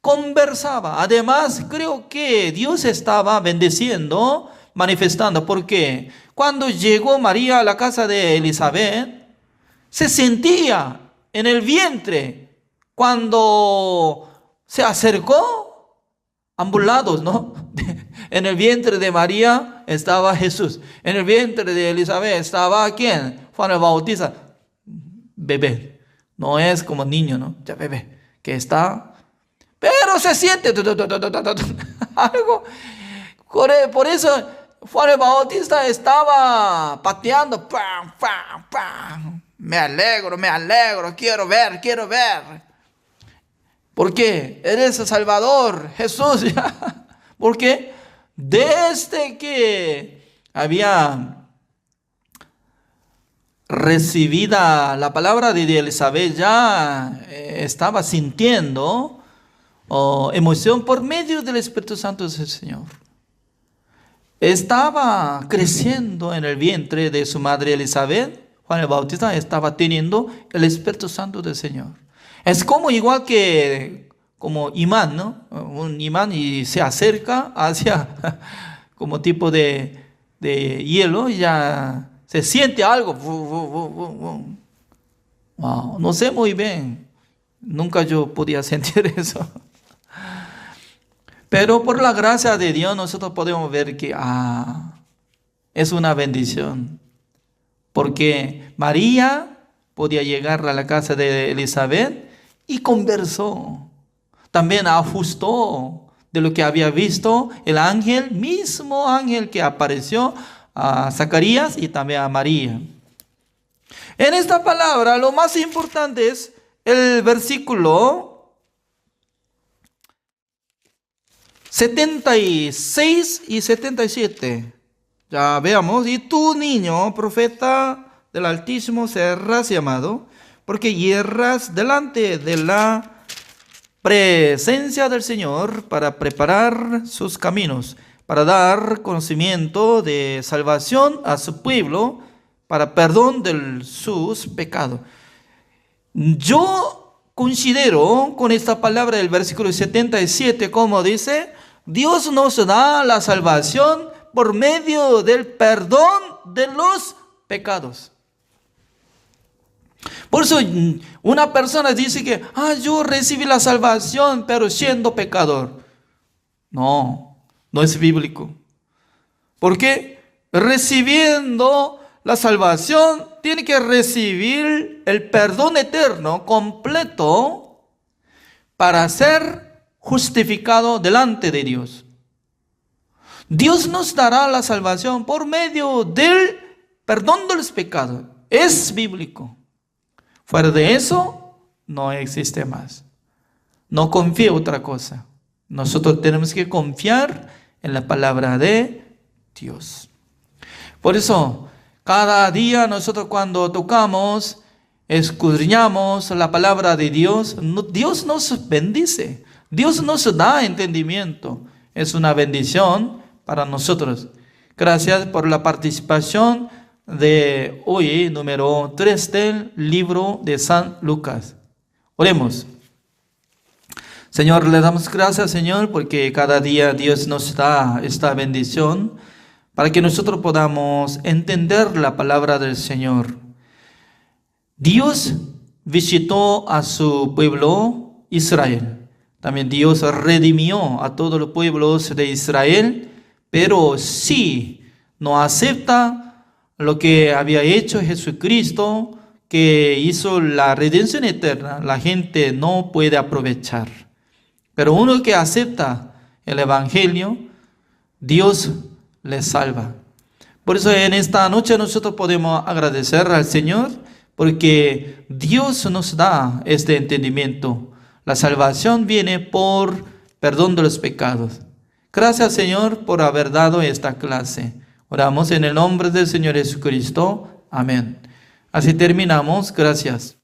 conversaba. Además, creo que Dios estaba bendeciendo, manifestando. Porque cuando llegó María a la casa de Elizabeth, se sentía en el vientre. Cuando se acercó, ambos lados, ¿no? En el vientre de María estaba Jesús. En el vientre de Elizabeth estaba ¿quién? Juan el Bautista. Bebé. No es como niño, ¿no? Ya bebé. Que está. Pero se siente algo. Por eso Juan el Bautista estaba pateando. ¡Pam, pam, pam! Me alegro, quiero ver. ¿Por qué? Eres el Salvador, Jesús. Porque desde que había recibida la palabra de Elizabeth, ya estaba sintiendo emoción por medio del Espíritu Santo del Señor. Estaba creciendo en el vientre de su madre Elizabeth. Juan el Bautista estaba teniendo el Espíritu Santo del Señor. Es como igual que como imán, ¿no? Un imán y se acerca hacia como tipo de hielo y ya se siente algo. Wow, no sé muy bien. Nunca yo podía sentir eso. Pero por la gracia de Dios nosotros podemos ver que es una bendición. Porque María podía llegar a la casa de Elizabeth y conversó. También ajustó de lo que había visto el ángel, mismo ángel que apareció a Zacarías y también a María. En esta palabra lo más importante es el versículo 76 y 77. Ya veamos. Y tú, niño, profeta del Altísimo, serás llamado, porque hierras delante de la presencia del Señor para preparar sus caminos, para dar conocimiento de salvación a su pueblo, para perdón de sus pecados. Yo considero con esta palabra del versículo 77, como dice, Dios nos da la salvación por medio del perdón de los pecados. Por eso una persona dice que yo recibí la salvación pero siendo pecador. No es bíblico. Porque recibiendo la salvación tiene que recibir el perdón eterno completo para ser justificado delante de Dios. Dios nos dará la salvación por medio del perdón de los pecados. Es bíblico. Fuera de eso, no existe más. No confíe en otra cosa. Nosotros tenemos que confiar en la palabra de Dios. Por eso, cada día nosotros cuando tocamos, escudriñamos la palabra de Dios, Dios nos bendice. Dios nos da entendimiento. Es una bendición para nosotros. Gracias por la participación de hoy, número 3 del libro de San Lucas. Oremos. Señor, le damos gracias, Señor, porque cada día Dios nos da esta bendición para que nosotros podamos entender la palabra del Señor. Dios visitó a su pueblo Israel. También Dios redimió a todos los pueblos de Israel, pero si no acepta lo que había hecho Jesucristo, que hizo la redención eterna, la gente no puede aprovechar. Pero uno que acepta el Evangelio, Dios le salva. Por eso en esta noche nosotros podemos agradecer al Señor, porque Dios nos da este entendimiento. La salvación viene por perdón de los pecados. Gracias, Señor, por haber dado esta clase. Oramos en el nombre del Señor Jesucristo. Amén. Así terminamos. Gracias.